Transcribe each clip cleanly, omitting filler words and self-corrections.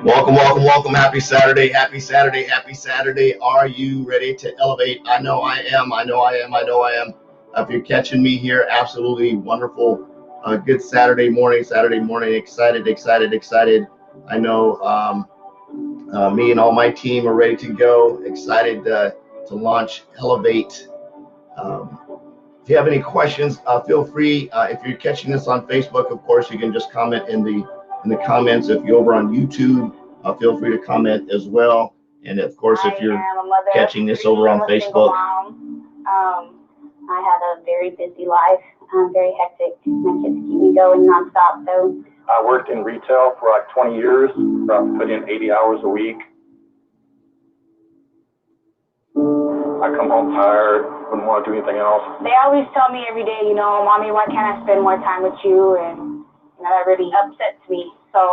Welcome, welcome, welcome. Happy Saturday, happy Saturday, happy Saturday. Are you ready to elevate? I know I am, I know I am, I know I am. If you're catching me here, absolutely wonderful. Good Saturday morning, excited, excited, excited. I know me and all my team are ready to go, excited to launch ELLEV8. If you have any questions, feel free. If you're catching this on Facebook, of course, you can just comment in the comments. If you're over on YouTube, feel free to comment as well. And of course, if you're catching this over on Facebook. I have a very busy life, very hectic. My kids keep me going nonstop. So I worked in retail for like 20 years, put in 80 hours a week. I come home tired, wouldn't want to do anything else. They always tell me every day, you know, Mommy, why can't I spend more time with you? And you know, that really upsets me. So,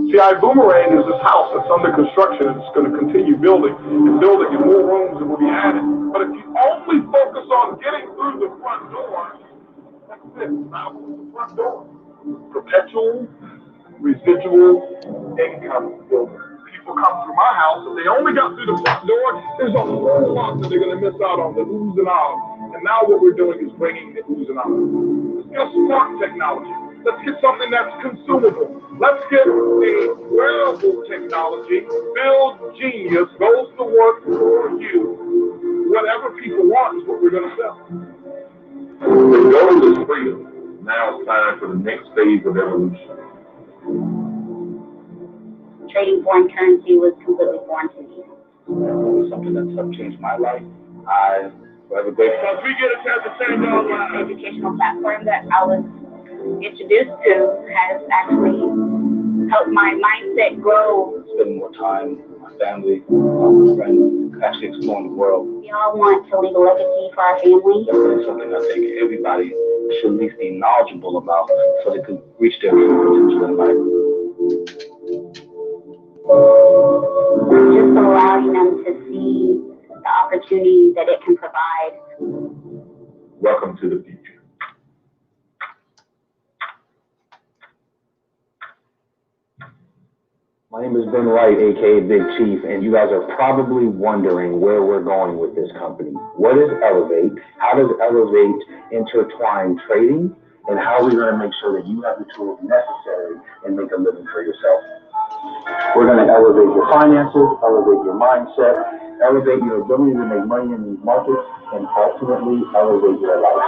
CI Boomerang is this house that's under construction and it's going to continue building and building, and more rooms will be added. But if you only focus on getting through the front door, that's it. Now, the front door. Perpetual, residual income building. People come through my house, if they only got through the front door, there's a whole lot that they're going to miss out on, the oohs and ahs. And now what we're doing is bringing the oohs and ahs. Let's get smart technology. Let's get something that's consumable. Let's get a wearable technology. Build Genius goes to work for you. Whatever people want is what we're going to sell. The goal is freedom. Now it's time for the next phase of evolution. trading foreign currency was completely foreign to me. It was something that changed my life. I have a great Because we get a chance to change our lives. The educational platform that I was introduced to has actually helped my mindset grow. Spending more time with my family, my friends, actually exploring the world. We all want to leave a legacy for our family. That's something I think everybody should at least be knowledgeable about so they can reach their true potential in life. Just allowing them to see the opportunity that it can provide. Welcome to the future. My name is Wright, aka Big Chief, and you guys are probably wondering where we're going with this company. What is ELLEV8? How does ELLEV8 intertwine trading? And how are we going to make sure that you have the tools necessary and make a living for yourself? We're going to elevate your finances, elevate your mindset, elevate your ability to make money in these markets, and ultimately elevate your life.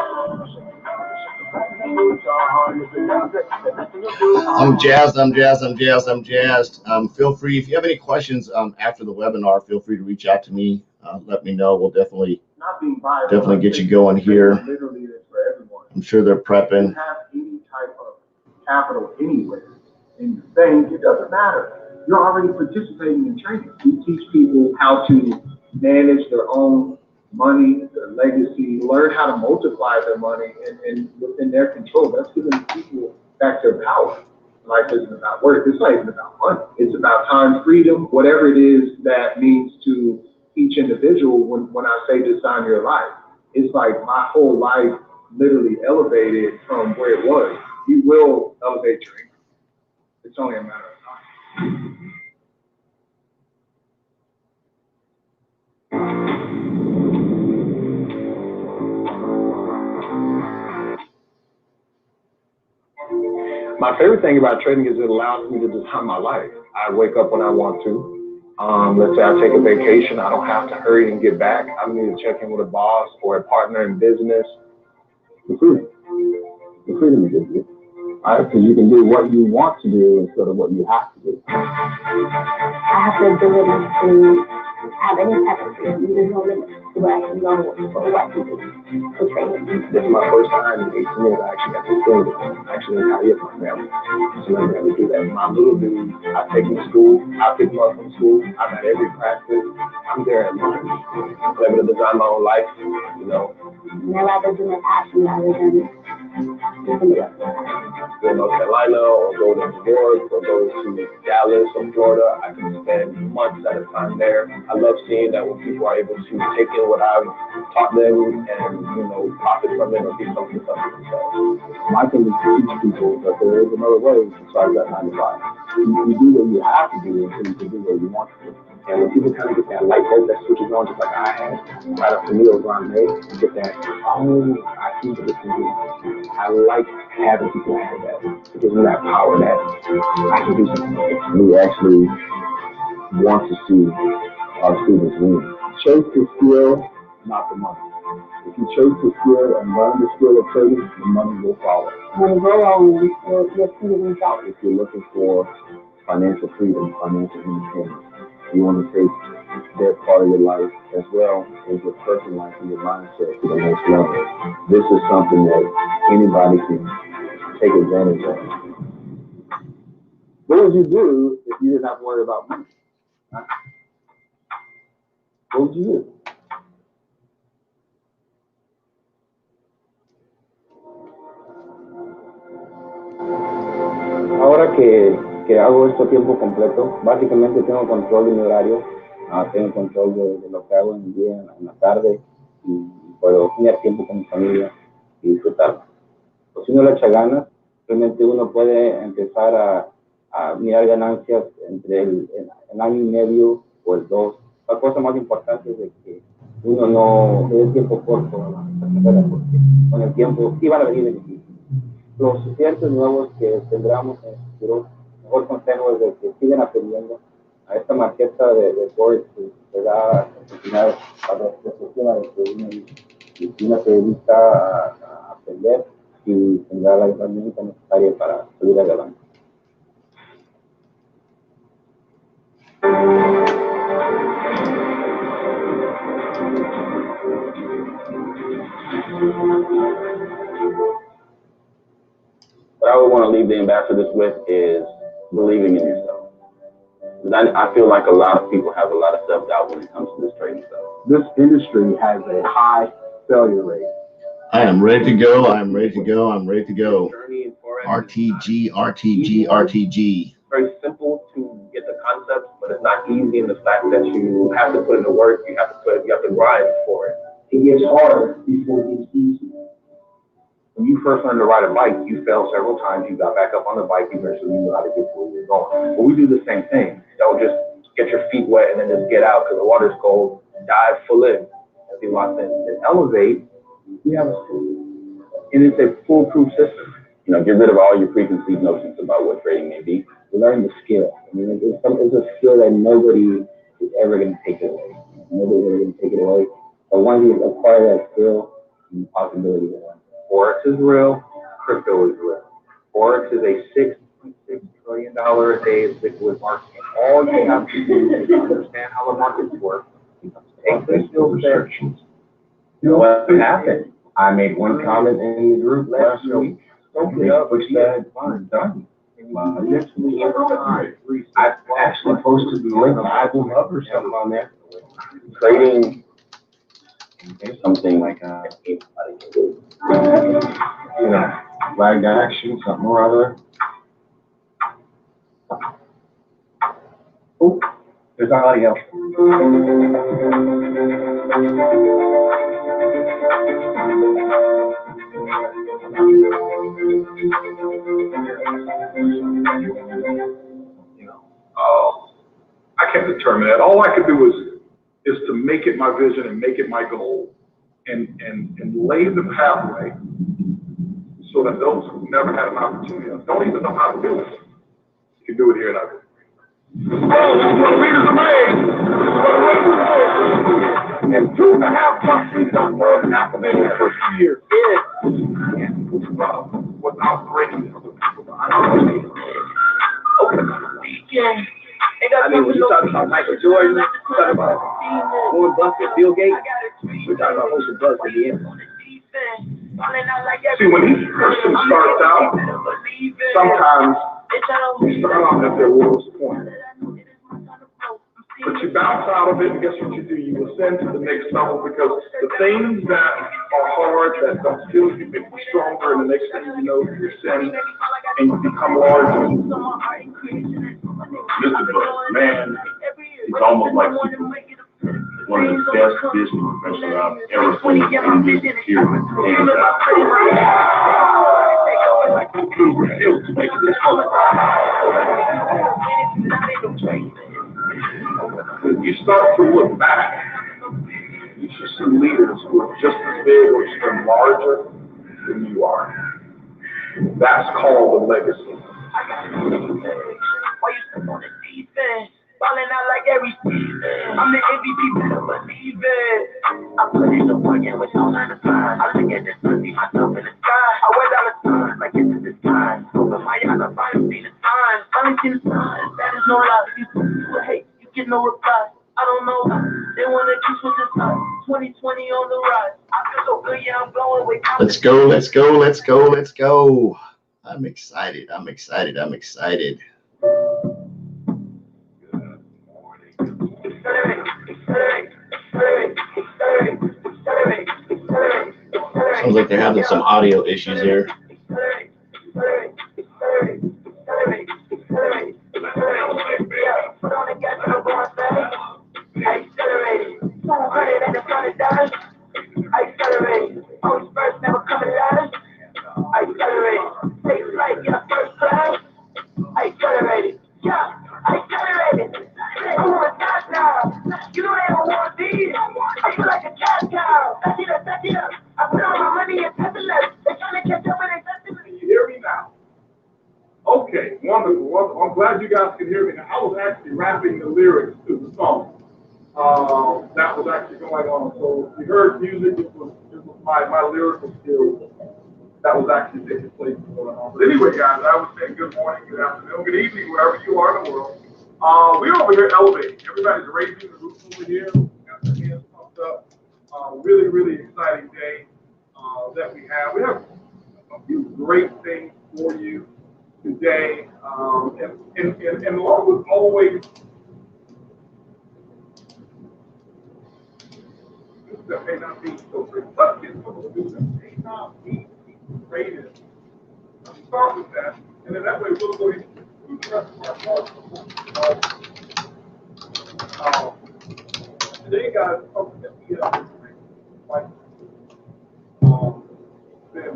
I'm jazzed. Feel free, if you have any questions after the webinar, feel free to reach out to me. Let me know. We'll definitely get you going here. I'm sure they're prepping. Have any type of capital anywhere in the bank, it doesn't matter. You're already participating in training. We teach people how to manage their own money, their legacy, learn how to multiply their money and within their control. That's giving people back their power. Life isn't about work. It's not even about money. It's about time, freedom, whatever it is that means to each individual. When I say design your life, it's like my whole life literally elevated from where it was. You will elevate your income. It's only a matter of time. My favorite thing about trading is it allows me to design my life. I wake up when I want to. Let's say I take a vacation. I don't have to hurry and get back. I don't need to check in with a boss or a partner in business. The freedom is good. All right, so you can do what you want to do instead of what you have to do. I have the ability to have any type of freedom. There's no limit to what I can go or what to do. So trading. This is my first time in 18 years I actually got to film it. Actually, entire my family. So I'm going to do that. My little dude, I take him to school. I pick him up from school. I'm at every practice. I'm there at lunch. I'm able to design my own life, you know. And I rather do my passion rather than somebody else. Go to North Carolina or go to New York or go to Dallas or Florida. I can spend months at a time there. I love seeing that when people are able to take in what I've taught them and, you know, profit from them or do something for themselves. My thing is to teach people that there is another way besides that 9 to 5. You do what you have to do until you can do what you want to do. And when people kind of get that light bulb that switches on, just like I had right up the meal grande, you get that, oh, I see what this can do. I like having people have that. It gives me that power that I can do something with it. We actually want to see our students win. Chase the skill, not the money. If you chase the skill and learn the skill of trading, the money will follow. When you go on, you'll see the results. If you're looking for financial freedom, financial independence, you want to take that part of your life as well as your personal life and your mindset to the next level. This is something that anybody can take advantage of. What would you do if you didn't have to worry about money? Huh? What would you do? Ahora que hago esto a tiempo completo, básicamente tengo control de mi horario, tengo control de lo que hago en el día, en la tarde, y puedo tener tiempo con mi familia y disfrutarlo. Pues si uno le echa ganas, realmente uno puede empezar a mirar ganancias entre el año y medio o el 2. La cosa más importante es de que uno no le dé tiempo corto a la carrera, porque con el tiempo sí van a venir beneficios. Los estudiantes nuevos que tendremos en el futuro, el mejor consejo es de que sigan aprendiendo. A esta maqueta de Wright se da oportunidades para reflexionar y uno se dedica a aprender y tendrá la herramienta necesaria para salir adelante. What I would want to leave the ambassadors with is believing in yourself. I feel like a lot of people have a lot of self-doubt when it comes to this trading stuff. This industry has a high failure rate. I am ready to go. I'm ready to go. I'm ready to go. RTG, RTG, RTG. Very simple to get the concepts, but it's not easy in the fact that you have to put in the work, you have to grind for it. It gets harder before it gets easier. When you first learned to ride a bike, you fell several times, you got back up on the bike, eventually you knew how to get to where you're going. But we do the same thing. Don't just get your feet wet and then just get out because the water's cold, dive full in, and be locked in. And ELLEV8, we have a system. And it's a foolproof system. You know, get rid of all your preconceived notions about what trading may be. Learn the skill. I mean, it's a skill that nobody is ever going to take it away. Nobody's ever going to take it away. But once you acquire that skill, the possibility is there. Forex is real, crypto is real. Forex is a $6.6 trillion a day liquid market. All you have to do is understand how the markets work. Take the skill set. You know what happened? I made one comment in the group last week. Which said, fine, done. I actually posted the link. I will up or something on there. Trading something like you know, flag action, something or other. Oh, there's somebody else. I can't determine that. All I could do is to make it my vision and make it my goal and lay the pathway so that those who never had an opportunity, don't even know how to do it, can do it here and I do. Readers amazed. And 2.5 months we've done more than half a million for 2 years. Without breaking other people. I mean, when you talk about Michael Jordan, you talk about Warren Buffett, Bill Gates, we're talking about Ocean Buzz at the end. See, when each person starts out, sometimes you start off at their lowest point. But you bounce out of it, and guess what you do? You ascend to the next level because the things that are hard, that don't feel you, make you stronger, and the next thing you know, you ascend and you become larger. Mr. Bush, man, it's almost like Superman. one of the best business professionals I've ever seen in this period. And we're still making this fun. When you start to look back, you should see leaders who are just as big or even larger than you are. That's called a legacy. Falling out like every season. I'm the MVP, better believe it. I put in the work and with no 9 to 5. I look at the sun, see myself in the sky. I wear down the sun like it's in the sky. Open my eyes, I finally see the signs. Finally see the signs, that is no lie. You hate, you get no reply. I don't know why. They want to choose with the sun. 2020 on the rise. I feel so good, yeah, I'm blowing away. Let's go, let's go, let's go, let's go. I'm excited, I'm excited, I'm excited. Sounds like they're having some audio issues here. Okay, wonderful. I'm glad you guys can hear me. Now, I was actually rapping the lyrics to the song. That was actually going on. So if you heard music, it was my lyrical skills that was actually taking place going on. But anyway, guys, I would say good morning, good afternoon, good evening, wherever you are in the world. We're over here elevating. Everybody's raising the roof over here. Got their hands pumped up. Really, really exciting day that we have. We have a few great things for you today. And the Lord was always that may not be so great. Let's get some of the news that may not be greatest. Let's start with that, and then that way we'll go into the rest of our part. Today, guys, something that we have like been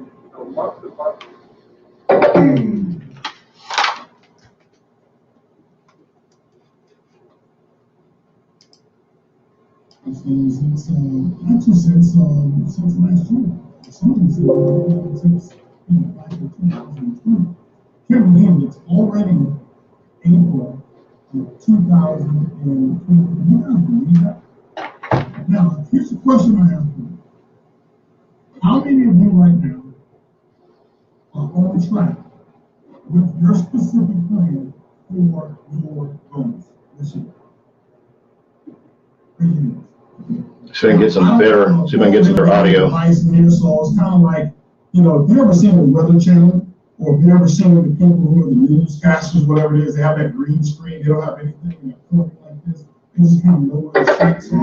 months and months. Since actually since last year. Something since 2020. Can't believe it's already April of 2020. You guys believe that? Now, here's the question I have for you. How many of you right now are on track with your specific plan for your goals this year? See if I can get some better, see if I can get some better audio. So it's kind of like, if you ever seen the Weather Channel, or if you ever seen the people who are the newscasters, whatever it is, they have that green screen, they don't have anything, they're pointing like this, they just kind of know where it's at. So,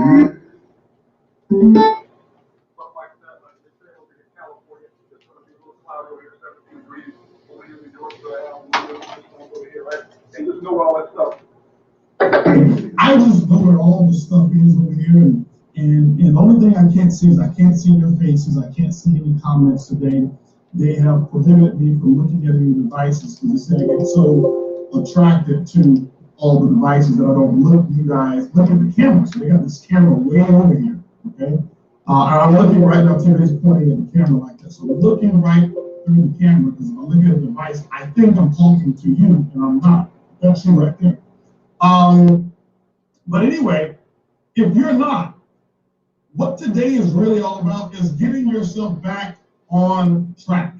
They just know all that stuff. I just know where all the stuff is over here, and the only thing I can't see is I can't see your faces, I can't see any comments today. They have prohibited me from looking at any devices because they say I get so attracted to all the devices that I don't look. You guys look at the camera, so they got this camera way over here, okay? I'm looking right now, Timmy's pointing at the camera like that. So I'm looking right through the camera because if I look at the device, I think I'm talking to you, and I'm not. That's you right there. But anyway, if you're not, what today is really all about is getting yourself back on track,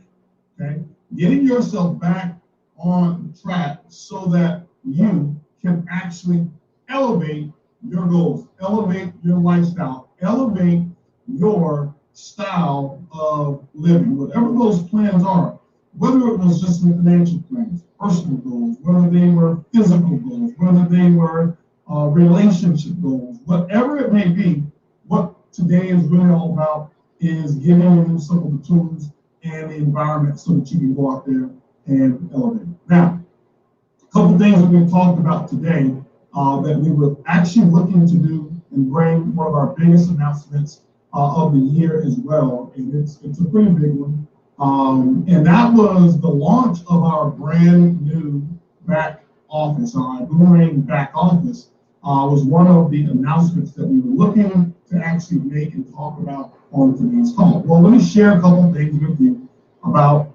okay? Getting yourself back on track so that you can actually elevate your goals, elevate your lifestyle, elevate your style of living, whatever those plans are, whether it was just financial plans, personal goals, whether they were physical goals, whether they were relationship goals, whatever it may be. What today is really all about is giving you some of the tools and the environment so that you can go out there and elevate. Now, a couple things that we talked about today that we were actually looking to do and bring one of our biggest announcements of the year as well. And it's a pretty big one. And that was the launch of our brand new back office, our Boomerang back office. Was one of the announcements that we were looking to actually make and talk about on today's call. Well, let me share a couple of things with you about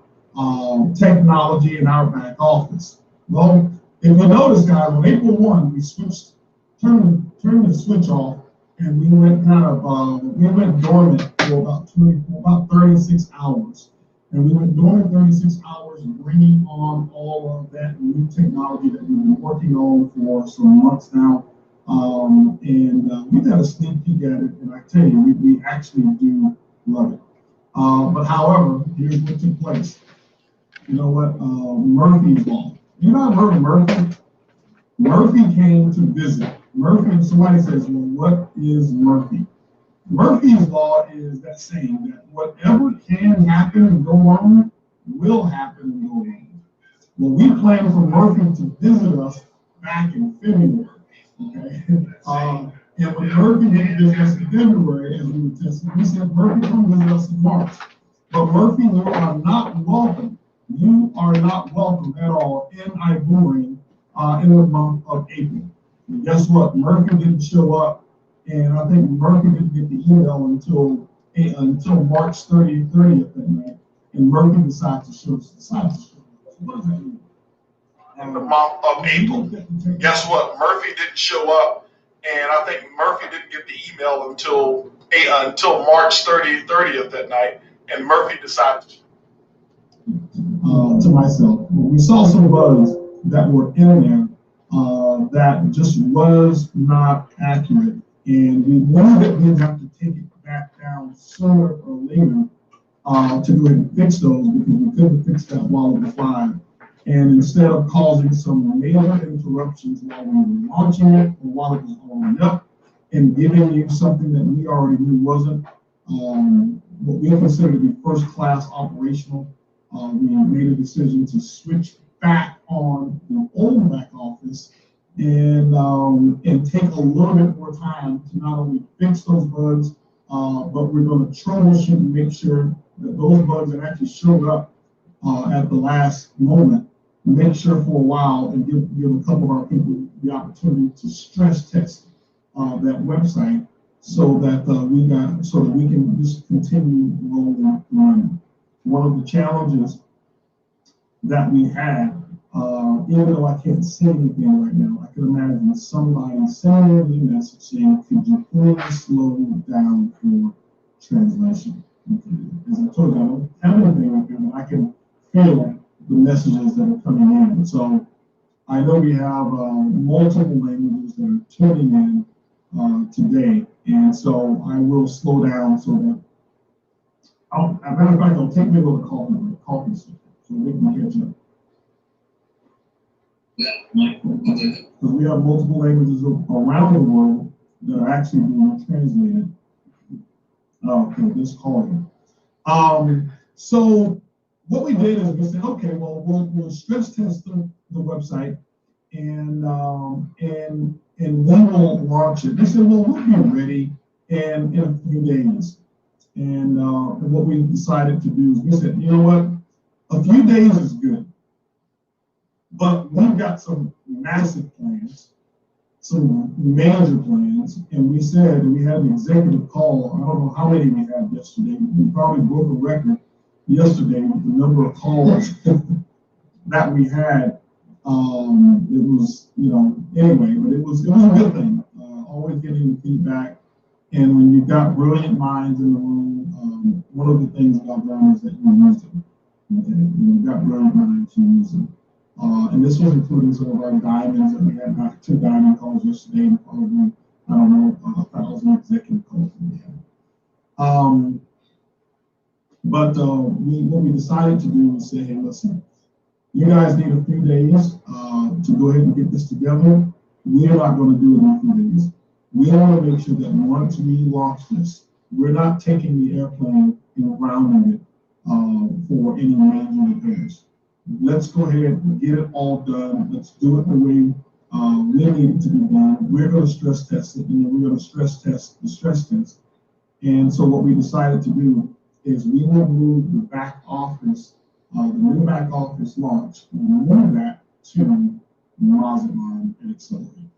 technology in our back office. Well, if you notice, guys, on April 1, we turned the switch off, and we went dormant for about 36 hours. And we went dormant 36 hours, bringing on all of that new technology that we've been working on for some months now. We've had a sneak peek at it, and I tell you, we actually do love it. But however, here's what took place. You know what? Murphy's Law. You know, I've heard of Murphy. Murphy came to visit. Murphy, somebody says, well, what is Murphy? Murphy's Law is that saying that whatever can happen and go wrong will happen and go wrong. Well, we planned for Murphy to visit us back in February. Okay. And when Murphy didn't visit us in February, as we were testing, we said, Murphy, come visit us in March. But Murphy, you are not welcome. You are not welcome at all in iBoomerang in the month of April. And guess what? Murphy didn't show up, and I think Murphy didn't get the email until March 30th that night. And Murphy decided to show up. So what does that mean? In the month of April. Guess what? Murphy didn't show up, and I think Murphy didn't get the email until March 30th that night, and Murphy decided to myself. We saw some bugs that were in there that just was not accurate, and we knew that we'd have to take it back down sooner or later to go ahead and fix those, because we couldn't fix that while it was live. And instead of causing some major interruptions while we were launching it or while it was already up and giving you something that we already knew wasn't what we consider to be first-class operational, we made a decision to switch back on the old back office and take a little bit more time to not only fix those bugs, but we're going to troubleshoot and make sure that those bugs that actually showed up at the last moment, make sure for a while and give a couple of our people the opportunity to stress test that website so that we can just continue rolling running. One of the challenges that we had, even though I can't see anything right now, I can imagine somebody sending me a message saying, could you please slow down for translation? Okay. As I told you, I don't have anything right now, but I can feel the messages that are coming in. So I know we have multiple languages that are tuning in today, and so I will slow down so that, as a matter of fact, it'll take me a little coffee so we can catch up. Because we have multiple languages around the world that are actually being translated. Okay, this calling. So what we did is we said, okay, well, we'll stress test the website and then we'll launch it. They said, well, we'll be ready in a few days. And what we decided to do is we said, you know what, a few days is good, but we've got some massive plans, some major plans, and we said, and we had an executive call. I don't know how many we had yesterday. We probably broke a record yesterday with the number of calls that we had. It was, anyway, but it was a good thing. Always getting the feedback, and when you've got brilliant minds in the room, one of the things about them is that you use them. Okay? When you've got brilliant minds, you use them. And this was including some of our diamonds, and we had about 2 diamond calls yesterday, and probably, 1,000 executive calls that we had. But what we decided to do was say, hey, listen, you guys need a few days to go ahead and get this together. We are not going to do it in a few days. We want to make sure that once we launch this, we're not taking the airplane and grounding it for any major repairs. Let's go ahead and get it all done. Let's do it the way will need to be done. We're going to stress test it, and then we're going to stress test the stress test. And so what we decided to do is we will move the back office, the new back office launch, and move that to Mazatlan and Accelerate.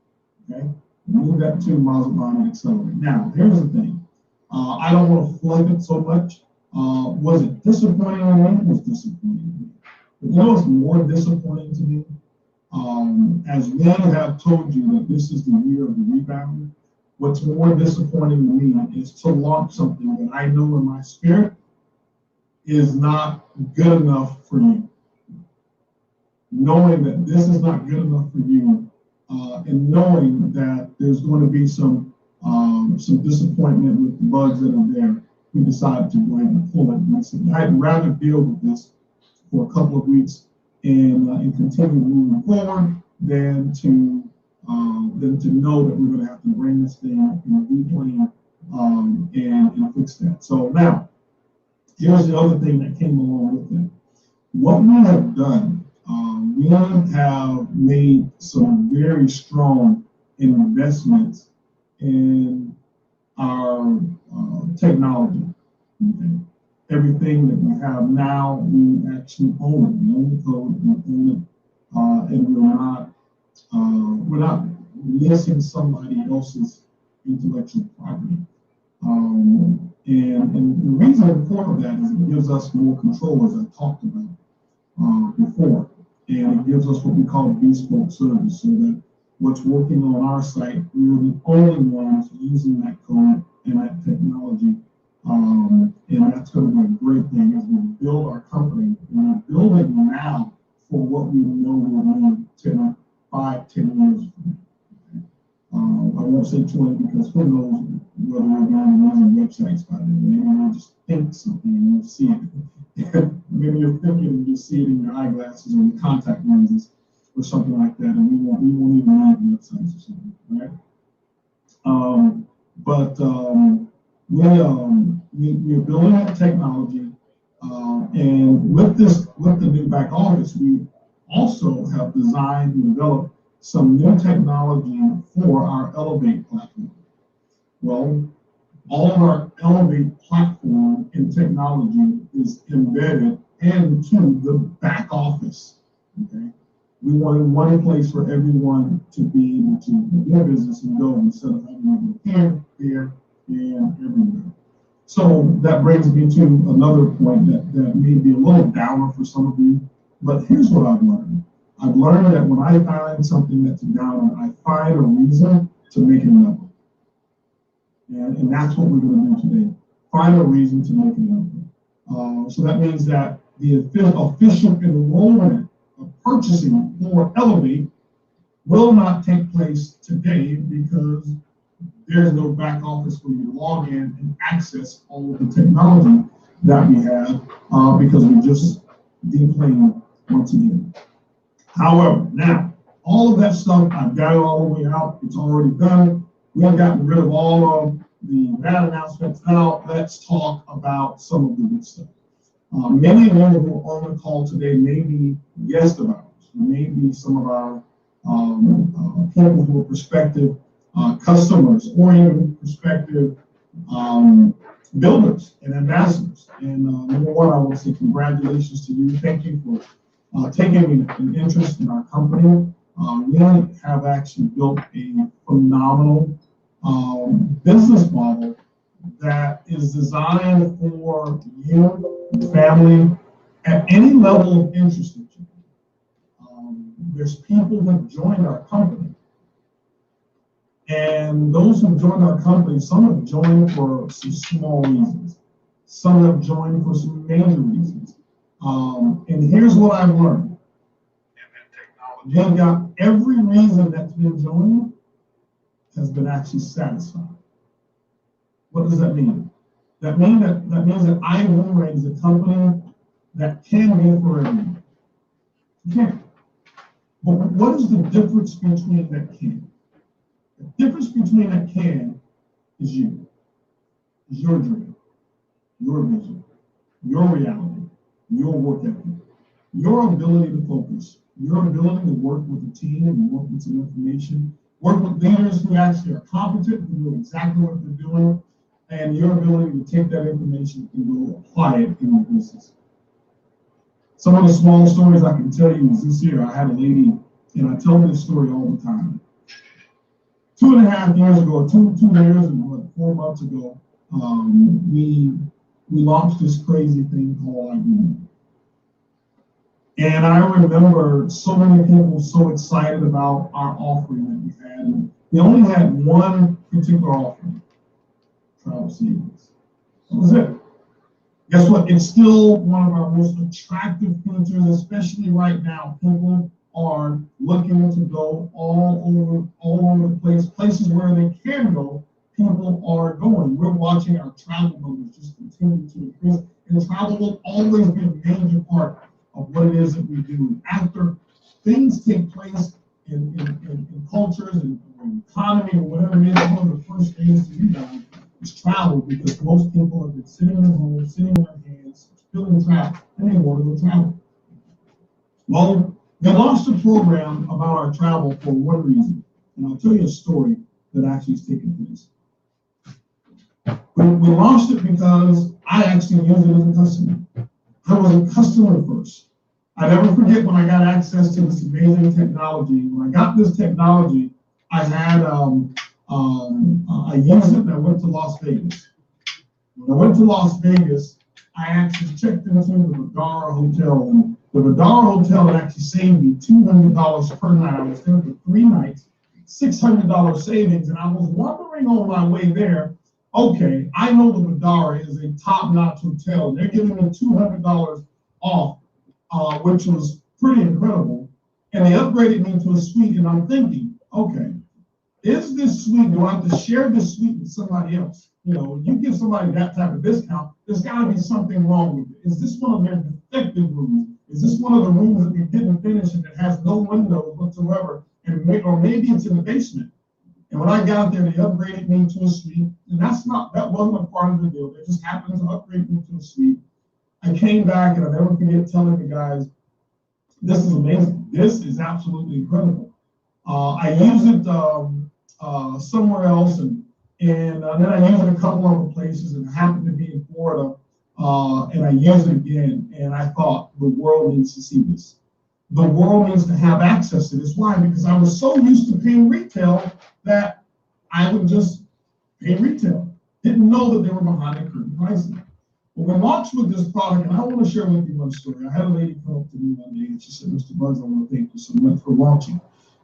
Okay? Move that to Mazatlan and Accelerate. Now, here's the thing. I don't want to flood it so much. Was it disappointing to me? It was disappointing to me. But you know what's more disappointing to me? As we have told you that this is the year of the rebound, what's more disappointing to me is to launch something that I know in my spirit is not good enough for you. Knowing that this is not good enough for you, and knowing that there's going to be some disappointment with the bugs that are there, we decided to go ahead and pull it. And I said, I'd rather deal with this for a couple of weeks and continue moving forward than to know that we're going to have to bring this thing and replan and fix that. So now, here's the other thing that came along with it. What we have done, we have made some very strong investments in our technology. Okay? Everything that we have now, we actually own it. We own the code, we own it, and we're not leasing somebody else's intellectual property. And the reason for that is it gives us more control, as I talked about before, and it gives us what we call bespoke service, so that what's working on our site, we're the only ones using that code and that technology. And that's going to be a great thing as we build our company. And we're building now for what we know we'll need 5, 10 years from now. I won't say 20 because who knows whether we're going to use websites by then. Maybe we'll just think something and you'll see it. Maybe you're thinking and you see it in your eyeglasses or your contact lenses or something like that, and we won't even need websites or something, right? We're building that technology, and with the new back office, we also have designed and developed some new technology for our ELLEV8 platform. Well, all of our ELLEV8 platform and technology is embedded into the back office. Okay, we wanted one place for everyone to be able to do their business and go instead of having to go here, and everywhere. So that brings me to another point that may be a little downer for some of you, but here's what I've learned. I've learned that when I find something that's a downer, I find a reason to make it another. And that's what we're going to do today. Find a reason to make it another. So that means that the official enrollment of purchasing for ELLEV8 will not take place today because there's no back office for you to log in and access all of the technology that we have because we just deplaned once again. However, now, all of that stuff, I've got it all the way out. It's already done. We've gotten rid of all of the bad announcements. Now, let's talk about some of the good stuff. Many of you who are on the call today may be guests of ours, maybe some of our people who are prospective customers or even prospective builders and ambassadors. And number one, I want to say congratulations to you. Thank you for taking an interest in our company. We have actually built a phenomenal business model that is designed for you, your family, at any level of interest that you have. There's people who have joined our company. And those who joined our company, some have joined for some small reasons. Some have joined for some major reasons. And here's what I've learned. You've got every reason that's been joined has been actually satisfied. What does that mean? That means that I is a company that can be for everyone. It can. But what is the difference between that can? The difference between that can is you. Is your dream, your vision, your reality, your work ethic, your ability to focus, your ability to work with a team and work with some information, work with leaders who actually are competent, who know exactly what they're doing, and your ability to take that information and go apply it in your business. Some of the small stories I can tell you is this year, I had a lady, and I tell this story all the time. 2.5 years ago, two years ago, 4 months ago, we launched this crazy thing called iBoom. And I remember so many people so excited about our offering that we had. And we only had one particular offering, travel savings. That was it. Guess what? It's still one of our most attractive features, especially right now. People are looking to go all over the place, places where they can go. People are going. We're watching our travel numbers just continue to increase, and travel will always be a major part of what it is that we do. After things take place in cultures and economy or whatever it is, one of the first things to rebound is travel, because most people have been sitting at home, sitting on their hands, feeling trapped, and they want to go travel. Well, they launched a program about our travel for one reason, and I'll tell you a story that actually has taken place. We launched it because I actually used it as a customer. I was a customer first. I never forget when I got access to this amazing technology. When I got this technology, I had I used it and I went to Las Vegas. When I went to Las Vegas, I actually checked into the Vidara Hotel. And the Vidara Hotel had actually saved me $200 per night. I was there for 3 nights, $600 savings, and I was wondering on my way there, okay, I know the Vidara is a top-notch hotel. They're giving me $200 off, which was pretty incredible. And they upgraded me to a suite, and I'm thinking, okay, is this suite, do I have to share this suite with somebody else? You know, you give somebody that type of discount, there's got to be something wrong with it. Is this one of their defective rooms? Is this one of the rooms that we didn't finish and it has no windows whatsoever? Or maybe it's in the basement. And when I got there, they upgraded me to a suite, and that wasn't a part of the deal. They just happened to upgrade me to a suite. I came back, and I'll never forget telling the guys, this is amazing. This is absolutely incredible. I used it somewhere else, and then I used it a couple other places, and I happened to be in Florida, and I used it again, and I thought, the world needs to see this. The world needs to have access to this. Why? Because I was so used to paying retail that I would just pay retail. Didn't know that they were behind the curtain pricing. Well, we launched with this product, and I want to share with you one story. I had a lady come up to me one day, and she said, Mr. Buzz, I want to thank you so much for launching.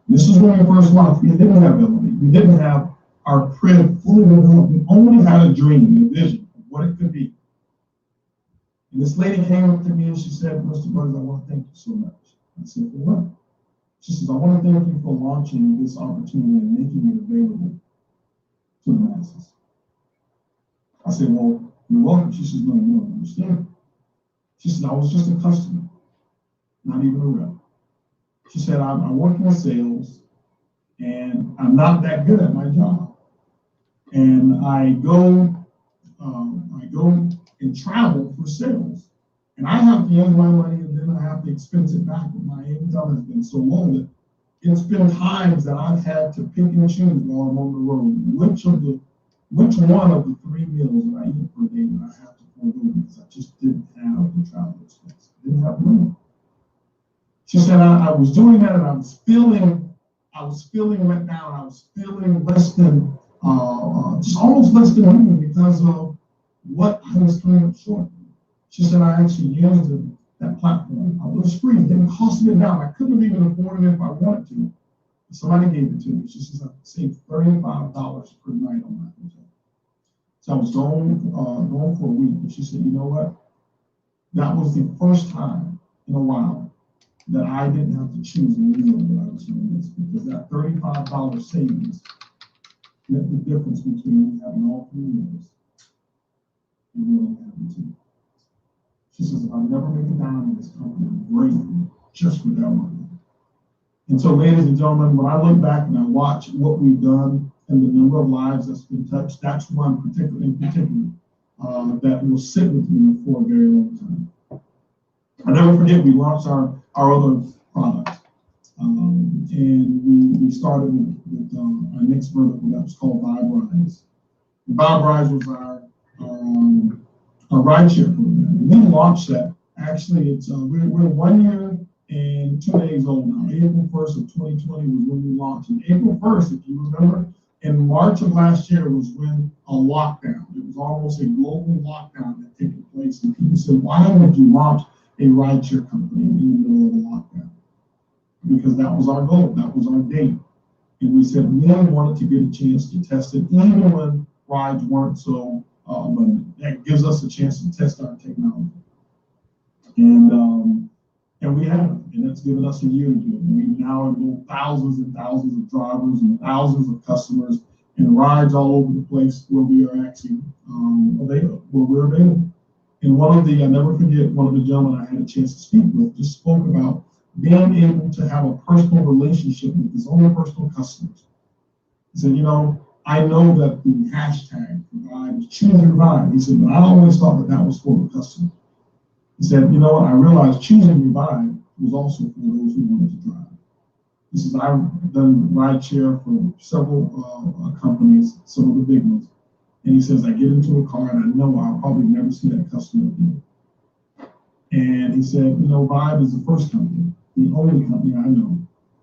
This is when we first launched. We didn't have ELLEV8. We didn't have our crib fully developed. We only had a dream and a vision of what it could be. And this lady came up to me, and she said, Mr. Buzz, I want to thank you so much. I said, for what? She says, I want to thank you for launching this opportunity and making it available to the masses. I said, well, you're welcome. She says, no, you don't understand. She said, I was just a customer, not even a rep. She said, I work in sales, and I'm not that good at my job. And I go and travel for sales. And I have to use my money, and then I have to expense it back. But my income has been so low that it's been times that I've had to pick and choose while I'm on the road. Which one of the 3 meals that I eat per day that I have to forego because I just didn't have the travel expense. I didn't have money. She said I was doing that, and I was feeling let down. I was feeling less than, just almost less than human because of what I was coming up short. She said I actually used that platform. It was free. It didn't cost me a dime. I couldn't have even afforded it if I wanted to. Somebody gave it to me. She says I saved $35 per night on my hotel. So I was going for a week, and she said, you know what? That was the first time in a while that I didn't have to choose a meal that I was going to miss, because that $35 savings meant the difference between having all 3 meals and really having 2. She says, if I never make a dime in this company, I'm grateful just for that money. And so, ladies and gentlemen, when I look back and I watch what we've done and the number of lives that's been touched, that's one in particular that will sit with me for a very long time. I never forget, we launched our other products. And we started with our next vertical that was called Vibe Rise. Vibe Rise was our rideshare program. And we launched that. Actually, it's we're 1 year and 2 days old now. April 1st of 2020 was when we launched. And April 1st, if you remember, in March of last year was when a lockdown. It was almost a global lockdown that taken place. And people said, why would you launch a rideshare company in the middle of a lockdown? Because that was our goal. That was our date. And we said we wanted to get a chance to test it even when rides weren't so abundant. That gives us a chance to test our technology. And we have, and that's given us a year to do it. And we've now enrolled thousands and thousands of drivers and thousands of customers and rides all over the place where we are actually available, where we're available. And I never forget, one of the gentlemen I had a chance to speak with just spoke about being able to have a personal relationship with his own personal customers. He said, I know that the hashtag for Vibe is choose your vibe. He said, but I always thought that was for the customer. He said, I realized choosing your vibe was also for those who wanted to drive. He says, I've done rideshare for several companies, some of the big ones. And he says, I get into a car and I know I'll probably never see that customer again. And he said, Vibe is the first company, the only company I know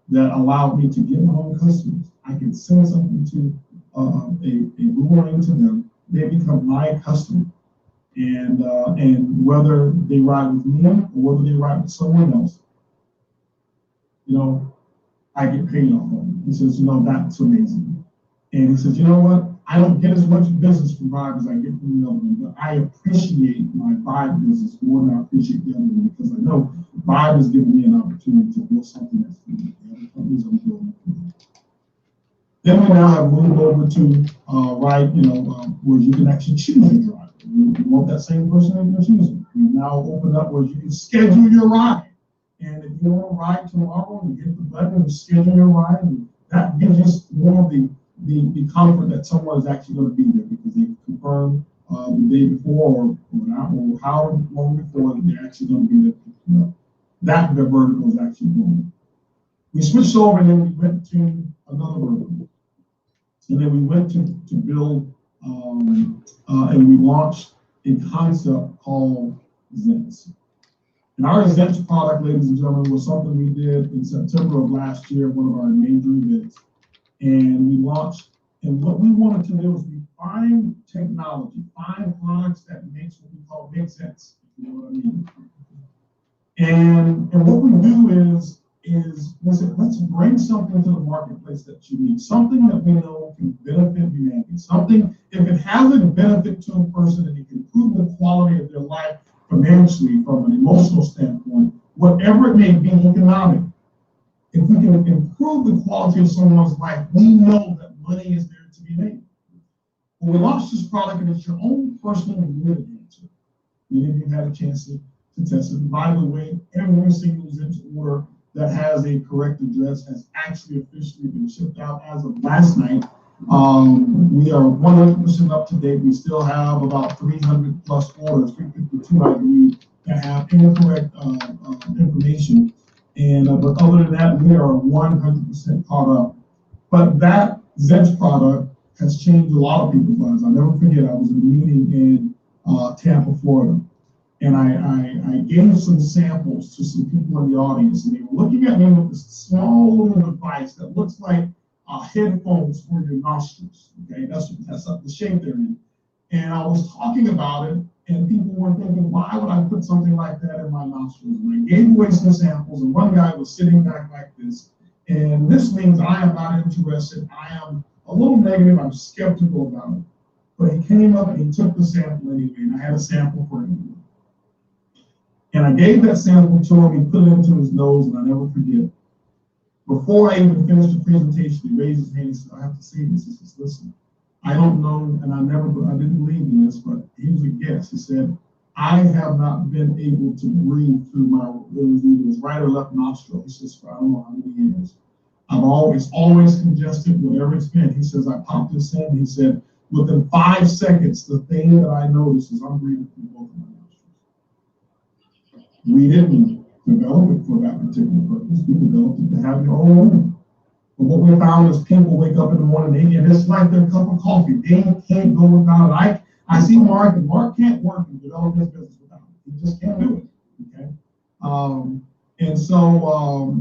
that allowed me to get my own customers. I can send something to a boomerang to them. They become my customer. And whether they ride with me or whether they ride with someone else, I get paid off of it. He says, that's amazing. And he says, what? I don't get as much business from Vibe as I get from the other one, but I appreciate my Vibe business more than I appreciate the other one because I know Vibe has given me an opportunity to build something that's for the other companies I'm building. Then we now have moved over to Wright, where you can actually choose your driver. You want that same person that you're choosing. We've now opened up where you can schedule your ride. And if you want to ride tomorrow, you hit the button and schedule your ride. And that gives us more of the comfort that someone is actually going to be there because they confirm the day before or however long before that they're actually going to be there. That the vertical is actually doing. We switched over and then we went to another vertical. And then we went to build and we launched a concept called Zents. And our Zents product, ladies and gentlemen, was something we did in September of last year, one of our major events. And we launched, and what we wanted to do is we find technology, find products that makes what we call make sense, if you know what I mean. And what we do is let's bring something to the marketplace that's unique, something that we know can benefit humanity, something, if it has a benefit to a person and it can improve the quality of their life financially, from an emotional standpoint, whatever it may be, economic. If we can improve the quality of someone's life, we know that money is there to be made. When we launched this product, and it's your own personal grid answer. Many of you had a chance to test it. And by the way, every single Zents order that has a correct address has actually officially been shipped out as of last night. We are 100% up to date. We still have about 300 plus orders, 352 I believe, that have incorrect information. And but other than that, we are 100% caught up. But that Zents product has changed a lot of people's lives. I'll never forget, I was in a meeting in Tampa, Florida, and I gave some samples to some people in the audience, and they were looking at me with this small little device that looks like headphones for your nostrils. Okay, that's the shape they're in. And I was talking about it, and people were thinking, why would I put something like that in my nostrils? And I gave away some samples, and one guy was sitting back like this. And this means I am not interested. I am a little negative. I'm skeptical about it. But he came up and he took the sample anyway, and I had a sample for him. And I gave that sample to him. He put it into his nose, and I never forget. Before I even finished the presentation, he raised his hand and said, I have to say this. He says, listen, I don't know, and I didn't believe in this, but he was a guest. He said, I have not been able to breathe through it was right or left nostril. He says, for I don't know how many years. It's always congested, whatever it's been. He says, I popped this in. He said, within 5 seconds, the thing that I noticed is I'm breathing through both of my nostrils. We didn't develop it for that particular purpose. We developed it to have your own room. But what we found is people wake up in the morning and it's like their cup of coffee. They can't go without it. I see Mark, and Mark can't work and develop his business without it. He just can't do it. Okay. And so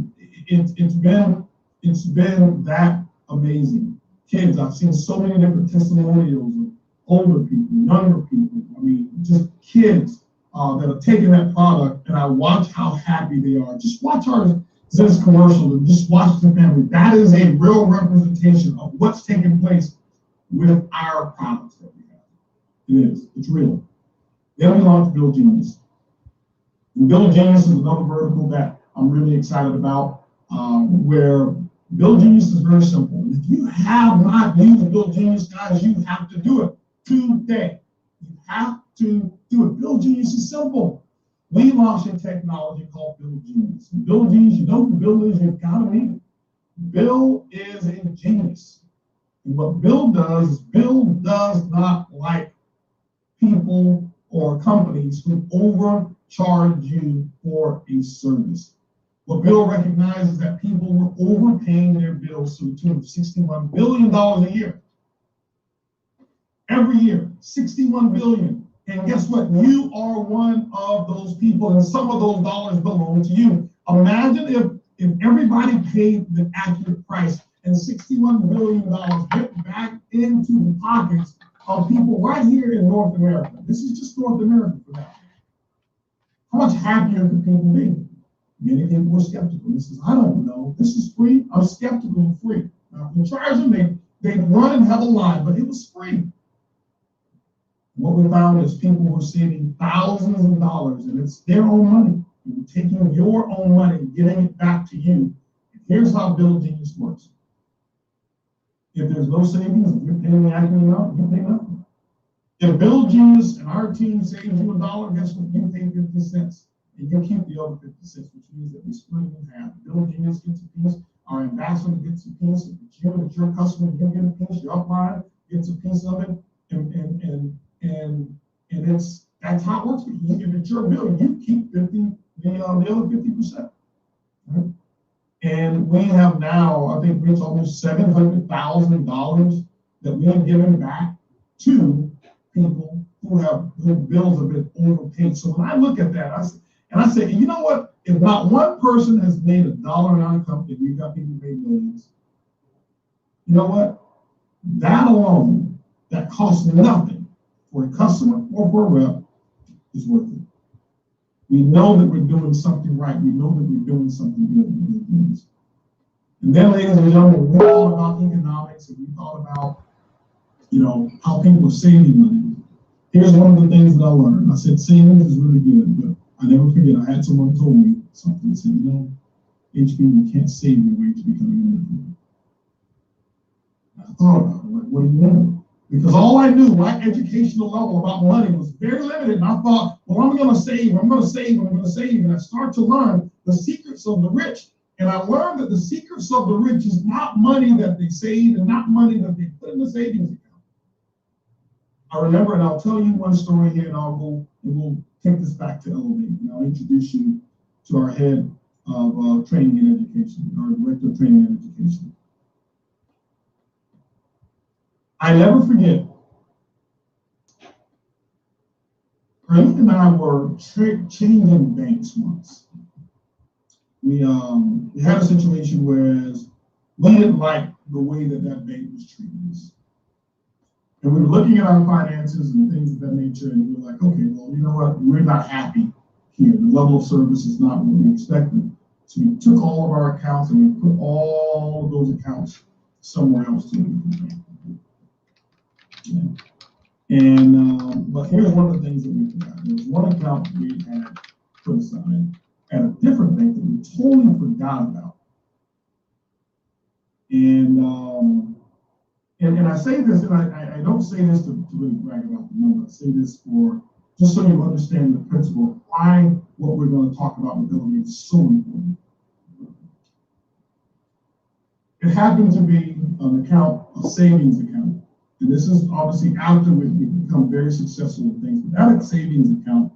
it's been that amazing. Kids, I've seen so many different testimonials of older people, younger people. I mean, just kids that are taking that product, and I watch how happy they are. Just watch our this commercial and just watch the family. That is a real representation of what's taking place with our products that we have. It is. It's real. Then we launched Build Genius. And Build Genius is another vertical that I'm really excited about, where Build Genius is very simple. If you have not used Build Genius, guys, you have to do it today. You have to do it. Build Genius is simple. We launched a technology called Build Genius. Build Genius, you know what Bill is, you've got to meet it. Bill is a genius. And what Bill does not like people or companies who overcharge you for a service. What Bill recognizes is that people were overpaying their bills to the tune of $61 billion a year. Every year, $61 billion. And guess what? You are one of those people, and some of those dollars belong to you. Imagine if everybody paid the accurate price and $61 billion went back into the pockets of people right here in North America. This is just North America for that. How much happier could people be? Many people were skeptical. This is, I don't know. This is free. I'm skeptical of free. Now, if you charge them, they'd run and have a line, but it was free. What we found is people were saving thousands of dollars, and it's their own money. You're taking your own money and getting it back to you. Here's how Build Genius works. If there's no savings, if you're paying the accurate amount, you pay nothing. If Build Genius and our team saves you $1, guess what? You pay 50 cents, and you keep the other 50 cents, which means that we split it in half. Build Genius gets a piece, our ambassador gets a piece, if it's you, it's your customer, you get a piece, your upline gets a piece of it, and that's how it works for you. If it's your bill, you keep the other 50%. Right? And we have now, I think it's almost $700,000 that we have given back to people whose bills have been overpaid. So when I look at that, I say, you know what? If not one person has made $1 in our company, we've got people who made millions. You know what? That alone, that costs nothing for a customer or for a rep, is worth it. We know that we're doing something right. We know that we're doing something good. And then, ladies and gentlemen, we thought about economics, and we thought about, how people are saving money. Here's one of the things that I learned. I said, savings is really good, but I never forget, I had someone told me something. They said, HP, you can't save your way to becoming an independent. I thought about it. What do you mean? Because all I knew, my educational level about money was very limited. And I thought, well, I'm going to save. And I start to learn the secrets of the rich. And I learned that the secrets of the rich is not money that they save and not money that they put in the savings account. I remember, and I'll tell you one story here, and we'll take this back to ELLEV8. And I'll introduce you to our head of training and education, our director of training and education. I never forget, Wright and I were changing banks once. We had a situation where we didn't like the way that bank was treating us. And we were looking at our finances and things of that nature, and we were like, okay, well, you know what? We're not happy here. The level of service is not what we expected. So we took all of our accounts and we put all of those accounts somewhere else to the bank. Yeah. And but here's one of the things that we forgot. There was one account we had put aside at a different bank that we totally forgot about. And I say this, and I don't say this to really brag about the number. I say this for just so you understand the principle of why what we're going to talk about with ELLEV8 is so important. It happened to be an account, a savings account. And this is obviously after we've become very successful with things. But that savings account,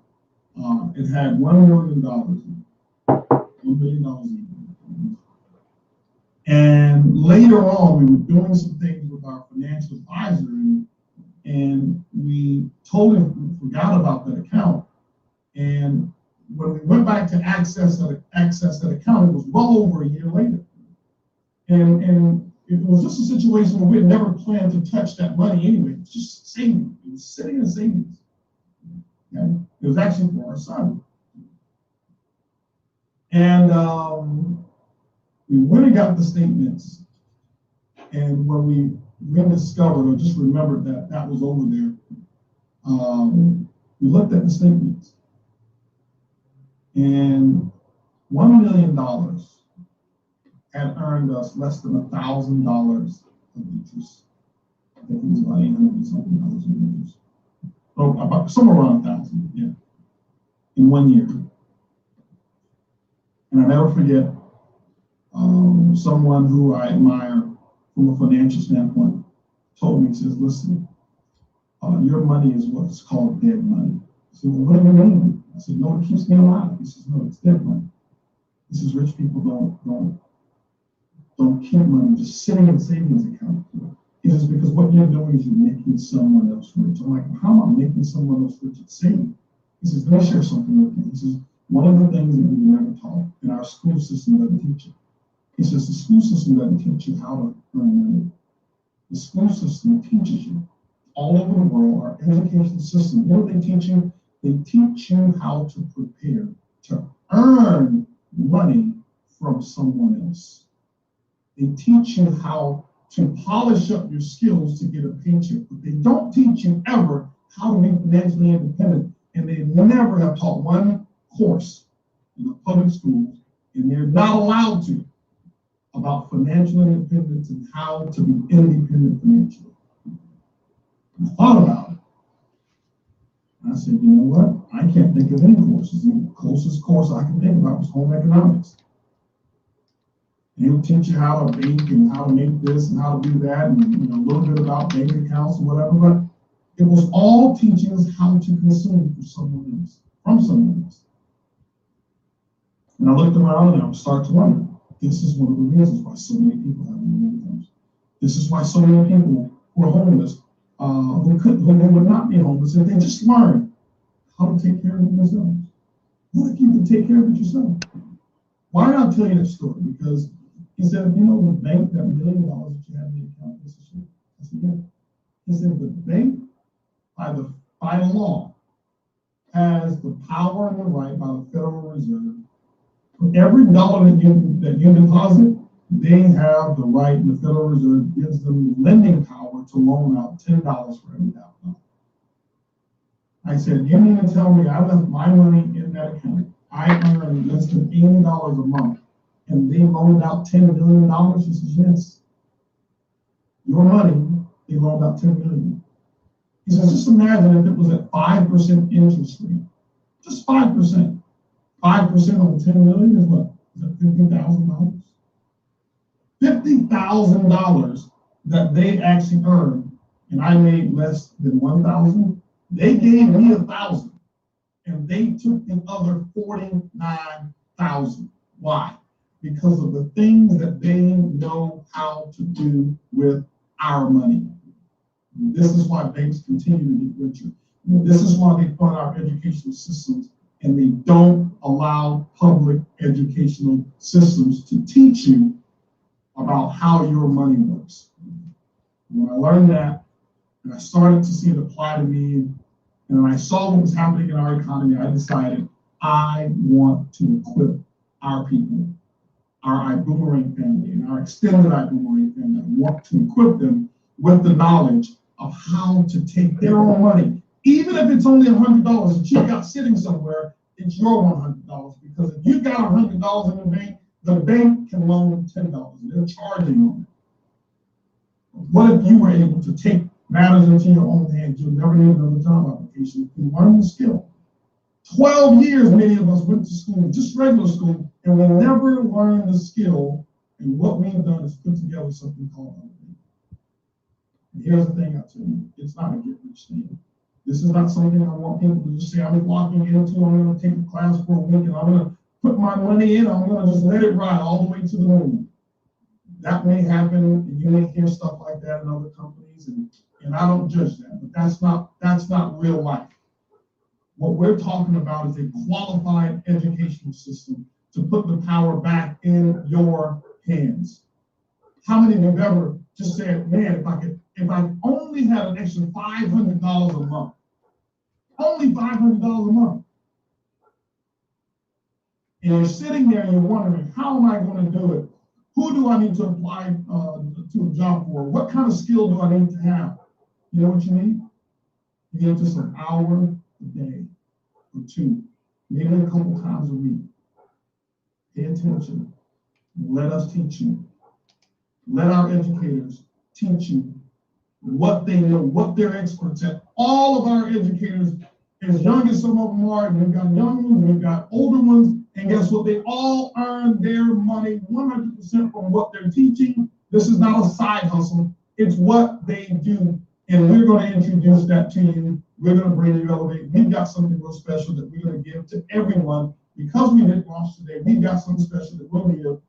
it had $1 million in it. $1 million a year. And later on, we were doing some things with our financial advisor, and we totally forgot about that account. And when we went back to access that account, it was well over a year later. And it was just a situation where we had never planned to touch that money anyway. It was just saving. It was sitting in savings. Okay? It was actually for our son. And we went and got the statements. And when we rediscovered or just remembered that that was over there, we looked at the statements. And $1 million had earned us less than $1,000 of interest. I think it was about $800 something dollars in interest. Oh, about somewhere around 1,000, yeah, in 1 year. And I never forget someone who I admire from a financial standpoint told me, he says, listen, your money is what's called dead money. I said, well, what do you mean? I said, no, it keeps me alive. He says, no, it's dead money. He says, rich people don't keep money just sitting in savings account. He says, because what you're doing is you're making someone else rich. I'm like, well, how am I making someone else rich at saving? He says, let me share something with you. He says, one of the things that we never taught in our school system doesn't teach you. He says, the school system doesn't teach you how to earn money. The school system teaches you all over the world, our education system. What do they teach you? They teach you how to prepare to earn money from someone else. They teach you how to polish up your skills to get a paycheck, but they don't teach you ever how to be financially independent. And they never have taught one course in the public schools, and they're not allowed to, about financial independence and how to be independent financially. I thought about it. I said, you know what? I can't think of any courses. The closest course I can think about was home economics. And he'll teach you how to bake and how to make this and how to do that, and a little bit about bank accounts and whatever. But it was all teaching us how to consume for someone else, from someone else. And I looked around and I started to wonder, this is one of the reasons why so many people have no incomes. This is why so many people who are homeless, who would not be homeless if they just learned how to take care of themselves. What if you can take care of it yourself? Why not tell you that story? Because he said, the bank, that $1 million that you have in the account, this is true. I said, yeah. He said, the bank, by law, has the power and the right by the Federal Reserve. For every dollar that you deposit, they have the right, and the Federal Reserve gives them lending power to loan out $10 for every $1,000. I said, you mean to tell me I left my money in that account? I earned less than $80 a month, and they loaned out $10 million? He says, yes. Your money, they loaned out $10 million. He says, just imagine if it was at 5% interest rate. Just 5%. 5% of the $10 million is what? Is that $50,000? $50,000 that they actually earned, and I made less than $1,000. They gave me $1,000, and they took the other $49,000. Why? Because of the things that they know how to do with our money. This is why banks continue to get richer. This is why they fund our educational systems, and they don't allow public educational systems to teach you about how your money works. When I learned that, and I started to see it apply to me, and when I saw what was happening in our economy, I decided I want to equip our people, our iBoomerang family, and our extended iBoomerang family. I want to equip them with the knowledge of how to take their own money. Even if it's only $100 that you got sitting somewhere, it's your $100. Because if you got $100 in the bank can loan $10. They're charging on it. What if you were able to take matters into your own hands? You'll never need another job application. You learn the skill. 12 years, many of us went to school, just regular school, and we never learned the skill. And what we've done is put together something called ELLEV8. And here's the thing I tell you, it's not a get-rich thing. This is not something I want people to just say, I'm walking into, I'm going to take a class for a week, and I'm going to put my money in, I'm going to just let it ride all the way to the moon. That may happen. You may hear stuff like that in other companies, and I don't judge that, but that's not real life. What we're talking about is a qualified educational system to put the power back in your hands. How many of you have ever just said, man, if I only had an extra $500 a month, only $500 a month, and you're sitting there and you're wondering, how am I going to do it? Who do I need to apply to a job for? What kind of skill do I need to have? You know what you need? You need just an hour a day or two, maybe a couple times a week. Pay attention. Let us teach you. Let our educators teach you what they know, what they're experts at. All of our educators, as young as some of them are, and we've got young ones, we've got older ones, and guess what? They all earn their money 100% from what they're teaching. This is not a side hustle. It's what they do. And we're going to introduce that to you. We're going to bring you ELLEV8. We've got something real special that we're going to give to everyone. Because we didn't launch today, we've got something special that we'll give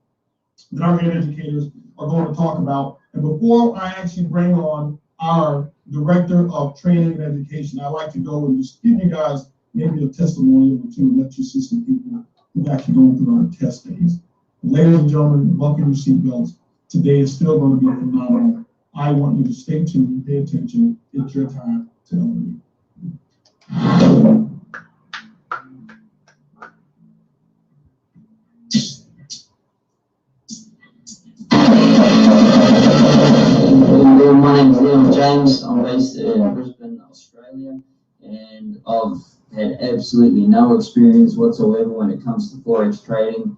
that our educators are going to talk about. And before I actually bring on our Director of Training and Education, I'd like to go and just give you guys maybe a testimonial or two and let you see some people who've actually gone through our test days. Ladies and gentlemen, buckle your seatbelts. Today is still going to be phenomenal. I want you to stay tuned, pay attention. It's your time to ELLEV8. My name is James. I'm based in Brisbane, Australia, and I've had absolutely no experience whatsoever when it comes to Forex trading.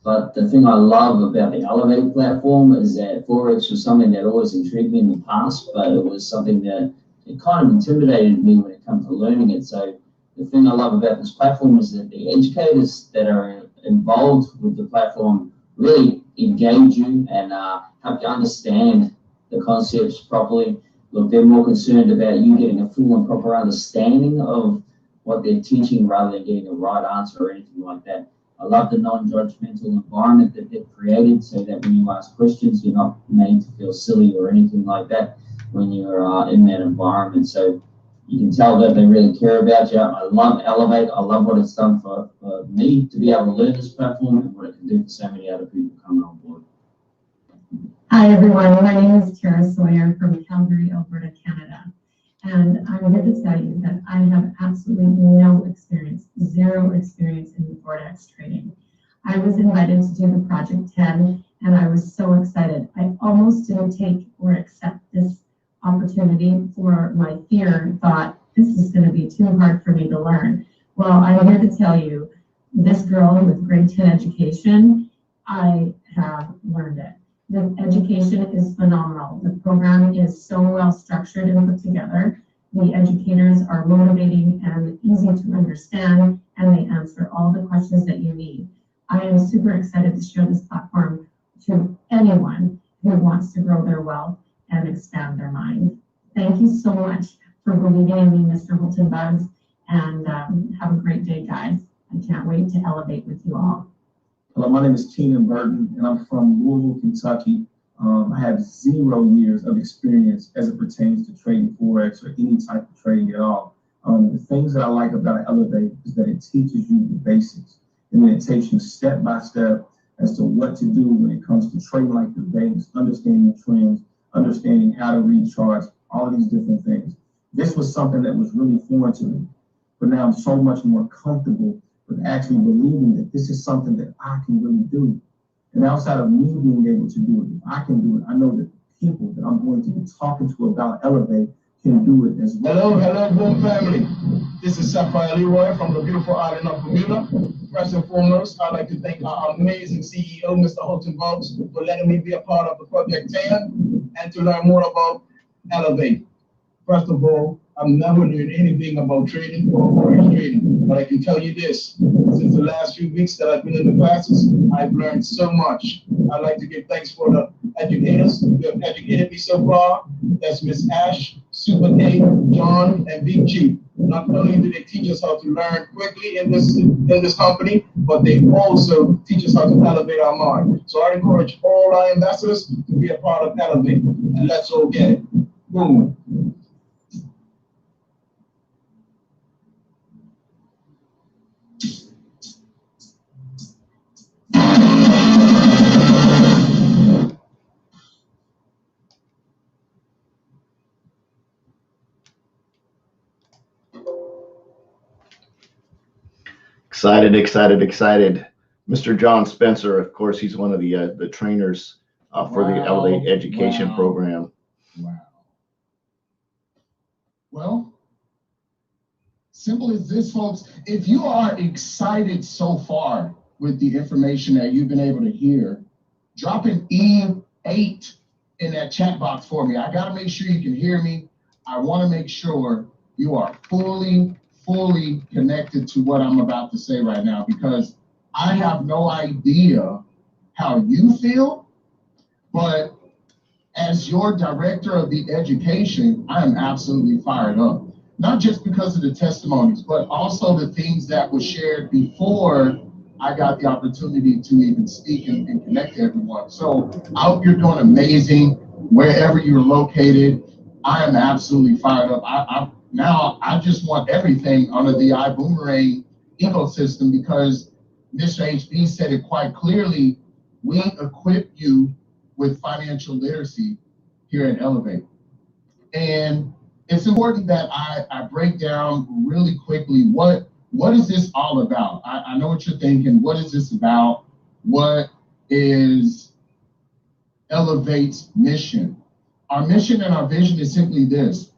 But the thing I love about the ELLEV8 platform is that Forex was something that always intrigued me in the past, but it was something that it kind of intimidated me when it comes to learning it. So the thing I love about this platform is that the educators that are involved with the platform really engage you and help you understand the concepts properly. Look, they're more concerned about you getting a full and proper understanding of what they're teaching rather than getting a right answer or anything like that. I love the non-judgmental environment that they've created so that when you ask questions, you're not made to feel silly or anything like that when you're in that environment. So you can tell that they really care about you. I love ELLEV8. I love what it's done for me to be able to learn this platform and what it can do for so many other people coming on board. Hi everyone, my name is Sawyer from Calgary, Alberta, Canada. And I'm here to tell you that I have absolutely no experience, zero experience in Forex trading. I was invited to do the Project 10 and I was so excited. I almost didn't take or accept this opportunity for my fear and thought, this is going to be too hard for me to learn. Well, I'm here to tell you, this girl with grade 10 education, I have learned it. The education is phenomenal. The program is so well structured and put together. The educators are motivating and easy to understand, and they answer all the questions that you need. I am super excited to share this platform to anyone who wants to grow their wealth and expand their mind. Thank you so much for believing in me, Mr. Holton Bugs, and have a great day, guys. I can't wait to ELLEV8 with you all. Hello, my name is Burton, and I'm from Louisville, Kentucky. I have 0 years of experience as it pertains to trading Forex or any type of trading at all. The things that I like about ELLEV8 is that it teaches you the basics, and then it takes you step by step as to what to do when it comes to trading like the banks, understanding trends, understanding how to read charts, all of these different things. This was something that was really foreign to me, but now I'm so much more comfortable with actually believing that this is something that I can really do. And outside of me being able to do it, if I can do it, I know that the people that I'm going to be talking to about ELLEV8 can do it as well. Hello, Boom family. This is Sapphire Leroy from the beautiful island of Bermuda. First and foremost, I'd like to thank our amazing CEO, Mr. Holton Bugs, for letting me be a part of the Project 10 and to learn more about ELLEV8. First of all, I've never learned anything about trading or Forex trading, but I can tell you this, since the last few weeks that I've been in the classes, I've learned so much. I'd like to give thanks for the educators who have educated me so far. That's Miss Ash, Super K, John, and Big Chief. Not only do they teach us how to learn quickly in this company, but they also teach us how to elevate our mind. So I encourage all our investors to be a part of Elevate, and let's all get it. Boom. Excited. Mr. John Spencer, of course, he's one of the trainers for the ELLEV8 education program. Wow. Well, simple as this, folks. If you are excited so far with the information that you've been able to hear, drop an E8 in that chat box for me. I got to make sure you can hear me. I want to make sure you are fully connected to what I'm about to say right now, because I have no idea how you feel, but as your director of the education, I am absolutely fired up. Not just because of the testimonies, but also the things that were shared before I got the opportunity to even speak and connect to everyone. So I hope you're doing amazing wherever you're located. I am absolutely fired up. I just want everything under the iBoomerang ecosystem, because Mr. HB said it quite clearly. We equip you with financial literacy here at ELLEV8. And it's important that I break down really quickly what is this all about. I know what you're thinking. What is this about? What is ELLEV8's mission? Our mission and our vision is simply this: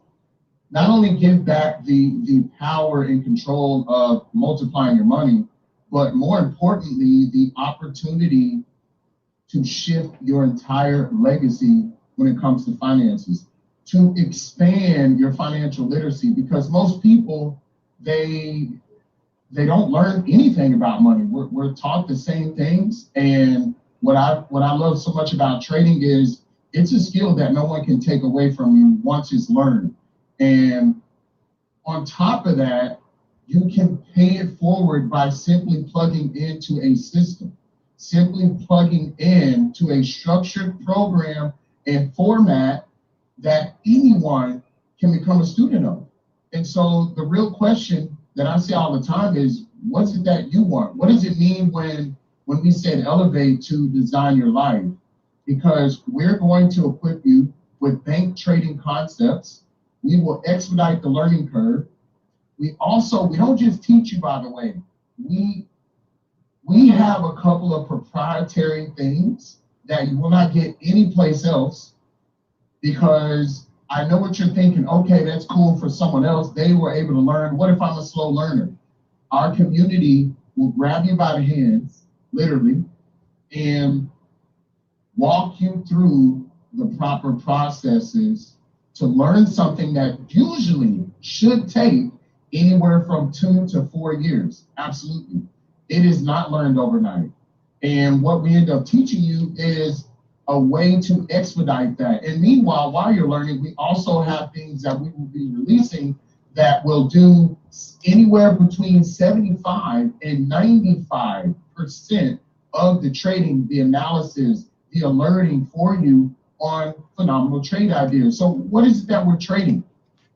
not only give back the power and control of multiplying your money, but more importantly, the opportunity to shift your entire legacy when it comes to finances, to expand your financial literacy, because most people, they don't learn anything about money. We're taught the same things, and what I love so much about trading is it's a skill that no one can take away from you once it's learned. And on top of that, you can pay it forward by simply plugging into a system, simply plugging into a structured program and format that anyone can become a student of. And so the real question that I say all the time is, what's it that you want? What does it mean when we said ELLEV8 to design your life? Because we're going to equip you with bank trading concepts. We will expedite the learning curve. We don't just teach you, by the way. We have a couple of proprietary things that you will not get anyplace else, because I know what you're thinking. Okay, that's cool for someone else. They were able to learn. What if I'm a slow learner? Our community will grab you by the hands, literally, and walk you through the proper processes to learn something that usually should take anywhere from 2 to 4 years. Absolutely. It is not learned overnight. And what we end up teaching you is a way to expedite that. And meanwhile, while you're learning, we also have things that we will be releasing that will do anywhere between 75 and 95% of the trading, the analysis, the alerting for you on phenomenal trade ideas. So what is it that we're trading?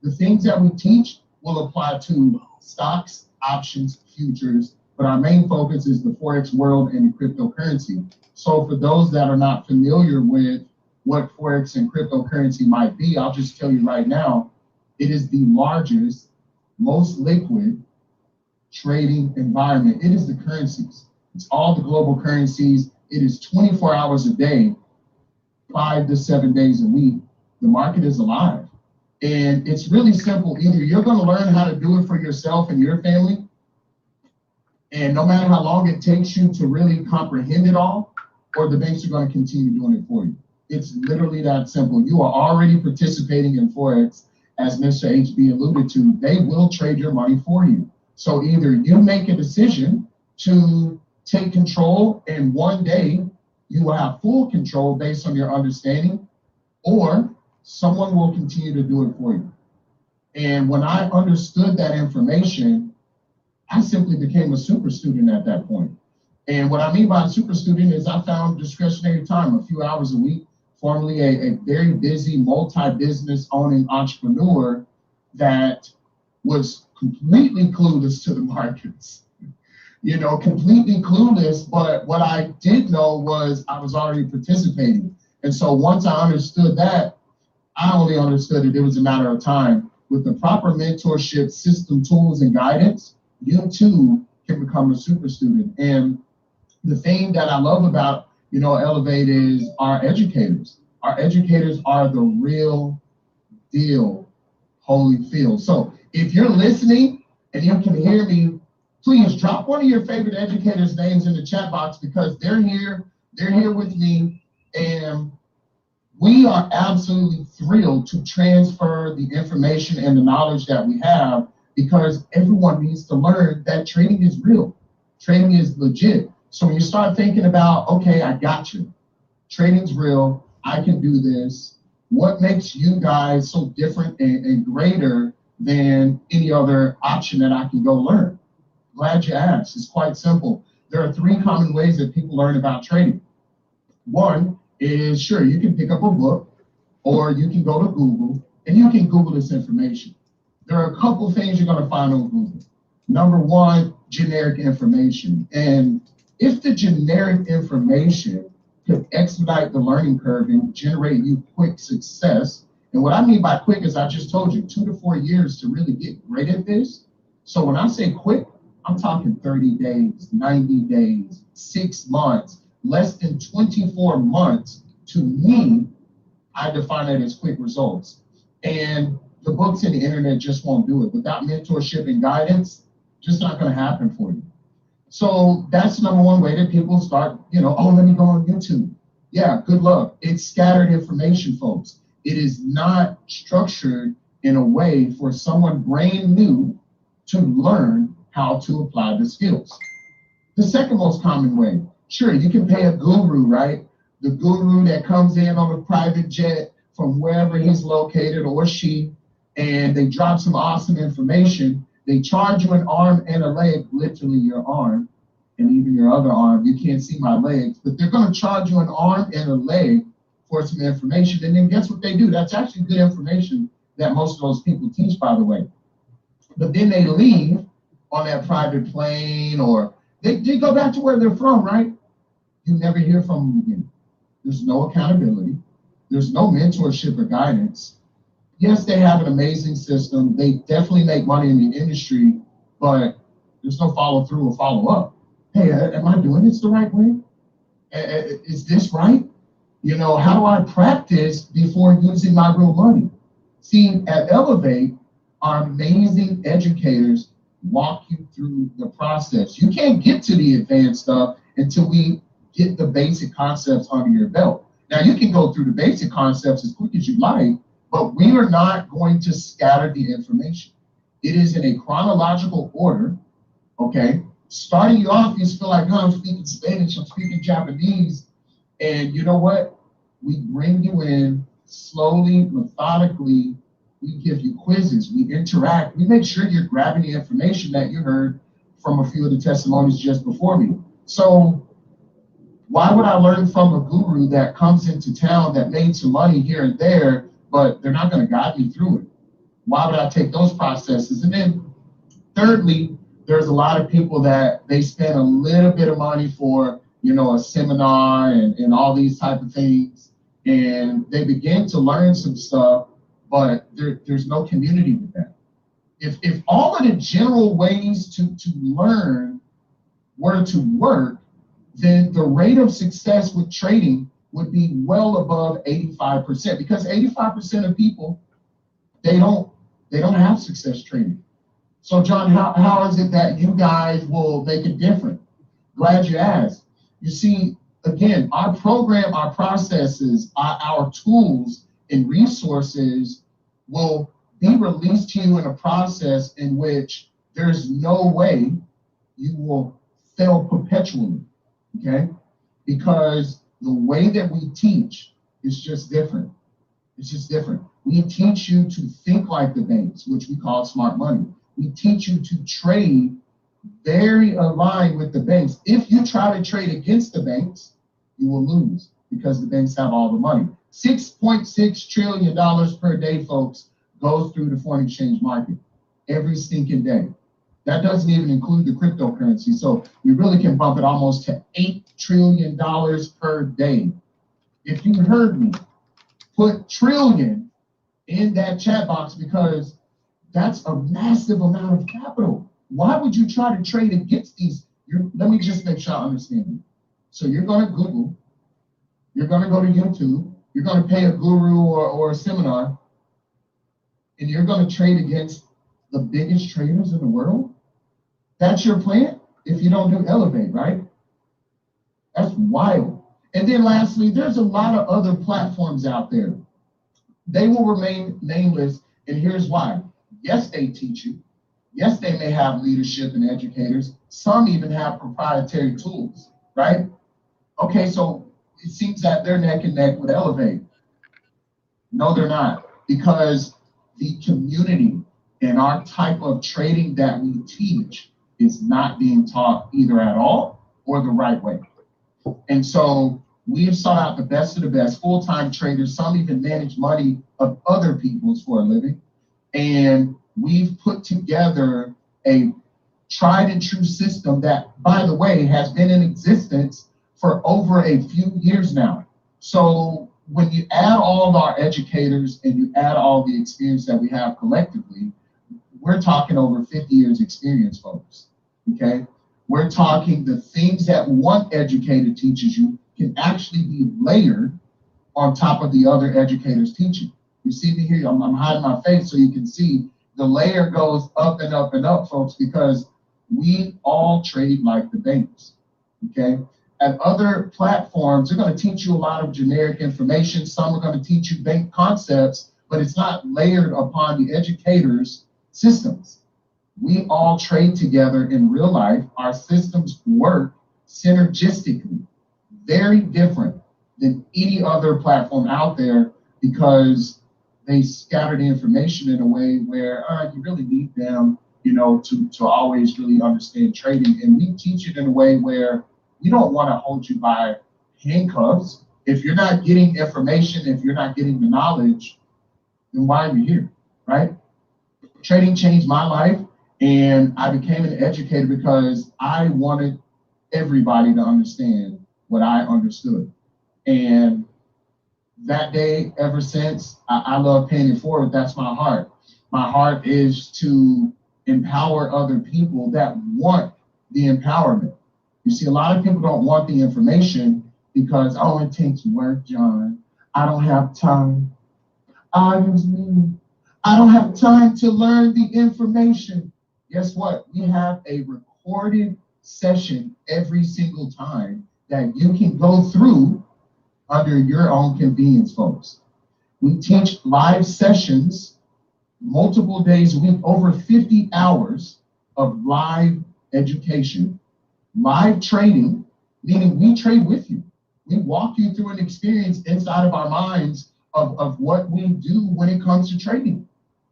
The things that we teach will apply to stocks, options, futures, but our main focus is the Forex world and the cryptocurrency. So for those that are not familiar with what Forex and cryptocurrency might be, I'll just tell you right now, it is the largest, most liquid trading environment. It is the currencies. It's all the global currencies. It is 24 hours a day, 5 to 7 days a week. The market is alive. And it's really simple. Either you're going to learn how to do it for yourself and your family, and no matter how long it takes you to really comprehend it all, or the banks are going to continue doing it for you. It's literally that simple. You are already participating in Forex, as Mr. HB alluded to. They will trade your money for you. So either you make a decision to take control, and one day you will have full control based on your understanding, or someone will continue to do it for you. And when I understood that information, I simply became a super student at that point. And what I mean by a super student is I found discretionary time, a few hours a week, formerly a very busy multi-business owning entrepreneur that was completely clueless to the markets, you know, completely clueless. But what I did know was I was already participating. And so once I understood that, I only understood that it was a matter of time. With the proper mentorship, system, tools, and guidance, you too can become a super student. And the thing that I love about, you know, Elevate is our educators. Our educators are the real deal, Holyfield. So if you're listening and you can hear me, please drop one of your favorite educators' names in the chat box, because they're here with me, and we are absolutely thrilled to transfer the information and the knowledge that we have, because everyone needs to learn that trading is real. Trading is legit. So when you start thinking about, okay, I got you. Trading's real. I can do this. What makes you guys so different and greater than any other option that I can go learn? Glad you asked. It's quite simple. There are 3 common ways that people learn about trading. One is, sure, you can pick up a book, or you can go to Google and you can Google this information. There are a couple things you're going to find on Google. Number one, generic information. And if the generic information could expedite the learning curve and generate you quick success, and what I mean by quick is I just told you 2 to 4 years to really get great at this. So when I say quick, I'm talking 30 days, 90 days, 6 months, less than 24 months. To me, I define it as quick results. And the books and the internet just won't do it. Without mentorship and guidance, just not going to happen for you. So that's number one way that people start, you know, oh, let me go on YouTube. Yeah, good luck. It's scattered information, folks. It is not structured in a way for someone brand new to learn how to apply the skills. The second most common way, sure, you can pay a guru, right? The guru that comes in on a private jet from wherever he's located, or she, and they drop some awesome information. They charge you an arm and a leg, literally your arm, and even your other arm. You can't see my legs, but they're going to charge you an arm and a leg for some information. And then guess what they do? That's actually good information that most of those people teach, by the way. But then they leave on that private plane, or they go back to where they're from, right? You never hear from them again. There's no accountability. There's no mentorship or guidance. Yes, they have an amazing system. They definitely make money in the industry, but there's no follow through or follow up. Hey, am I doing this the right way? Is this right? You know, how do I practice before using my real money? See, at Elevate, our amazing educators walk you through the process. You can't get to the advanced stuff until we get the basic concepts under your belt. Now, you can go through the basic concepts as quick as you like, but we are not going to scatter the information. It is in a chronological order, okay? Starting you off, you feel like, oh, I'm speaking Spanish, I'm speaking Japanese, and you know what? We bring you in slowly, methodically. We give you quizzes, we interact, we make sure you're grabbing the information that you heard from a few of the testimonies just before me. So why would I learn from a guru that comes into town that made some money here and there, but they're not going to guide me through it? Why would I take those processes? And then thirdly, there's a lot of people that they spend a little bit of money for, you know, a seminar and all these type of things, and they begin to learn some stuff, but there's no community with that. If all of the general ways to learn were to work, then the rate of success with trading would be well above 85%, because 85% of people, they don't have success trading. So John, how is it that you guys will make it different? Glad you asked. You see, again, our program, our processes, our tools and resources will be released to you in a process in which there's no way you will fail perpetually, okay? Because the way that we teach is just different. It's just different. We teach you to think like the banks, which we call smart money. We teach you to trade very aligned with the banks. If you try to trade against the banks, you will lose because the banks have all the money. $6.6 trillion per day, folks, goes through the foreign exchange market every stinking day. That doesn't even include the cryptocurrency. So we really can bump it almost to $8 trillion per day. If you heard me, put trillion in that chat box because that's a massive amount of capital. Why would you try to trade against these? Let me just make sure I understand you. So you're going to Google, you're going to go to YouTube, you're going to pay a guru or a seminar, and you're going to trade against the biggest traders in the world? That's your plan if you don't do ELLEV8, right? That's wild. And then lastly, there's a lot of other platforms out there. They will remain nameless, and here's why. Yes, they teach you. Yes, they may have leadership and educators. Some even have proprietary tools, right? Okay, so it seems that they're neck and neck with ELLEV8. No, they're not, because the community and our type of trading that we teach is not being taught either at all or the right way. And so we have sought out the best of the best, full-time traders. Some even manage money of other people's for a living. And we've put together a tried and true system that, by the way, has been in existence for over a few years now. So when you add all of our educators and you add all the experience that we have collectively, we're talking over 50 years experience, folks, okay? We're talking the things that one educator teaches you can actually be layered on top of the other educators teaching. You see me here, I'm hiding my face so you can see the layer goes up and up and up, folks, because we all trade like the banks, okay? At other platforms, they're going to teach you a lot of generic information. Some are going to teach you bank concepts, but it's not layered upon the educators' systems. We all trade together in real life. Our systems work synergistically, very different than any other platform out there because they scatter the information in a way where you really need them, you know, to always really understand trading. And we teach it in a way where we don't want to hold you by handcuffs. If you're not getting information, if you're not getting the knowledge, then why are you here, right? Trading changed my life, and I became an educator because I wanted everybody to understand what I understood. And that day, ever since, I love paying it forward. That's my heart. My heart is to empower other people that want the empowerment. You see, a lot of people don't want the information because, oh, it takes work, John. I don't have time. I don't have time to learn the information. Guess what? We have a recorded session every single time that you can go through under your own convenience, folks. We teach live sessions multiple days a week, over 50 hours of live education, live trading, meaning we trade with you. We walk you through an experience inside of our minds of what we do when it comes to trading.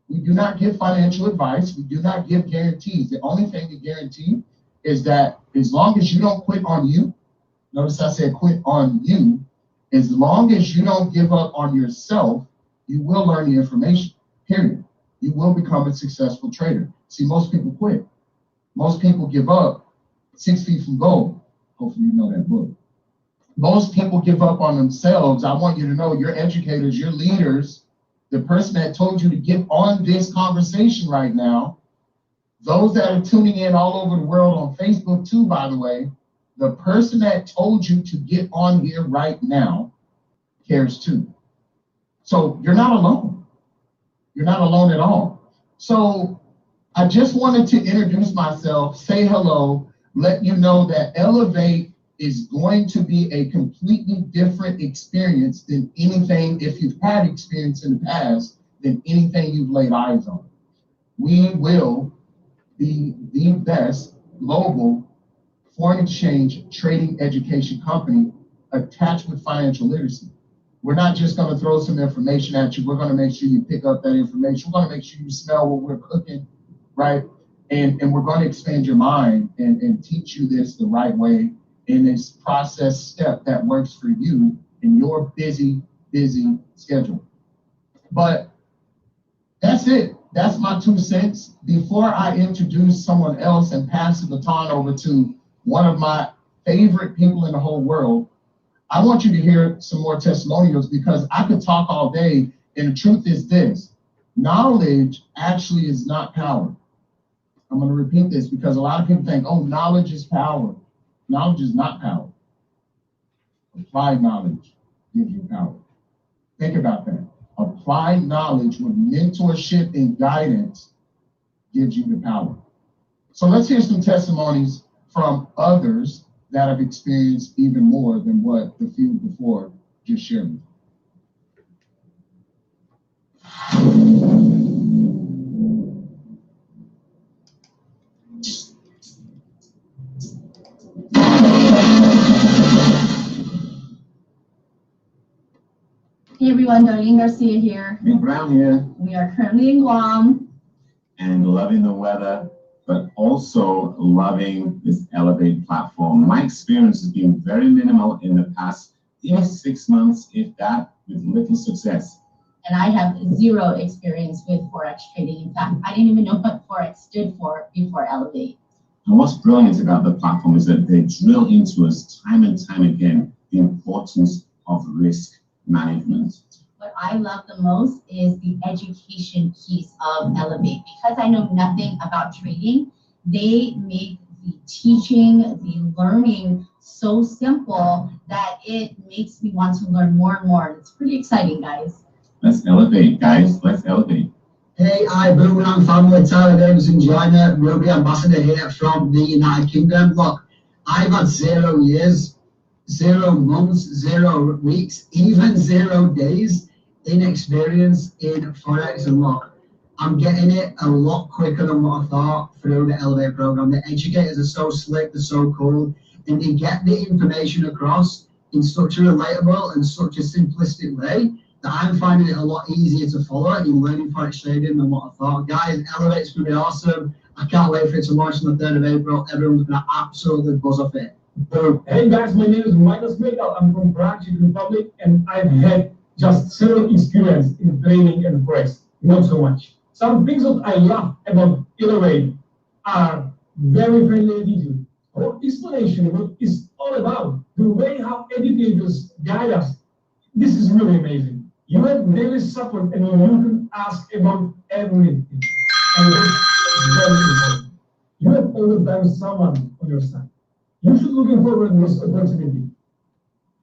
We do not give financial advice. We do not give guarantees. The only thing we guarantee is that as long as you don't quit on you, notice I said quit on you, as long as you don't give up on yourself, you will learn the information, period. You will become a successful trader. See, most people quit. Most people give up 6 feet from gold. Hopefully you know that book. Most people give up on themselves. I want you to know your educators, your leaders, the person that told you to get on this conversation right now, those that are tuning in all over the world on Facebook too, by the way, the person that told you to get on here right now cares too. So you're not alone. You're not alone at all. So I just wanted to introduce myself, say hello, let you know that ELLEV8 is going to be a completely different experience than anything, if you've had experience in the past, than anything you've laid eyes on. We will be the best global foreign exchange trading education company attached with financial literacy. We're not just going to throw some information at you. We're going to make sure you pick up that information. We're going to make sure you smell what we're cooking, right? And we're going to expand your mind and teach you this the right way in this process step that works for you in your busy schedule. But that's it. That's my 2 cents. Before I introduce someone else and pass the baton over to one of my favorite people in the whole world, I want you to hear some more testimonials, because I could talk all day, and the truth is this: knowledge actually is not power. I'm going to repeat this because a lot of people think, oh, knowledge is power. Knowledge is not power. Applied knowledge gives you power. Think about that. Applied knowledge with mentorship and guidance gives you the power. So let's hear some testimonies from others that have experienced even more than what the few before just shared. Hey everyone, Darlene Garcia here. Big Brown here. We are currently in Guam. And loving the weather, but also loving this ELLEV8 platform. My experience has been very minimal in the past 6 months, if that, with little success. And I have zero experience with Forex trading. In fact, I didn't even know what Forex stood for before ELLEV8. And what's brilliant about the platform is that they drill into us time and time again the importance of risk management. What I love the most is the education piece of ELLEV8. Because I know nothing about trading, they make the teaching, the learning so simple that it makes me want to learn more and more. It's pretty exciting, guys. Let's ELLEV8, guys. Let's ELLEV8. Hey, I Boomerang family, Tyler Davis and Joanna, Ruby Ambassador here from the United Kingdom. Look, I've had 0 years, 0 months, 0 weeks, even 0 days in experience in Forex. And look, I'm getting it a lot quicker than what I thought through the ELLEV8 program. The educators are so slick, they're so cool, and they get the information across in such a relatable and such a simplistic way that I'm finding it a lot easier to follow in learning Forex trading than what I thought. Guys, ELLEV8's going to be awesome. I can't wait for it to launch on the 3rd of April. Everyone's going to absolutely buzz off it. Boom. Hey guys, my name is Michael Smith. I'm from Prague, Czech Republic, and I've had just 0 experience in trading and Forex. Not so much. Some things that I love about ELLEV8 are very friendly attitude. Our explanation of what it's all about, the way how educators guide us, this is really amazing. You have daily support and you can ask about everything. And that's very important. You have all the time someone on your side. You should looking forward to this opportunity.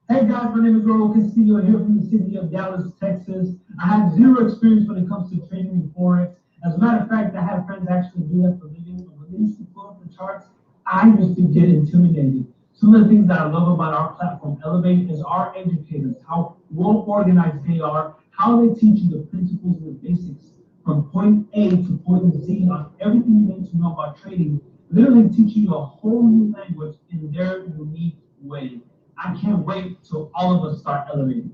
Hey guys, my name is Raul Castillo here from the city of Dallas, Texas. I have 0 experience when it comes to trading in Forex. As a matter of fact, I have friends actually do that for a living. When they used to pull up the charts, I used to get intimidated. Some of the things that I love about our platform, ELLEV8, is our educators, how well organized they are, how they teach you the principles and the basics from point A to point Z on everything you need to know about trading, literally teaching you a whole new language in their unique way. I can't wait till all of us start ELLEV8.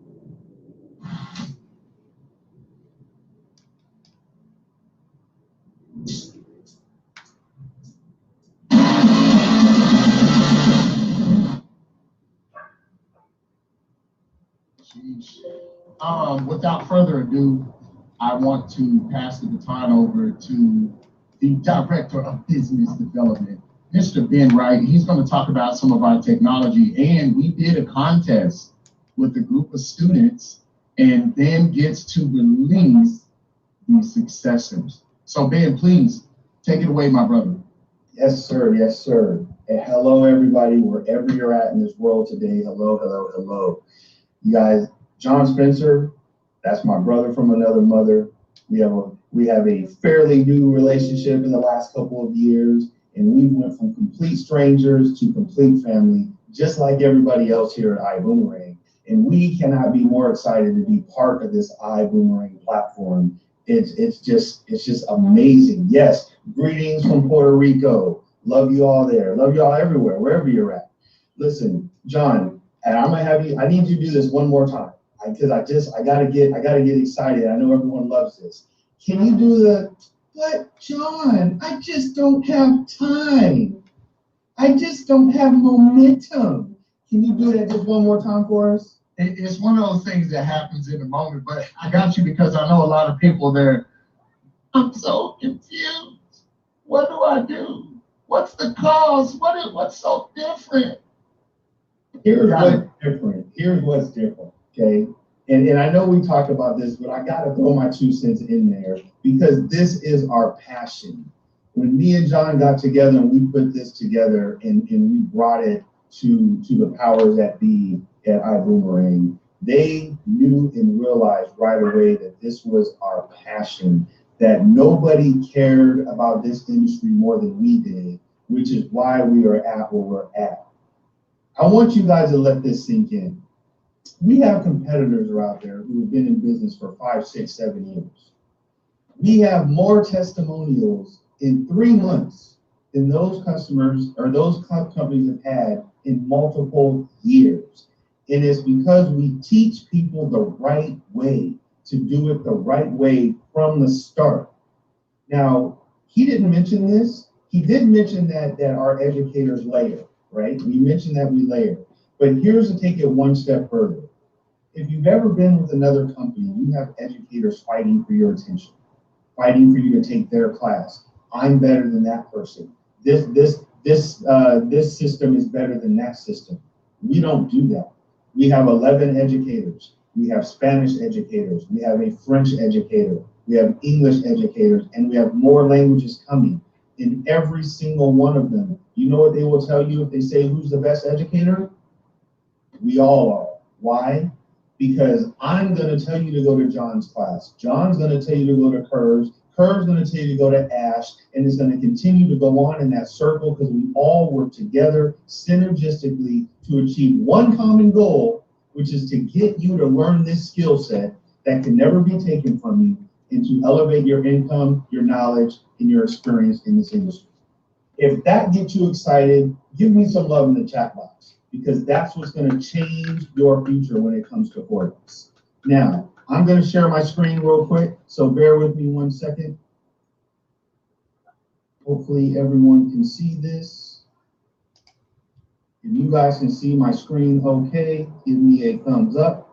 Without further ado, I want to pass the baton over to the Director of Business Development, Mr. Ben Wright. He's going to talk about some of our technology, and we did a contest with a group of students and Ben gets to release the successors. So Ben, please take it away, my brother. Yes, sir. Yes, sir. And hello, everybody, wherever you're at in this world today. Hello, hello, hello. You guys, John Spencer, that's my brother from another mother. We have a fairly new relationship in the last couple of years, and we went from complete strangers to complete family, just like everybody else here at iBoomerang. And we cannot be more excited to be part of this iBoomerang platform. It's just amazing. Yes, greetings from Puerto Rico. Love you all there. Love you all everywhere, wherever you're at. Listen, John, and I'm gonna have you. I need you to do this one more time. I gotta get excited. I know everyone loves this. Can you do the, but John, I just don't have time. I just don't have momentum. Can you do that just one more time for us? It's one of those things that happens in the moment, but I got you because I know a lot of people there. I'm so confused. What do I do? What's the cause? What's so different? Here's what's different, okay? And I know we talked about this, but I gotta throw my 2 cents in there because this is our passion. When me and John got together and we put this together and we brought it to the powers that be at iBoomerang, they knew and realized right away that this was our passion, that nobody cared about this industry more than we did, which is why we are at where we're at. I want you guys to let this sink in. We have competitors out there who have been in business for 5, 6, 7 years. We have more testimonials in 3 months than those customers or those companies have had in multiple years. And it's because we teach people the right way, to do it the right way from the start. Now, he didn't mention this. He did mention that our educators layer, right? We mentioned that we layer. But here's to take it one step further. If you've ever been with another company, you have educators fighting for your attention, fighting for you to take their class. I'm better than that person. This system is better than that system. We don't do that. We have 11 educators. We have Spanish educators. We have a French educator. We have English educators, and we have more languages coming. In every single one of them, you know what they will tell you if they say who's the best educator? We all are. Why? Because I'm going to tell you to go to John's class. John's going to tell you to go to Curve's. Curve's going to tell you to go to Ash, and it's going to continue to go on in that circle because we all work together synergistically to achieve one common goal, which is to get you to learn this skill set that can never be taken from you and to elevate your income, your knowledge, and your experience in this industry. If that gets you excited, give me some love in the chat box because that's what's going to change your future when it comes to Forex. Now, I'm going to share my screen real quick, so bear with me 1 second. Hopefully everyone can see this. If you guys can see my screen okay, give me a thumbs up.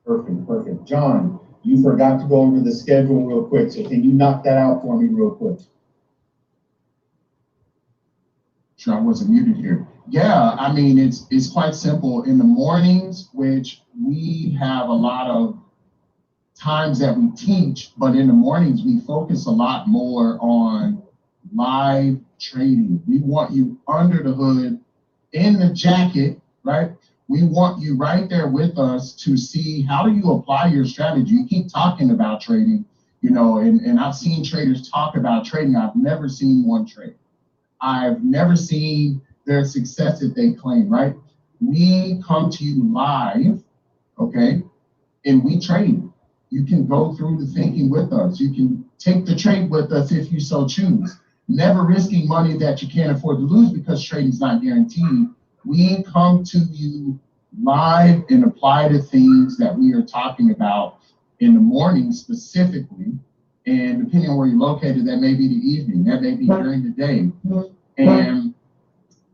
Perfect, perfect. John, you forgot to go over the schedule real quick, so can you knock that out for me real quick? Sure, I wasn't muted here. Yeah, I mean, it's quite simple. In the mornings, which we have a lot of times that we teach, but in the mornings, we focus a lot more on live trading. We want you under the hood, in the jacket, right? We want you right there with us to see how do you apply your strategy. You keep talking about trading, you know, and I've seen traders talk about trading. I've never seen one trade. I've never seen their success that they claim, right? We come to you live, okay, and we trade. You can go through the thinking with us. You can take the trade with us if you so choose. Never risking money that you can't afford to lose because trading is not guaranteed. We come to you live and apply the things that we are talking about in the morning specifically. And depending on where you're located, that may be the evening, that may be during the day. And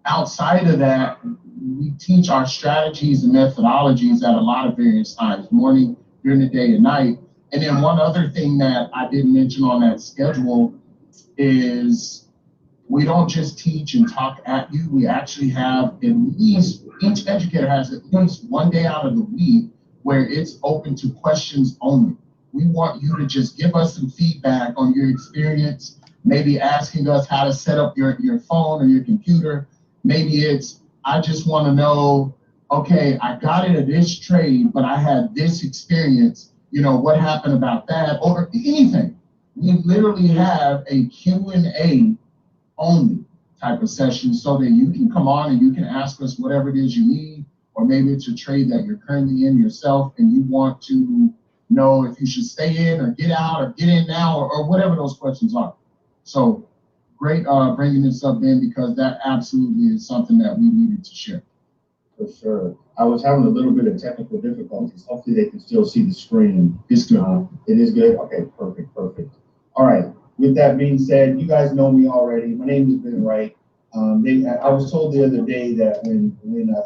outside of that, we teach our strategies and methodologies at a lot of various times, morning, during the day, and night. And then one other thing that I didn't mention on that schedule is we don't just teach and talk at you. We actually have at least, each educator has at least one day out of the week where it's open to questions only. We want you to just give us some feedback on your experience, maybe asking us how to set up your phone or your computer. Maybe it's, I just want to know, okay, I got into this trade, but I had this experience, you know, what happened about that, or anything. We literally have a Q&A only type of session so that you can come on and you can ask us whatever it is you need, or maybe it's a trade that you're currently in yourself and you want to know if you should stay in or get out or get in now or whatever those questions are. So great bringing this up, Ben, because that absolutely is something that we needed to share. For sure. I was having a little bit of technical difficulties. Hopefully they can still see the screen. It's good. It is good? Okay, perfect, perfect. All right. With that being said, you guys know me already. My name has been Wright. I was told the other day that when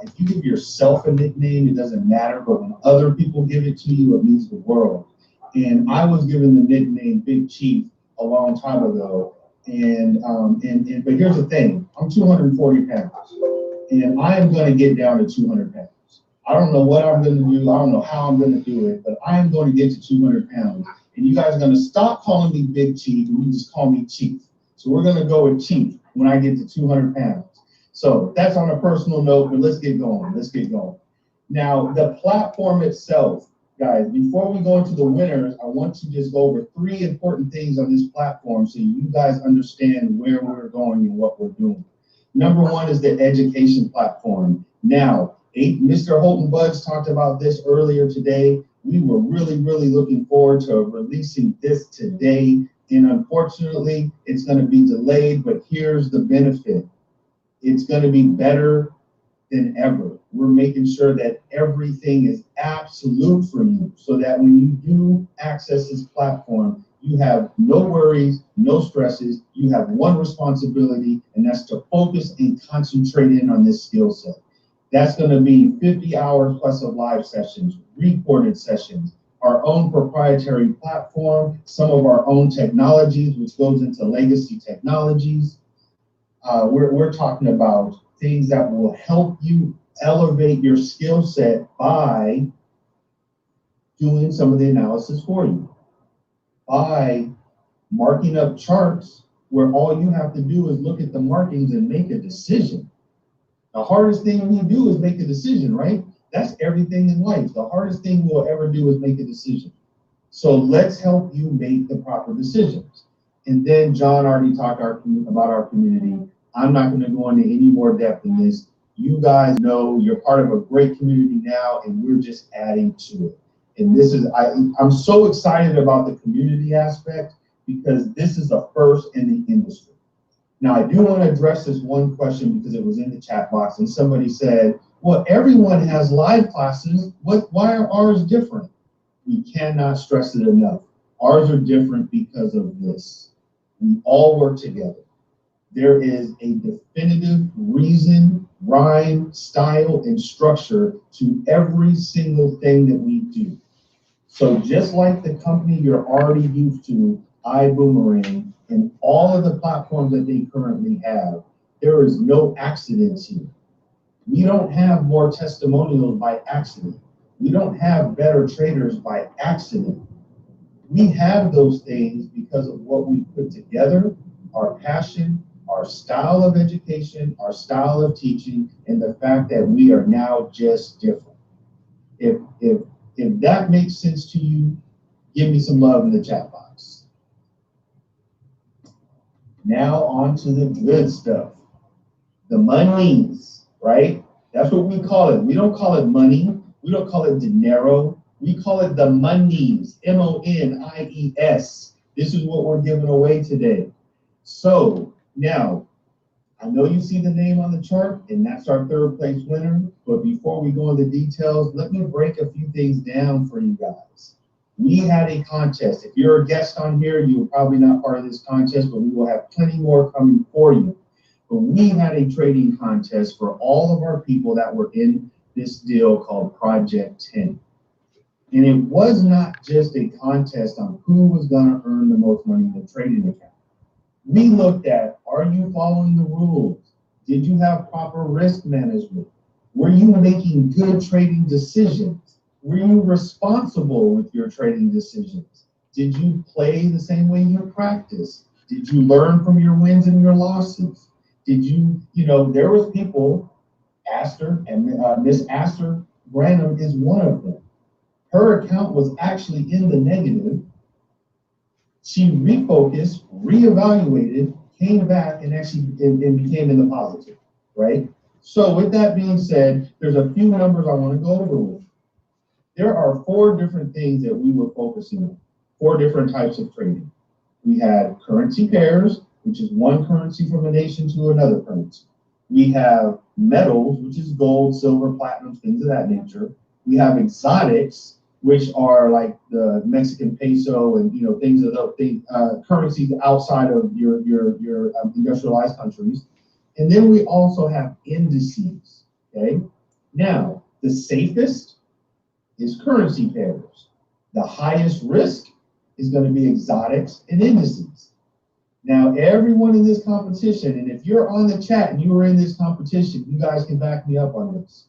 if you give yourself a nickname, it doesn't matter, but when other people give it to you, it means the world. And I was given the nickname Big Chief a long time ago. But here's the thing, I'm 240 pounds, and I am going to get down to 200 pounds. I don't know what I'm going to do. I don't know how I'm going to do it, but I am going to get to 200 pounds. And you guys are going to stop calling me Big Chief, and you just call me Chief. So we're going to go with Chief when I get to 200 pounds. So that's on a personal note, but let's get going. Let's get going. Now, the platform itself, guys, before we go into the winners, I want to just go over 3 important things on this platform so you guys understand where we're going and what we're doing. Number 1 is the education platform. Now, Mr. Holton Buds talked about this earlier today. We were really, really looking forward to releasing this today. And unfortunately, it's going to be delayed, but here's the benefit. It's going to be better than ever. We're making sure that everything is absolute for you so that when you do access this platform, you have no worries, no stresses. You have one responsibility, and that's to focus and concentrate in on this skill set. That's going to be 50 hours plus of live sessions, recorded sessions, our own proprietary platform, some of our own technologies, which goes into legacy technologies. We're talking about things that will help you elevate your skill set by doing some of the analysis for you, by marking up charts where all you have to do is look at the markings and make a decision. The hardest thing we do is make a decision, right? That's everything in life. The hardest thing we'll ever do is make a decision. So let's help you make the proper decisions. And then John already talked about our community. I'm not going to go into any more depth in this. You guys know you're part of a great community now, and we're just adding to it. And this is, I'm so excited about the community aspect because this is a first in the industry. Now, I do want to address this one question because it was in the chat box, and somebody said, well, everyone has live classes. Why are ours different? We cannot stress it enough. Ours are different because of this. We all work together. There is a definitive reason, rhyme, style, and structure to every single thing that we do. So just like the company you're already used to, iBoomerang, and all of the platforms that they currently have, there is no accidents here. We don't have more testimonials by accident. We don't have better traders by accident. We have those things because of what we put together, our passion, our style of education, our style of teaching, and the fact that we are now just different. If that makes sense to you, give me some love in the chat box. Now on to the good stuff. The monies, right? That's what we call it. We don't call it money. We don't call it dinero. We call it the monies, M-O-N-I-E-S. This is what we're giving away today. So now, I know you see the name on the chart, and that's our 3rd place winner. But before we go into the details, let me break a few things down for you guys. We had a contest. If you're a guest on here, you were probably not part of this contest, but we will have plenty more coming for you. But we had a trading contest for all of our people that were in this deal called Project 10. And it was not just a contest on who was going to earn the most money in the trading account. We looked at, are you following the rules? Did you have proper risk management? Were you making good trading decisions? Were you responsible with your trading decisions? Did you play the same way you practice? Did you learn from your wins and your losses? Did you, there was people, Aster, and Miss Aster Branham is one of them. Her account was actually in the negative. She refocused, reevaluated, came back, and actually and became in the positive, right? So with that being said, there's a few numbers I want to go over with. There are 4 different things that we were focusing on, 4 different types of trading. We had currency pairs, which is one currency from a nation to another currency. We have metals, which is gold, silver, platinum, things of that nature. We have exotics, which are like the Mexican peso and things of those things, currencies outside of your industrialized countries. And then we also have indices. Okay. Now, the safest is currency pairs. The highest risk is going to be exotics and indices. Now, everyone in this competition, and if you're on the chat and you were in this competition, you guys can back me up on this.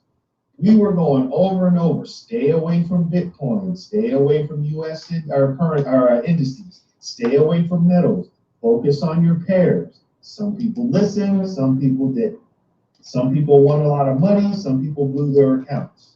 We were going over and over, stay away from Bitcoin, stay away from US or indices, stay away from metals, focus on your pairs. Some people listened, some people didn't. Some people won a lot of money, some people blew their accounts.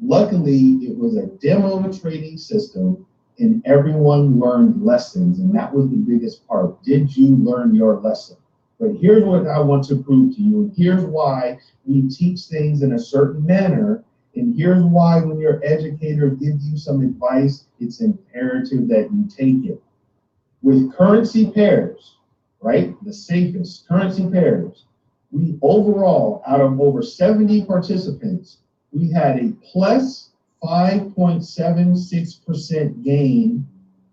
Luckily, it was a demo trading system and everyone learned lessons, and that was the biggest part. Did you learn your lesson? But here's what I want to prove to you, and here's why we teach things in a certain manner, and here's why when your educator gives you some advice, it's imperative that you take it. With currency pairs, right, the safest currency pairs, we overall, out of over 70 participants, we had a plus 5.76% gain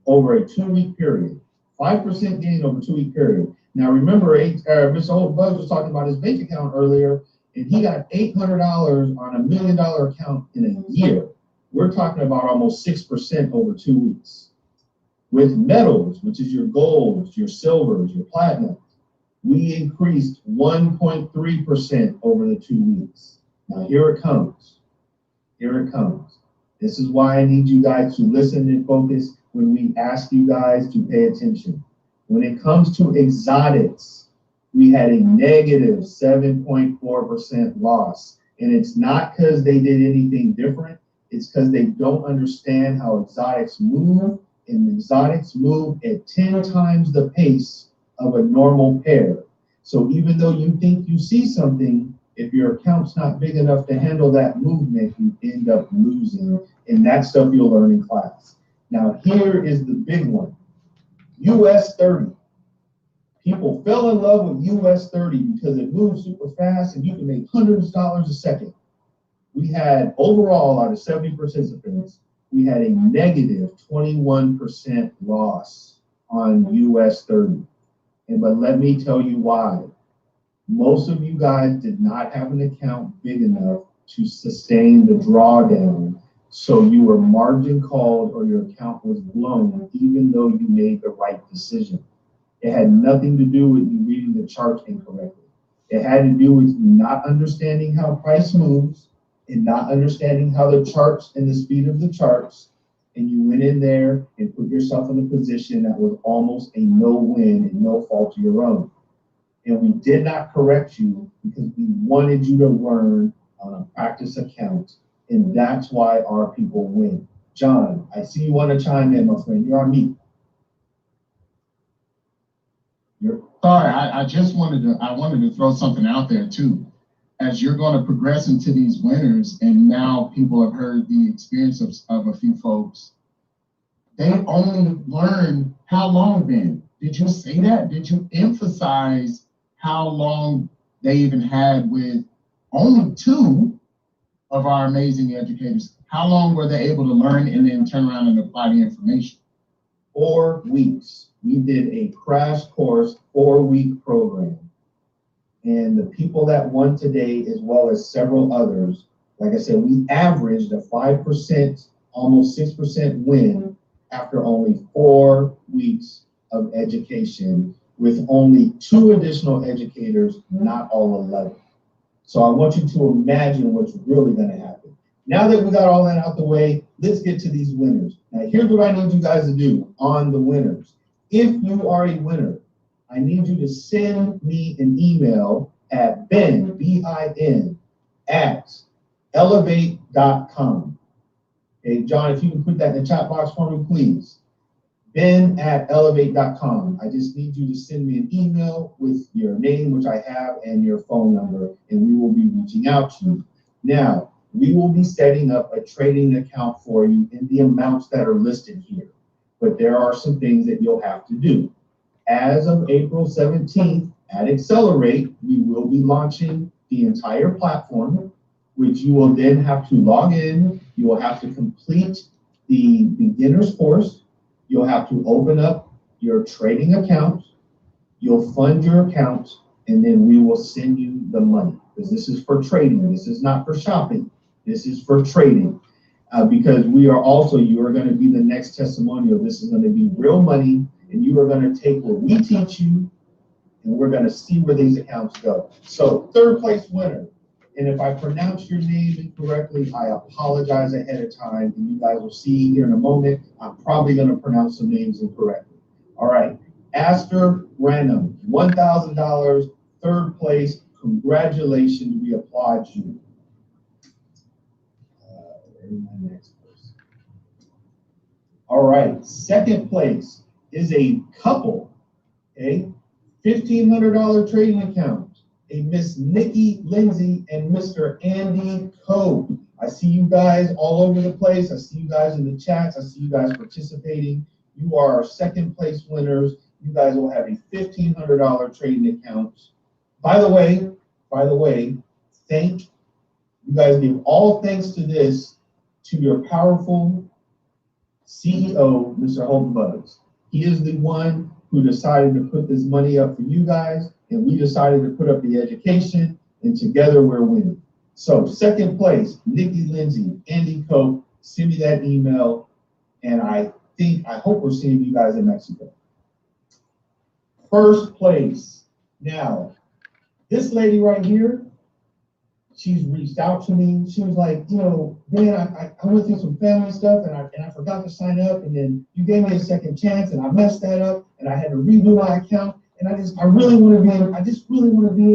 over a 2-week period. 5% gain over a 2-week period. Now remember, Mr. Old Buzz was talking about his bank account earlier, and he got $800 on $1 million account in a year. We're talking about almost 6% over 2 weeks. With metals, which is your golds, your silvers, your platinum, we increased 1.3% over the 2 weeks. Now here it comes. Here it comes. This is why I need you guys to listen and focus when we ask you guys to pay attention. When it comes to exotics, we had a negative 7.4% loss. And it's not because they did anything different. It's because they don't understand how exotics move. And exotics move at 10 times the pace of a normal pair. So even though you think you see something, if your account's not big enough to handle that movement, you end up losing. And that stuff you'll learn in class. Now here is the big one. US 30. People fell in love with US 30 because it moves super fast and you can make hundreds of dollars a second. We had overall, out of 70 participants, we had a negative 21% loss on US 30. But let me tell you why. Most of you guys did not have an account big enough to sustain the drawdown. So you were margin called or your account was blown, even though you made the right decision. It had nothing to do with you reading the chart incorrectly. It had to do with you not understanding how price moves and not understanding how the charts and the speed of the charts. And you went in there and put yourself in a position that was almost a no-win and no fault of your own. And we did not correct you because we wanted you to learn on a practice account. And that's why our people win. John, I see you want to chime in, my friend. You're on mute. Sorry, I wanted to throw something out there too. As you're going to progress into these winners, and now people have heard the experience of a few folks, they only learned how long then? Did you say that? Did you emphasize how long they even had with only 2 of our amazing educators? How long were they able to learn and then turn around and apply the information? 4 weeks. We did a crash course 4-week program. And the people that won today, as well as several others, like I said, we averaged a 5%, almost 6% win after only 4 weeks of education with only 2 additional educators, not all 11. So I want you to imagine what's really going to happen. Now that we got all that out the way, let's get to these winners. Now, here's what I need you guys to do on the winners. If you are a winner, I need you to send me an email at Ben, B-I-N, at ELLEV8.com. Okay, John, if you can put that in the chat box for me, please. Ben at ELLEV8.com. I just need you to send me an email with your name, which I have, and your phone number, and we will be reaching out to you. Now, we will be setting up a trading account for you in the amounts that are listed here. But there are some things that you'll have to do. As of April 17th at Accelerate, we will be be launching the entire platform, which you will then have to log in. You will have to complete the beginner's course. You'll have to open up your trading account. You'll fund your account, and then we will send you the money, because this is for trading. This is not for shopping. This is for trading. Because you are going to be the next testimonial. This is going to be real money, and you are going to take what we teach you, and we're going to see where these accounts go. So, third place winner. And if I pronounce your name incorrectly, I apologize ahead of time. And you guys will see here in a moment, I'm probably going to pronounce some names incorrectly. All right. Aster Ranum, $1,000, third place. Congratulations. We applaud you. Where's my next person? All right. Second place is a couple, okay? $1,500 trading account. A Miss Nikki Lindsay and Mr. Andy Coe. I see you guys all over the place. I see you guys in the chats. I see you guys participating. You are our second place winners. You guys will have a $1,500 trading account. By the way, you guys give all thanks to this to your powerful CEO, Mr. Holton Bugs. He is the one who decided to put this money up for you guys, and we decided to put up the education, and together we're winning. So second place, Nikki Lindsay, Andy Cope, send me that email, and I hope we're seeing you guys in Mexico. First place. Now, this lady right here, she's reached out to me. She was like, you know, man, I went through some family stuff, and I forgot to sign up, and then you gave me a second chance, and I messed that up, and I had to redo my account, and I just really want to be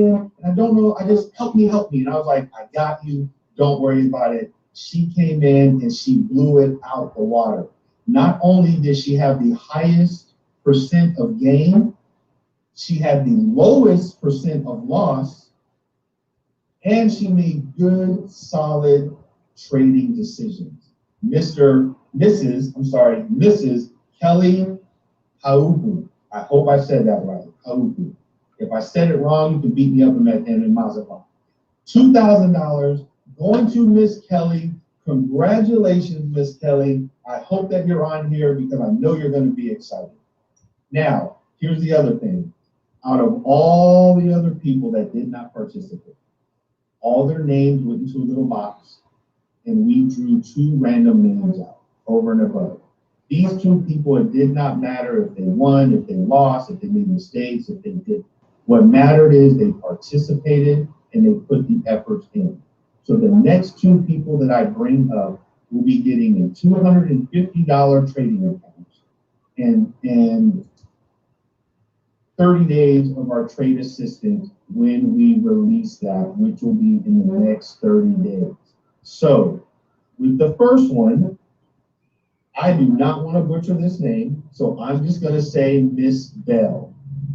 in, and I don't know, help me. And I was like, I got you, don't worry about it. She came in and she blew it out the water. Not only did she have the highest percent of gain, she had the lowest percent of loss, and she made good, solid trading decisions. Mrs. Kelly Haupu. I hope I said that right. Haupu. If I said it wrong, you can beat me up in Mazatlan. $2,000 going to Miss Kelly. Congratulations, Miss Kelly. I hope that you're on here because I know you're going to be excited. Now, here's the other thing. Out of all the other people that did not participate, all their names went into a little box, and we drew 2 random names out, over and above. These 2 people, it did not matter if they won, if they lost, if they made mistakes, if they didn't. What mattered is they participated and they put the effort in. So the next 2 people that I bring up will be getting a $250 trading account and 30 days of our trade assistance when we release that, which will be in the next 30 days. So with the first one, I do not want to butcher this name, so I'm just going to say Miss Bell,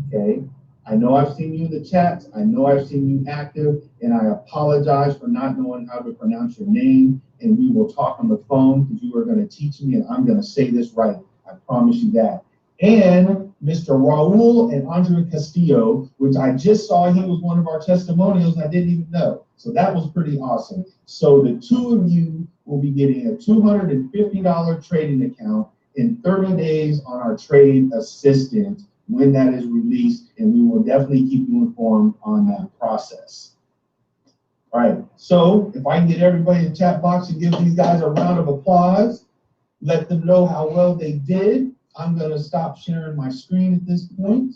okay? I know I've seen you in the chats. I know I've seen you active, and I apologize for not knowing how to pronounce your name, and we will talk on the phone because you are going to teach me, and I'm going to say this right. I promise you that. And Mr. Raul and Andre Castillo, which I just saw he was one of our testimonials, and I didn't even know. So that was pretty awesome. So the 2 of you will be getting a $250 trading account in 30 days on our trade assistant when that is released, and we will definitely keep you informed on that process. All right, so if I can get everybody in the chat box to give these guys a round of applause, let them know how well they did. I'm going to stop sharing my screen at this point.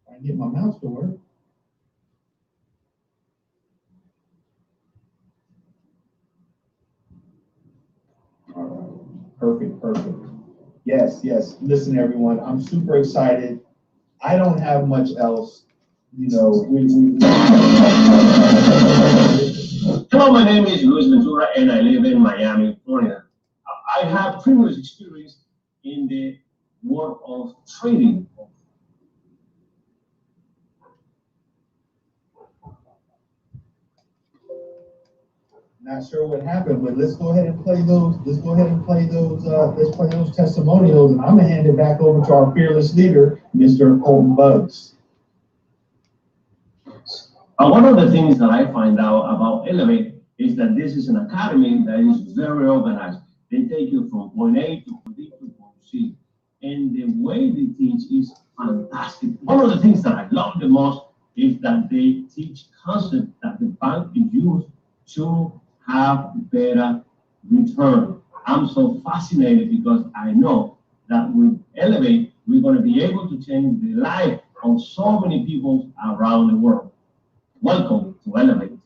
I get my mouse to work. All right, perfect. Yes. Listen, everyone, I'm super excited. I don't have much else. You know, Hello, my name is Luis Ventura, and I live in Miami, Florida. I have previous experience in the world of trading. Not sure what happened, but let's go ahead and play those. Let's play those testimonials, and I'm gonna hand it back over to our fearless leader, Mr. Holton Bugs. But one of the things that I find out about ELLEV8 is that this is an academy that is very organized. They take you from point A to point B to point C. And the way they teach is fantastic. One of the things that I love the most is that they teach concepts that the bank can use to have better return. I'm so fascinated because I know that with ELLEV8, we're going to be able to change the life of so many people around the world. Welcome to ELLEV8.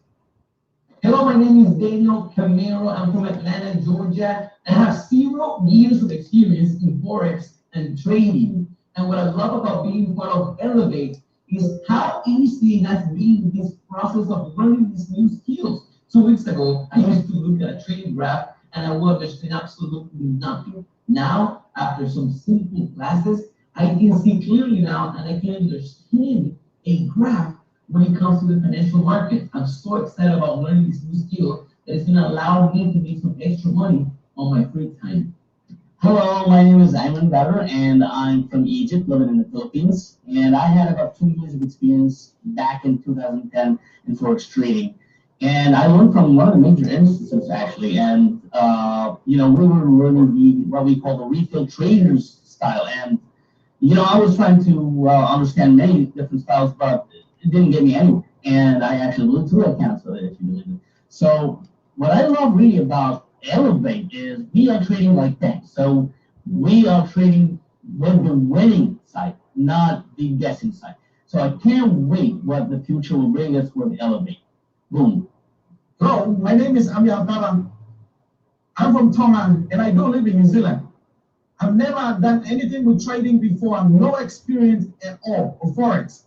Hello, my name is Daniel Camero. I'm from Atlanta, Georgia. I have 0 years of experience in Forex and trading. And what I love about being part of ELLEV8 is how easy it has been this process of learning these new skills. 2 weeks ago, I used to look at a trading graph and I would understand absolutely nothing. Now, after some simple classes, I can see clearly now and I can understand a graph when it comes to the financial market. I'm so excited about learning this new skill that is going to allow me to make some extra money on my free time. Hello, my name is Ayman Badr, and I'm from Egypt, living in the Philippines. And I had about 2 years of experience back in 2010 in Forex trading. And I learned from one of the major institutes, actually. And, we were learning what we call the retail traders style. And, I was trying to understand many different styles, but it didn't get me anywhere. And I actually blew 2 accounts of it, if you believe it. So what I love really about ELLEV8 is we are trading like banks. So we are trading with the winning side, not the guessing side. So I can't wait what the future will bring us with ELLEV8. Boom. Hello, my name is Ami Abdallah. I'm from Tonga and I don't live in New Zealand. I've never done anything with trading before. I have no experience at all of Forex.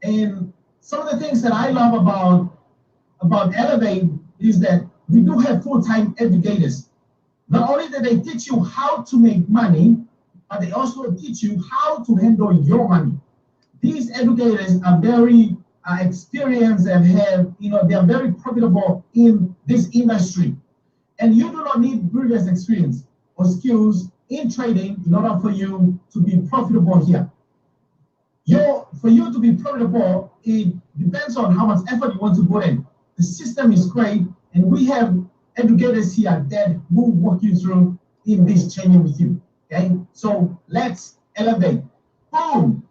And some of the things that I love about ELLEV8 is that we do have full-time educators. Not only do they teach you how to make money, but they also teach you how to handle your money. These educators are very experienced and they are very profitable in this industry. And you do not need previous experience or skills in trading in order for you to be profitable here. For you to be profitable, it depends on how much effort you want to put in. The system is great, and we have educators here that will walk you through in this training with you. Okay, so let's elevate. Boom.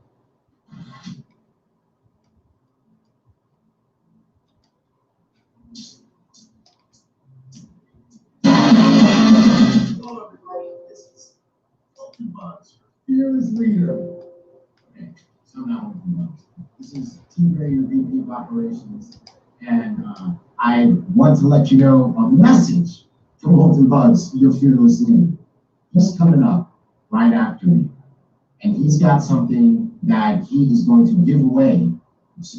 Hello, everybody. This is Burton fearless leader. Okay, so now this is Team Ray, your VP of Operations, and I want to let you know a message from Holton Bugs, your fearless leader. He's coming up right after me, and he's got something that he is going to give away,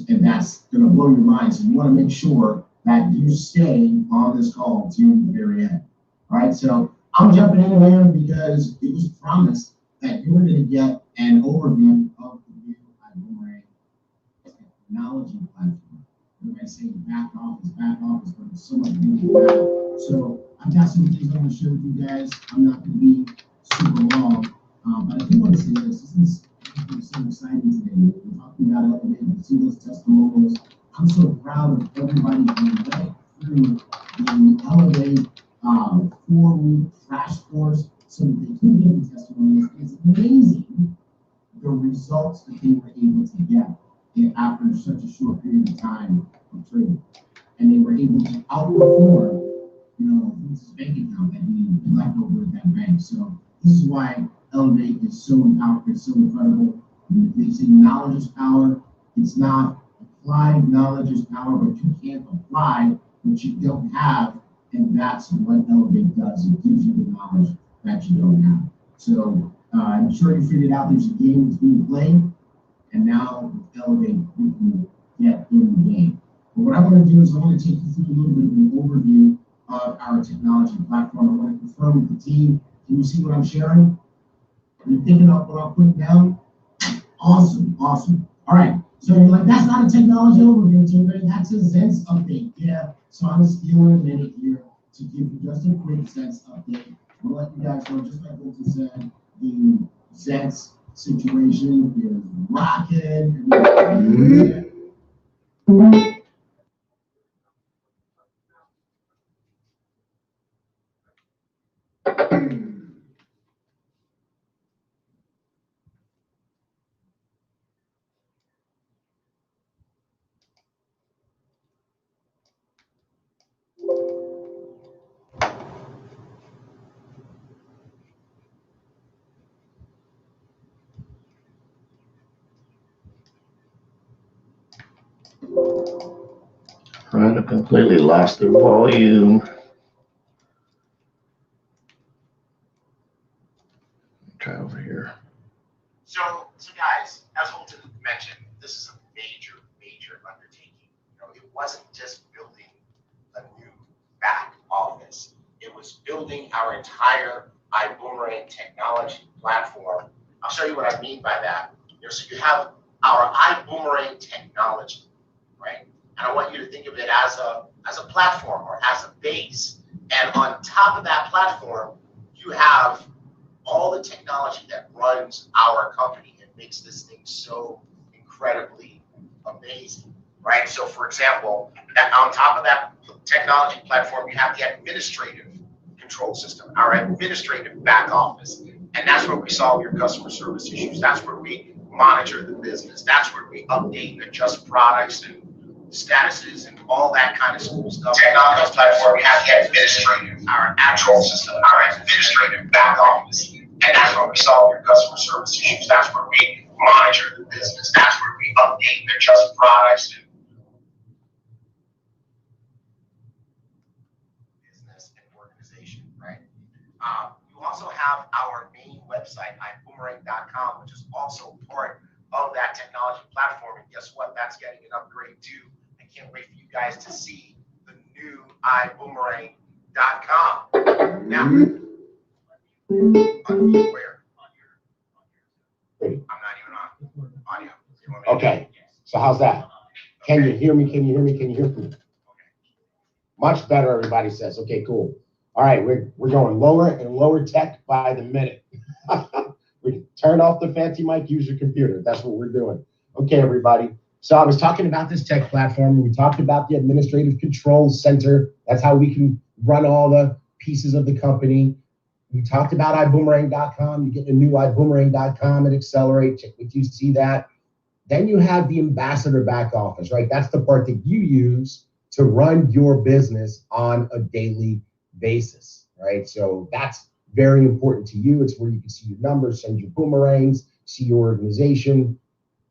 and that's going to blow your mind. So you want to make sure that you stay on this call to the very end. All right, so I'm jumping in here because it was promised that you were going to get an overview of the new Boomerang technology platform. Everybody saying back office, but there's so much new now. So I've got some things I want to share with you guys. I'm not going to be super long, but I do want to say this. This is so exciting today. We're talking about ELLEV8, you see those testimonials. I'm so proud of everybody who went through the ELLEV8 4-week crash course so that they can get the testimonials. It's amazing the results that they were able to get after such a short period of time of trading. And they were able to outperform, this bank account that we left over at that bank. So this is why ELLEV8 is so powerful, it's so incredible. They say knowledge is power. It's not applied knowledge is power, but you can't apply what you don't have. And that's what ELLEV8 does. It gives you the knowledge that you don't have. So I'm sure you figured out there's a game that's being played. And now with ELLEV8, you can get in the game. But what I want to do is I want to take you through a little bit of an overview of our technology platform. I want to confirm with the team. Can you see what I'm sharing? Are you picking up what I'm putting down? Awesome, awesome. All right. So you're like, that's not a technology overview, team. That's a Zens update. Yeah. So I'm stealing a minute here to give you just a quick Zens update. We'll let you guys know, just like Bolton said, the Zens situation is rocking. Trying to completely lost the volume. Try over here. So guys, as Holton mentioned, this is a major, major undertaking. You know, it wasn't just building a new back office. It was building our entire iBoomerang technology platform. I'll show you what I mean by that. You know, so you have our iBoomerang technology, right? And I want you to think of it as a platform or as a base. And on top of that platform, you have all the technology that runs our company and makes this thing so incredibly amazing, right? So for example, on top of that technology platform, you have the administrative control system, our administrative back office. And that's where we solve your customer service issues. That's where we monitor the business. That's where we update and adjust products and statuses and all that kind of cool stuff. Technology platform, we have the administrative, our actual system, our administrative back office. And that's where we solve your customer service issues. That's where we monitor the business. That's where we update and adjust products and business and organization, right? You also have our main website, iboomerang.com, which is also part of that technology platform. And guess what? That's getting an upgrade too. I can't wait for you guys to see the new iboomerang.com. Now, where? I'm not even on audio. Okay, so how's that? Can you hear me? Can you hear me? Can you hear me? Much better, everybody says. Okay, cool. All right, we're going lower and lower tech by the minute. We turn off the fancy mic, use your computer. That's what we're doing. Okay, everybody. So I was talking about this tech platform, and we talked about the administrative control center. That's how we can run all the pieces of the company. We talked about iboomerang.com. You get the new iboomerang.com and Accelerate. Check if you see that. Then you have the ambassador back office, right? That's the part that you use to run your business on a daily basis, right? So that's very important to you. It's where you can see your numbers, send your boomerangs, see your organization,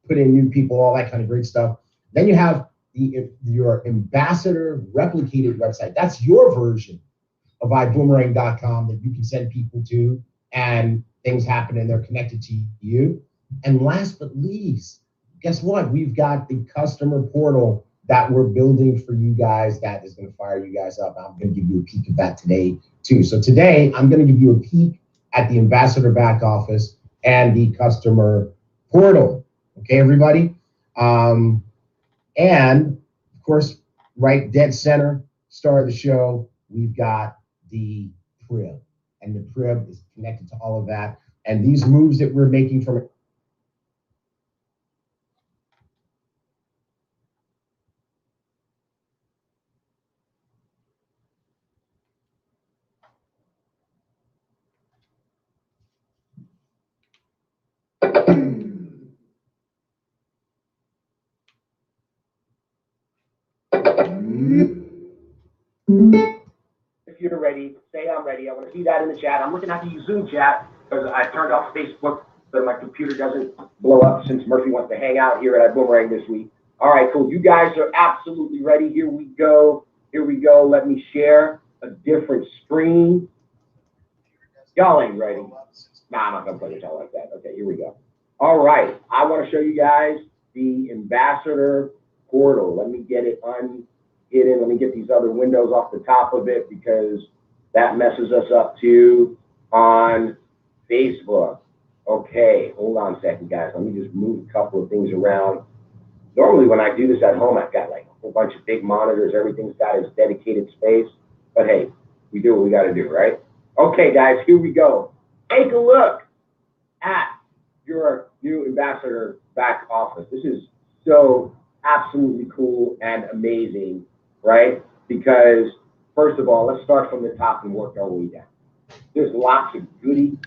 put in new people, all that kind of great stuff. Then you have your ambassador replicated website. That's your version of iboomerang.com that you can send people to, and things happen and they're connected to you. And last but least, guess what? We've got the customer portal that we're building for you guys that is going to fire you guys up. I'm going to give you a peek at that today too. So today I'm going to give you a peek at the ambassador back office and the customer portal. Okay, everybody? And of course, right dead center, star of the show, we've got the crib, and the crib is connected to all of that. And these moves that we're making from If you're ready, say I'm ready. I want to see that in the chat. I'm looking at the Zoom chat because I turned off Facebook so my computer doesn't blow up since Murphy wants to hang out here at iBoomerang this week. All right, cool. You guys are absolutely ready. Here we go. Here we go. Let me share a different screen. Y'all ain't ready. Nah, I'm not going to play it all like that. Okay, here we go. All right. I want to show you guys the ambassador portal. Let me get it unhidden. Let me get these other windows off the top of it because that messes us up too on Facebook. Okay, hold on a second, guys. Let me just move a couple of things around. Normally when I do this at home, I've got like a whole bunch of big monitors. Everything's got its dedicated space. But hey, we do what we got to do, right? Okay, guys, here we go. Take a look at your new ambassador back office. This is so absolutely cool and amazing, right? Because first of all, let's start from the top and work our way down. There's lots of goodies,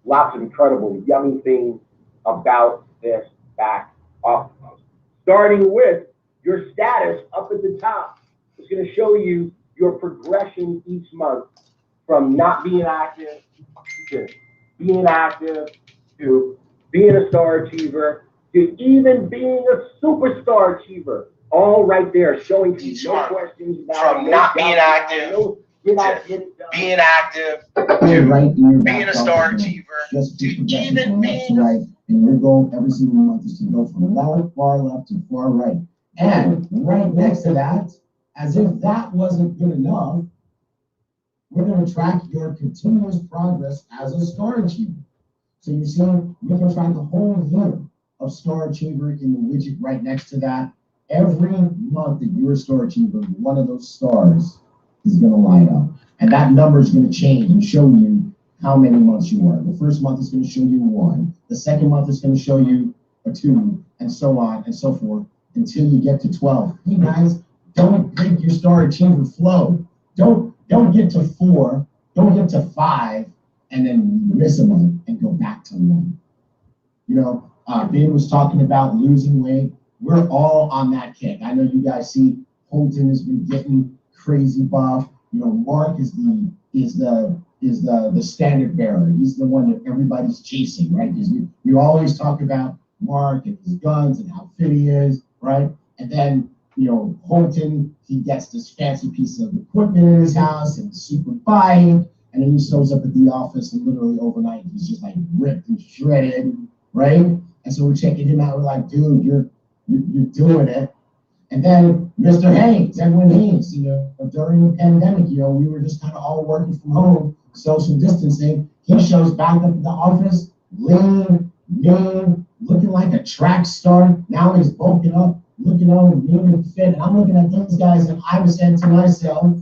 lots of incredible, yummy things about this back office. Starting with your status up at the top, it's going to show you your progression each month from not being active to being active to being a star achiever to even being a superstar achiever. All right there, showing you no questions about From not being active to being active to being a star achiever just to even being right. And your goal every single month is to go from far left to far right. And right next to that, as if that wasn't good enough, we're going to track your continuous progress as a star achiever. So you see, we can track the whole year of star achiever in the widget right next to that. Every month that you're a star achiever, one of those stars is going to light up. And that number is going to change and show you how many months you are. The first month is going to show you 1. The second month is going to show you a 2, and so on and so forth until you get to 12. Hey guys, don't break your star achiever flow. Don't get to 4, don't get to 5, and then miss a month and go back to 1. You know, Ben was talking about losing weight. We're all on that kick. I know you guys see Holton has been getting crazy buff. You know, Mark is the standard bearer. He's the one that everybody's chasing, right? Because we always talk about Mark and his guns and how fit he is, right? And then, you know, Holton, he gets this fancy piece of equipment in his house and super bike, and then he shows up at the office and literally overnight he's just like ripped and shredded, right? And so we're checking him out. We're like, dude, you're doing it. And then Mr. Haynes, Edwin Haynes, you know, during the pandemic, you know, we were just kind of all working from home, social distancing. He shows back up at the office, lean, mean, looking like a track star. Now he's bulking up, looking all mean and fit. And I'm looking at these guys, and I was saying to myself,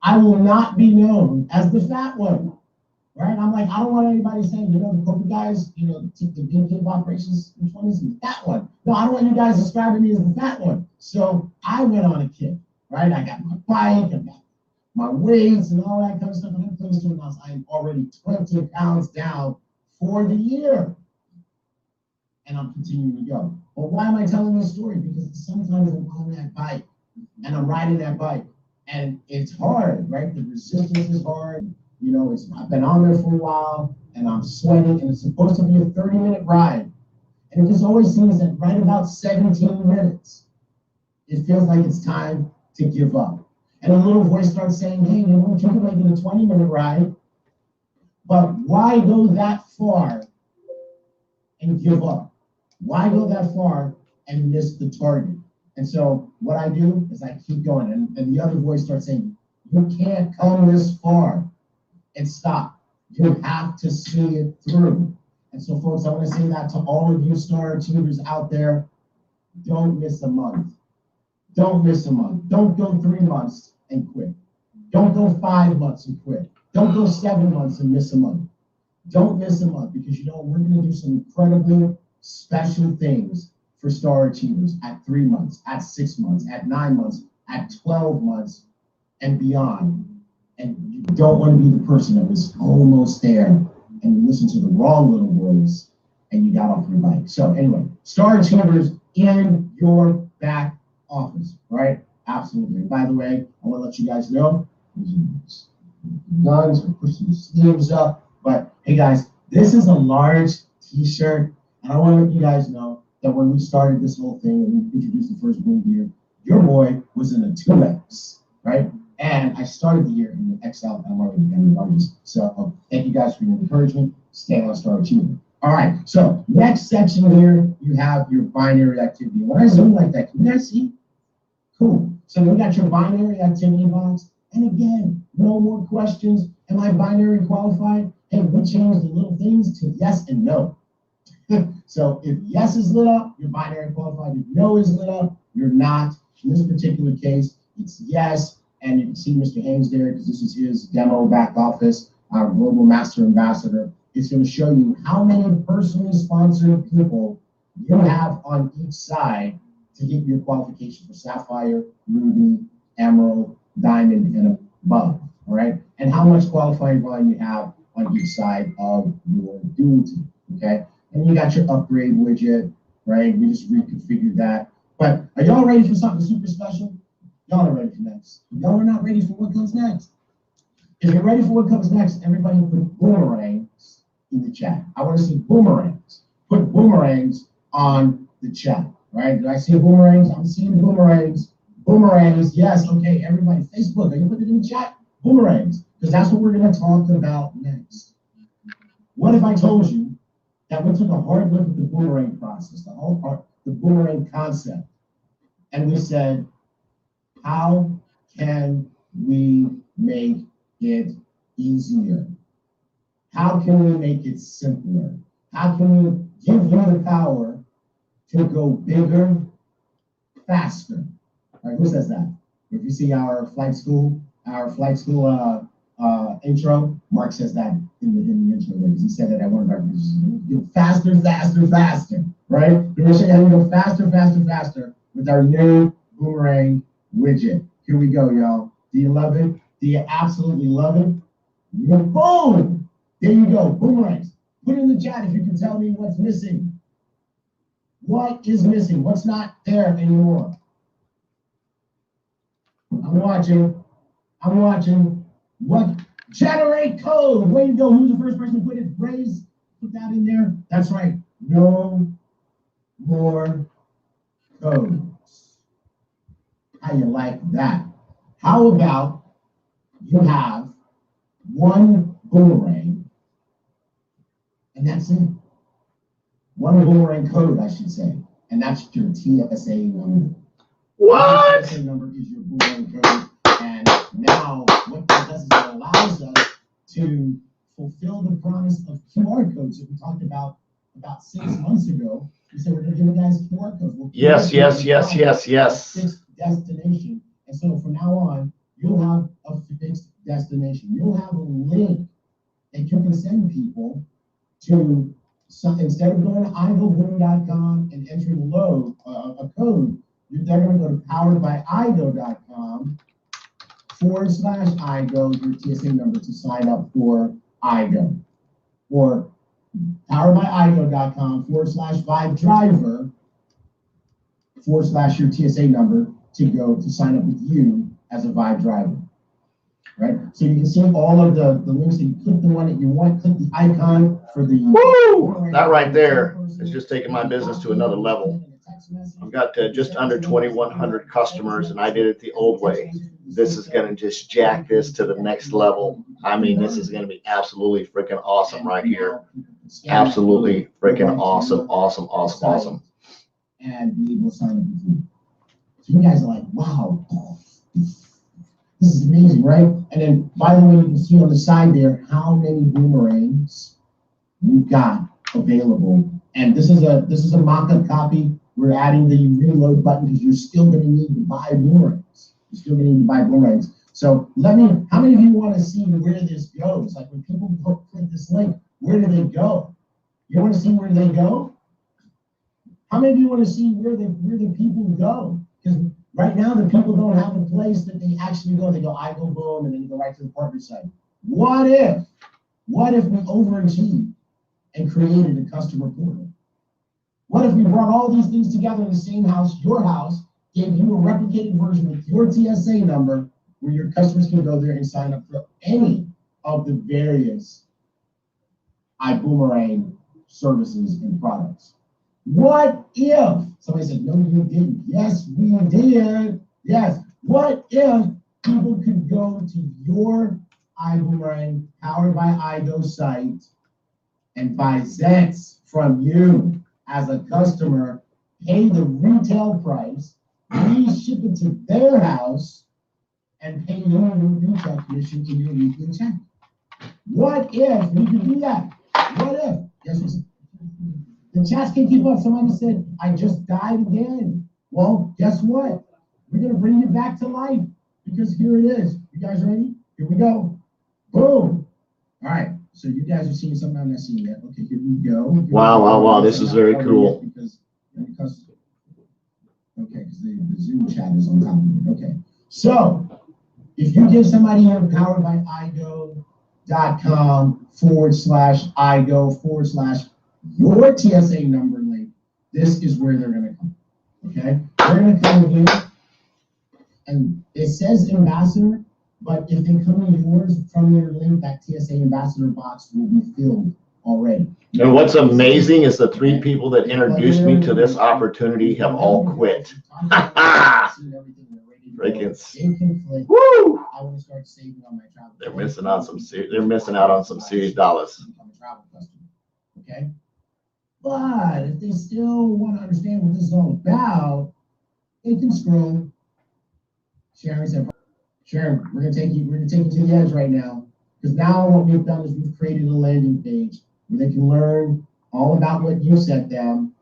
I will not be known as the fat one. Right? I'm like, I don't want anybody saying, you know, the corporate guys, you know, the VP of operations in 20s, the fat one. No, I don't want you guys describing me as the fat one. So I went on a kick, right? I got my bike, I got my weights and all that kind of stuff. And I'm close to it. I'm already 20 pounds down for the year. And I'm continuing to go. But why am I telling this story? Because sometimes I'm on that bike and I'm riding that bike and it's hard, right? The resistance is hard. You know, I've been on there for a while, and I'm sweating, and it's supposed to be a 30-minute ride. And it just always seems that right about 17 minutes, it feels like it's time to give up. And a little voice starts saying, hey, you know, you can make it a 20-minute ride, but why go that far and give up? Why go that far and miss the target? And so what I do is I keep going, and the other voice starts saying, you can't come this far and stop. You have to see it through. And so, folks, I want to say that to all of you star achievers out there. Don't miss a month. Don't miss a month. Don't go 3 months and quit. Don't go 5 months and quit. Don't go 7 months and miss a month. Don't miss a month, because, you know, we're going to do some incredibly special things for star achievers at 3 months, at 6 months, at 9 months, at 12 months, and beyond. And you don't want to be the person that was almost there and you listened to the wrong little voice and you got off your bike. So anyway, star achievers in your back office, right? Absolutely. And by the way, I want to let you guys know, guns, we're pushing the sleeves up. But hey guys, this is a large t-shirt. And I want to let you guys know that when we started this whole thing and we introduced the first boom gear, your boy was in a 2X, right? And I started the year in the XL, and I'm already the largest. So thank you guys for your encouragement. Stay on Star Achievement. All right, so next section here, you have your binary activity. When I zoom like that, can you guys see? Cool. So we got your binary activity box. And again, no more questions. Am I binary qualified? Hey, we changed the little things to yes and no. So if yes is lit up, you're binary qualified. If no is lit up, you're not. In this particular case, it's yes. And you can see Mr. Haynes there, because this is his demo back office, our Global Master Ambassador. It's going to show you how many personally sponsored people you have on each side to get your qualification for Sapphire, Ruby, Emerald, Diamond, and above, all right? And how much qualifying volume you have on each side of your duty, okay? And you got your upgrade widget, right? We just reconfigured that. But are y'all ready for something super special? Y'all are ready for next. Y'all are not ready for what comes next. If you're ready for what comes next, everybody put boomerangs in the chat. I want to see boomerangs. Put boomerangs on the chat, right? Do I see boomerangs? I'm seeing boomerangs. Boomerangs, yes, okay, everybody. Facebook, are you putting it in the chat? Boomerangs, because that's what we're going to talk about next. What if I told you that we took a hard look at the boomerang process, the boomerang concept, and we said, how can we make it easier? How can we make it simpler? How can we give you the power to go bigger, faster? All right, who says that? If you see our flight school intro, Mark says that in the intro there, because he said that at one of our go faster, faster, faster, right? We're going to show you how to go faster, faster, faster with our new boomerang widget. Here we go, y'all. Do you love it? Do you absolutely love it? Boom! There you go, boomerangs. Put it in the chat if you can tell me what's missing. What is missing? What's not there anymore? I'm watching. What? Generate code. Way to go. Who's the first person to put it? Raise. Put that in there. That's right. No more codes. How you like that? How about you have one boomerang, and that's it. One boomerang code, I should say, and that's your TSA number. What? TSA number is your boomerang code, and now what that does is it allows us to fulfill the promise of QR codes that we talked about 6 months ago. We said we're going to give you guys QR codes. Well, yes. Fixed destination, and so from now on, you'll have a fixed destination. You'll have a link that you can send people to. So instead of going to igoboom.com and entering a code, they're going to go to poweredbyigo.com/IGO, your TSA number to sign up for IGO. Or poweredbyigo.com/VibeDriver / your TSA number to go to sign up with you as a Vibe driver. Right? So you can see all of the links. You click the one that you want, click the icon for the. Woo! That right there is just taking my business to another level. I've got just under 2,100 customers, and I did it the old way. This is going to just jack this to the next level. I mean, this is going to be absolutely freaking awesome right here. Absolutely freaking awesome. And we will sign up with you. So you guys are like, wow. This is amazing, right? And then, by the way, you can see on the side there how many boomerangs we've got available. And this is a mock-up copy. We're adding the reload button because you're still going to need to buy boomerangs. So how many of you want to see where this goes? Like when people click this link, where do they go? You want to see where they go? How many of you want to see where the people go? Because right now, the people don't have a place that they actually go. They go, I go boom, and then you go right to the partner site. What if we overachieved and created a customer portal? What if we brought all these things together in the same house, your house, gave you a replicated version with your TSA number where your customers can go there and sign up for any of the various iBoomerang services and products? What if, somebody said, no, you didn't. Yes, we did. Yes. What if people could go to your iBoomerang Powered by IGO site and buy Zets from you as a customer, pay the retail price, we ship it to their house, and pay your retail commission in your weekly check? What if we could do that? What if? Guess what? The chats can't keep up. Somebody said, I just died again. Well, guess what? We're going to bring you back to life because here it is. You guys ready? Here we go. Boom. All right. So you guys are seeing something I'm not seeing yet. Okay, here we go. Wow. This is very cool. Because the Zoom chat is on top of it. Okay. So if you give somebody your poweredbyigo.com /IGO / your TSA number link, this is where they're going to come. Okay? They're going to come here, and it says ambassador, but if they come to yours from your link, that TSA ambassador box will be filled already. And what's amazing is the 3 people that introduced me to this opportunity have all quit. Freaking woo! I want to start saving on my travel. They're missing out on some serious dollars. Okay, but if they still want to understand what this is all about, they can scroll. Sharon said, "Sharon, we're gonna take you to the edge right now, because now what we've done is we've created a landing page where they can learn all about what you set them.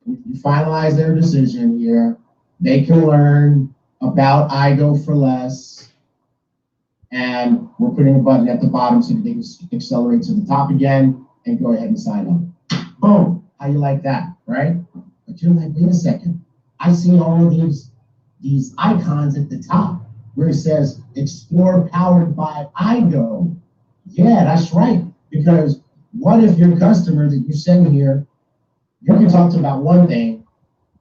We finalize their decision here. They can learn about I Go for Less, and we're putting a button at the bottom so that they can accelerate to the top again and go ahead and sign up. Boom! How you like that, right? But you're like, wait a second. I see all of these icons at the top where it says Explore powered by iGo. Yeah, that's right. Because what if your customer that you send here, you can talk to about one thing,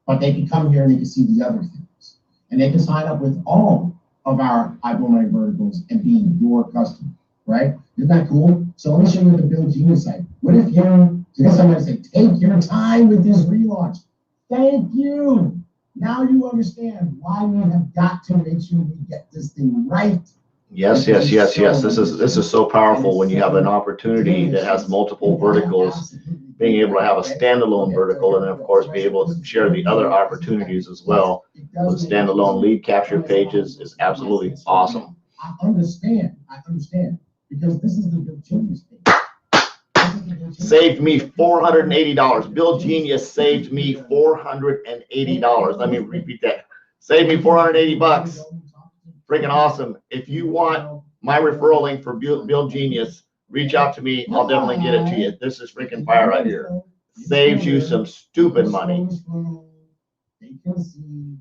but they can come here and they can see the other things. And they can sign up with all of our iBoomerang verticals and be your customer, right? Isn't that cool? So let me show you the Build Genius site. What if somebody say, take your time with this relaunch? Thank you. Now you understand why we have got to make sure we get this thing right. Yes. This is so powerful when you have an opportunity that has multiple verticals, being able to have a standalone vertical, and then of course be able to share the other opportunities as well. With standalone lead capture pages is absolutely awesome. I understand, because this is the Build Genius page. Saved me $480. Build Genius saved me $480. Let me repeat that. Saved me 480 bucks. Freaking awesome. If you want my referral link for Build Genius, reach out to me. I'll definitely get it to you. This is freaking fire right here. Saves you some stupid money. They can see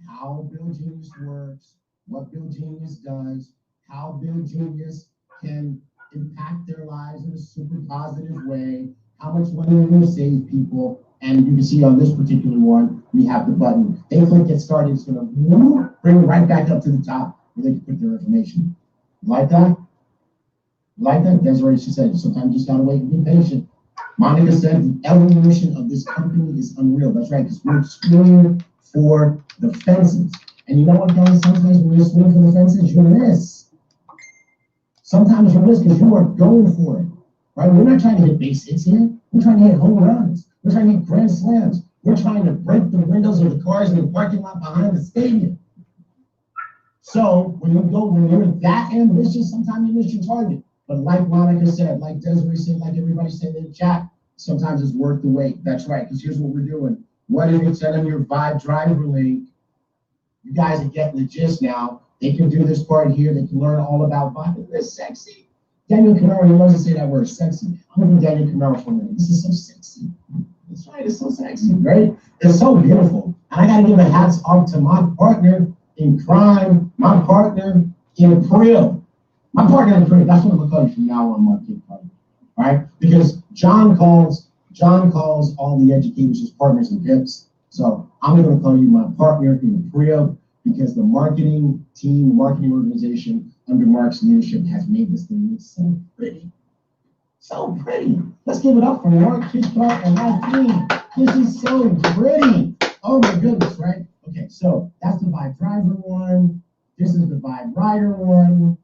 how Build Genius works, what Build Genius does, how Build Genius can impact their lives in a super positive way, how much money they're going to save people. And you can see on this particular one, we have the button. They click Get Started. It's going to bring it right back up to the top where they can put their information. Like that? Like that? That's what she said. Sometimes you just got to wait and be patient. Monica said the evolution of this company is unreal. That's right, because we're swinging for the fences. And you know what, guys? Sometimes when you're swinging for the fences, you miss. Sometimes you miss because you are going for it, right? We're not trying to hit base hits here. We're trying to hit home runs. We're trying to hit grand slams. We're trying to break the windows of the cars in the parking lot behind the stadium. So when you're that ambitious, sometimes you miss your target. But like Monica said, like Desiree said, like everybody said in the chat, sometimes it's worth the wait. That's right, because here's what we're doing. What if you send them your Vibe driver link? You guys are getting the gist now. They can do this part here. They can learn all about Vibe. Isn't this sexy? Daniel Camaro, he loves to say that word, sexy. I'm going to be Daniel Camaro for a minute. This is so sexy. That's right, it's so sexy, right? It's so beautiful. And I got to give a hats off to my partner in crime, my partner in crib. My partner in crib, that's what I'm going to call you from now on, my kid partner. All right? Because John calls all the educators his partners in pimps. So I'm going to call you my partner in crib, because the marketing team, marketing organization under Mark's leadership has made this thing look so pretty. So pretty. Let's give it up for Mark Hitchcock and my team. This is so pretty. Oh my goodness, right? Okay, so that's the Vibe driver one. This is the Vibe rider one.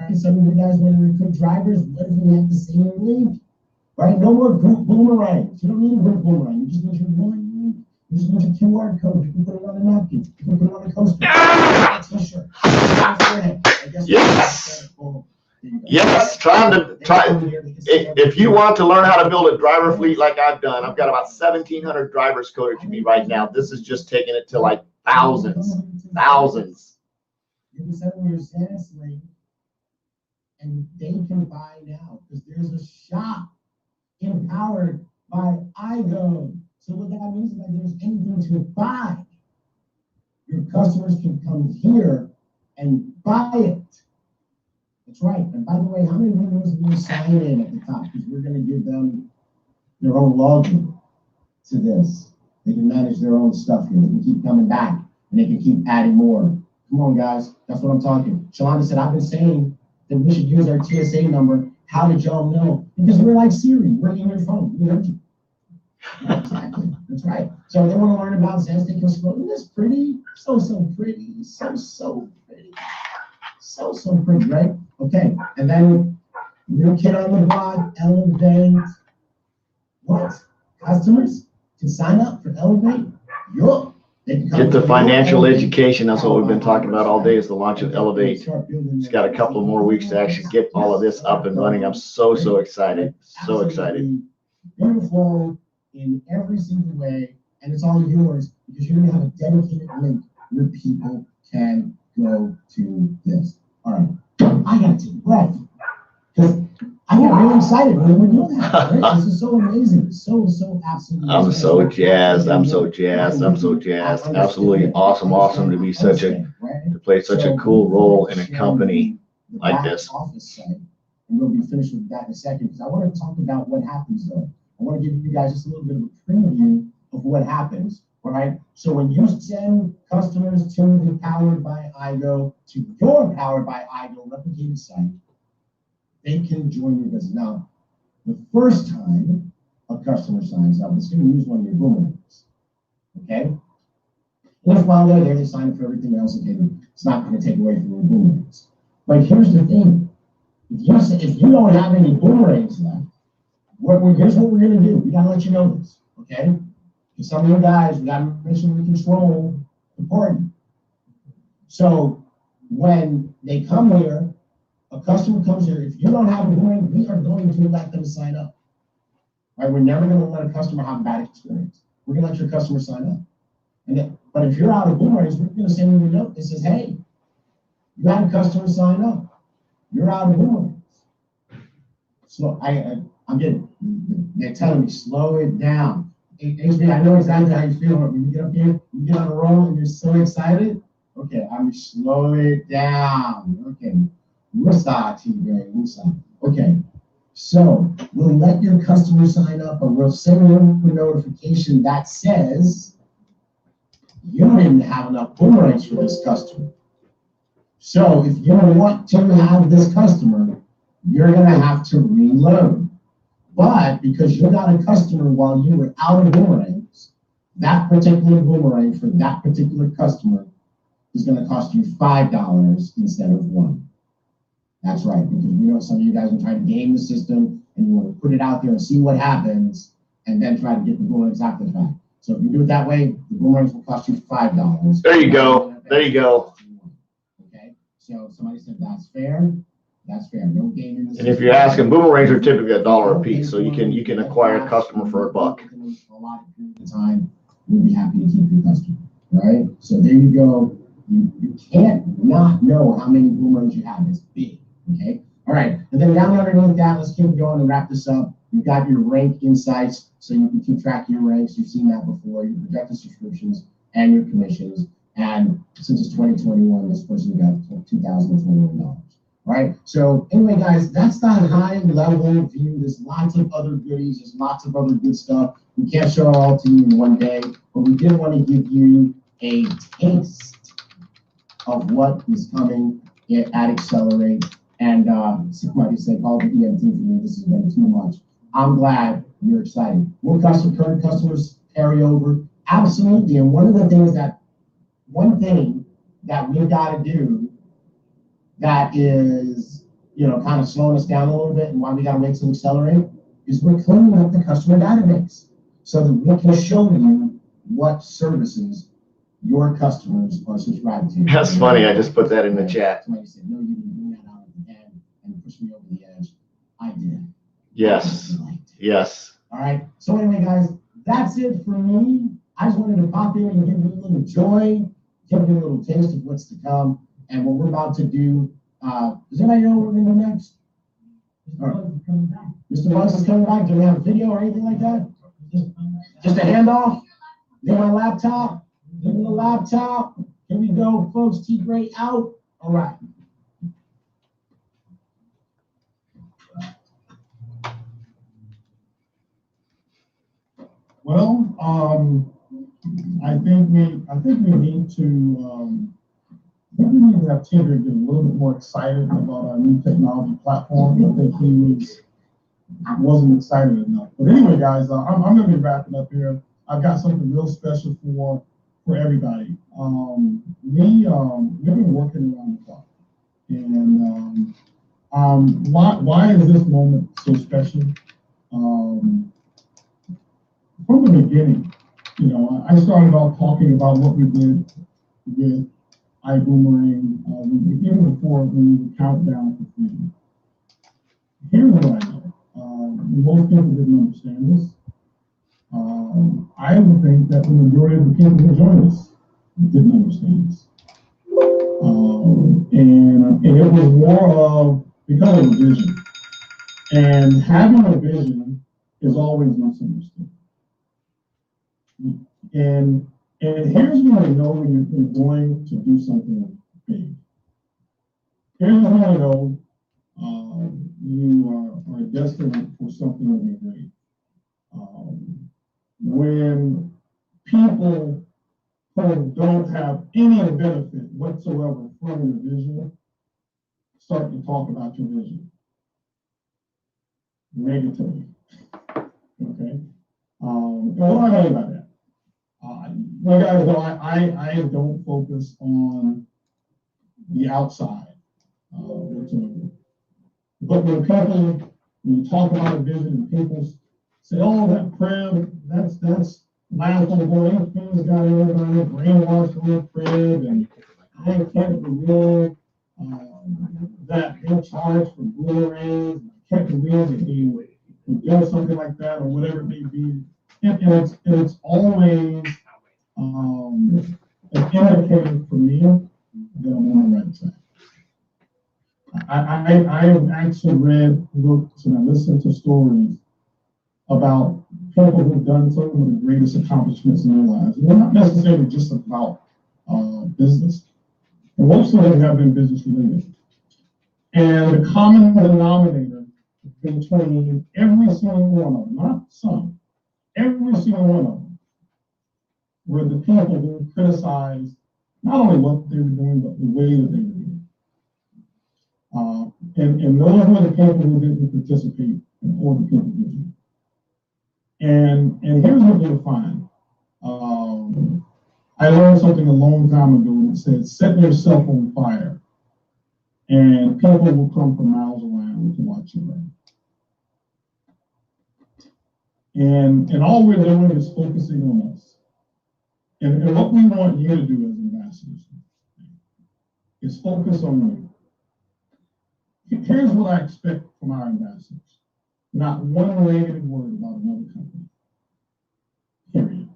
Right, some of you guys want to recruit drivers. What if we have the same link? Right? No more group boomerangs. You don't need a group boomerang. You just need your one link. You just need your QR code. You can put it on a napkin. You can put it on a coaster. A t-shirt. Yes. Yes. If you want to learn how to build a driver fleet like I've done, I've got about 1,700 drivers coded to me right now. This is just taking it to like thousands. You can send them your status link, and they can buy now because there's a shop empowered by iGo. So what that means is that there's anything to buy. Your customers can come here and buy it. That's right. And by the way, how many windows will sign in at the top? Because we're going to give them their own login to this. They can manage their own stuff here. They can keep coming back, and they can keep adding more. Come on, guys. That's what I'm talking. Shalanda said, I've been saying that we should use our TSA number How did y'all know? Because we're like Siri, we're in your phone. We heard you. Exactly. That's right. So they want to learn about Zen, they can scroll. Isn't this pretty? So pretty. So pretty. So pretty, right? Okay. And then new kid on the block, ELLEV8. What? Customers can sign up for ELLEV8? Yup. Get the financial education. That's what we've been talking about all day, is the launch of ELLEV8. It's got a couple of more weeks to actually get all of this up and running. I'm so excited. So excited. Beautiful in every single way, and it's all yours because you're going to have a dedicated link where people can go to this. All right. I got to take a breath because I get really excited when we're doing that. Right? This is so amazing. So absolutely. I'm so jazzed. I'm so jazzed. Absolutely awesome to be to play such a cool role in a company like this. And we'll be finished with that in a second because I want to talk about what happens though. I want to give you guys just a little bit of a preview of what happens. All right. So when you send customers to the Powered by IGO to your Powered by IGO replicated site, they can join your business. Now, the first time a customer signs up, it's going to use one of your boomerangs. Okay? And if while they're there, they sign up for everything else, okay, it's not going to take away from your boomerangs. But here's the thing. If you don't have any boomerangs left, here's what we're going to do. We got to let you know this, okay? Because some of you guys, we got to make sure we control the party. So when they come here, a customer comes here, if you don't have a boomerang, we are going to let them sign up. Right? We're never going to let a customer have a bad experience. We're going to let your customer sign up. But if you're out of boomerangs, we're going to send you a note that says, hey, you had a customer sign up. You're out of boomerangs. So I'm getting, they're telling me, slow it down. HB, I know exactly how you feel when you get up here, you get on a roll and you're so excited. Okay, I'm slow it down. Okay. Okay, so we'll let your customer sign up, and we'll send you a notification that says you didn't have enough boomerangs for this customer. So if you want to have this customer, you're going to have to reload. But because you got a customer while you were out of boomerangs, that particular boomerang for that particular customer is going to cost you $5 instead of $1. That's right, because we know some of you guys are trying to game the system and you want to put it out there and see what happens and then try to get the boomerangs after the fact. So if you do it that way, the boomerangs will cost you $5. There you go. There you go. Okay, so somebody said that's fair. That's fair. No gaming. And if you're asking, boomerangs are typically $1 a piece, so you can acquire a customer for $1. A lot of time, we'll be happy to keep your customer. Right? So there you go. You can't not know how many boomerangs you have. It's big. Okay. All right. And then down underneath that, let's keep going and wrap this up. You've got your rank insights, so you can keep track of your ranks. You've seen that before. Your projected subscriptions and your commissions. And since it's 2021, this person got $2,021. All right. So anyway, guys, that's the high level view. There's lots of other goodies. There's lots of other good stuff. We can't show it all to you in one day, but we did want to give you a taste of what is coming at Accelerate. And somebody said, all the EMT for me, this is way too much. I'm glad you're excited. Will current customers carry over? Absolutely. And one thing that we've got to do that is, kind of slowing us down a little bit and why we got to wait till Accelerate is we're cleaning up the customer database so that we can show you what services your customers are subscribed to. That's funny. I just put that in the chat. Somebody said, no, you didn't bring that out at the end and push me over the edge. I did. Yes. Yes. All right. So anyway, guys, that's it for me. I just wanted to pop in and give you a little joy, give you a little taste of what's to come and what we're about to do. Does anybody know what we're going to do next? Mr. Bugs is coming back. Do we have a video or anything like that? Just a handoff? Give my laptop? Give me the laptop. Here we go, folks. T-Gray out. All right. Well, I think we need to we need to have Tigger get a little bit more excited about our new technology platform. I think he wasn't excited enough. But anyway, guys, I'm going to be wrapping up here. I've got something real special for everybody. We've been working around the clock. And why is this moment so special? From the beginning, I started off talking about what we did with iBoomerang, even before we would count down for freedom. Here's what I know. Most people didn't understand this. I would think that the majority of the people who joined us didn't understand this. And it was more of because of a vision. And having a vision is always misunderstood. And here's when you know when you're going to do something big. Here's when you know you are destined for something to be great. When people who don't have any benefit whatsoever from your vision start to talk about your vision negatively. Okay? And what do I mean by that? You guys know I don't focus on the outside whatsoever. But when you talk about a vision and people say, oh, that prayer, that's laughable. Things got everybody brainwashed on the prayer, and I can't believe that they're charged for boomerangs. I can't believe that they do something like that or whatever it may be. And it's always an indicator for me that I'm on the right track. I have actually read books and I listened to stories about people who've done some of the greatest accomplishments in their lives. And they're not necessarily just about business. And most of them have been business related. And the common denominator between every single one of them, not some, every single one of them, were the people who criticized not only what they were doing, but the way that they were doing it. And those were the people who didn't participate in all the people vision. And here's what you'll find. I learned something a long time ago that said, set yourself on fire, and people will come from miles around to watch you burn. And all we're doing is focusing on us. And what we want you to do as ambassadors is focus on you. Here's what I expect from our ambassadors. Not one negative word about another company. Period.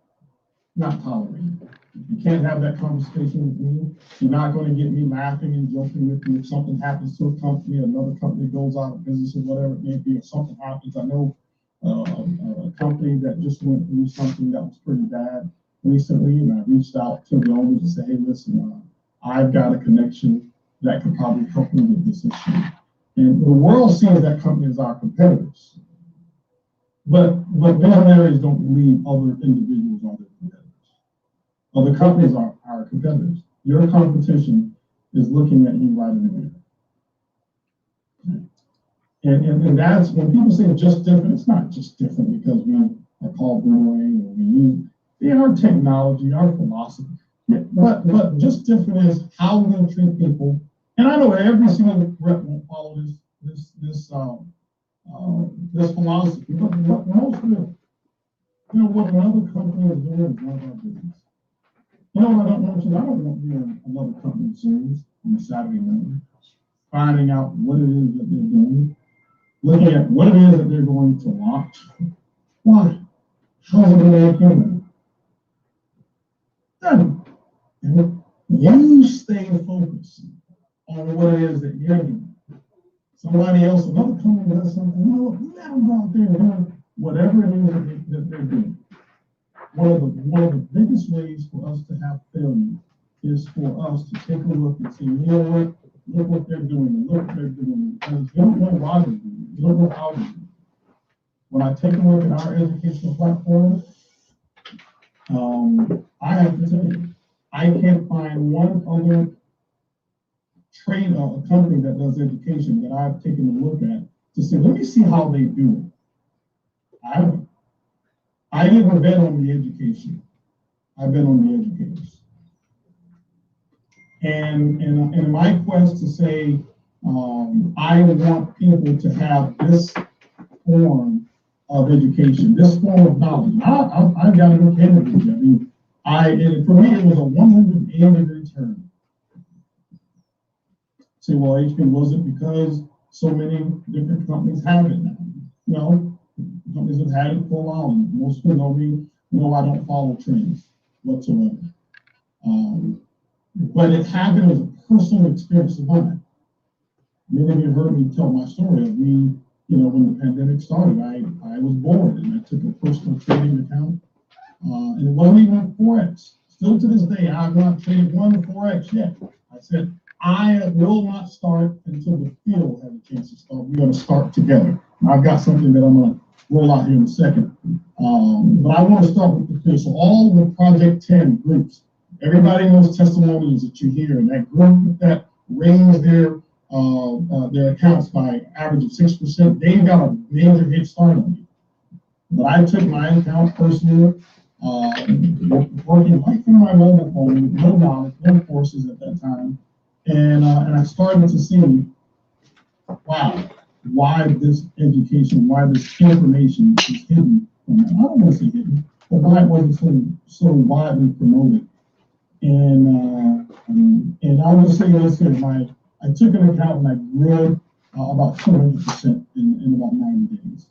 Not tolerated. You can't have that conversation with me. You're not going to get me laughing and joking with you if something happens to a company, another company goes out of business or whatever it may be, or something happens. I know a company that just went through something that was pretty bad recently, and I reached out to the owners and said, hey, listen, I've got a connection that could probably help me with this issue. And the world sees that company as our competitors. But visionaries don't believe other individuals are their competitors. Other companies are our competitors. Your competition is looking at you right in the mirror. And that's when people say just different, it's not just different because we are called boomerang or we use our technology, our philosophy. But just different is how we treat people. And I know every single rep won't follow this philosophy, but most will. What another company is doing is none of our business. I don't want to be in another company's Zooms on a Saturday morning, finding out what it is that they're doing, looking at what it is that they're going to launch. Why? How is it going to make you money? And you stay focused on what it is that you're doing. Somebody else, another company does something, let them go out there and do whatever it is that they're doing. One of the biggest ways for us to have failure is for us to take a look and say, you know what, look what they're doing, look what they're doing. Because you don't know why they're doing it, you don't know how they're doing it. When I take a look at our educational platform, I have to tell you, I can't find one other train a company that does education that I've taken a look at to say, let me see how they do it. I didn't bet on the education. I bet on the educators. And in my quest to say, I want people to have this form of education, this form of knowledge. I've got to go candidly. I mean, for me, it was a 180-degree turn. Say, well, HP, was it because so many different companies have it now? No, companies have had it for a while. And most people know me, know I don't follow trends whatsoever. But it happened as a personal experience of mine. Many of you heard me tell my story of me, when the pandemic started, I was bored and I took a personal trading account. And it wasn't even Forex. Still to this day, I've not traded one Forex yet. I said, I will not start until the field has a chance to start. We're going to start together. And I've got something that I'm going to roll out here in a second. But I want to start with the field. So all the Project 10 groups, everybody knows Testimonies that you hear, and that group that raised their accounts by average of 6%, they've got a major head start on me. But I took my account personally, working right from my mobile phone with no knowledge, no courses at that time. And I started to see, wow, why this education, why this information is hidden. I don't want to say hidden, but why it wasn't so widely promoted. And I will say this here, I took an account and I grew about 200% in about 90 days.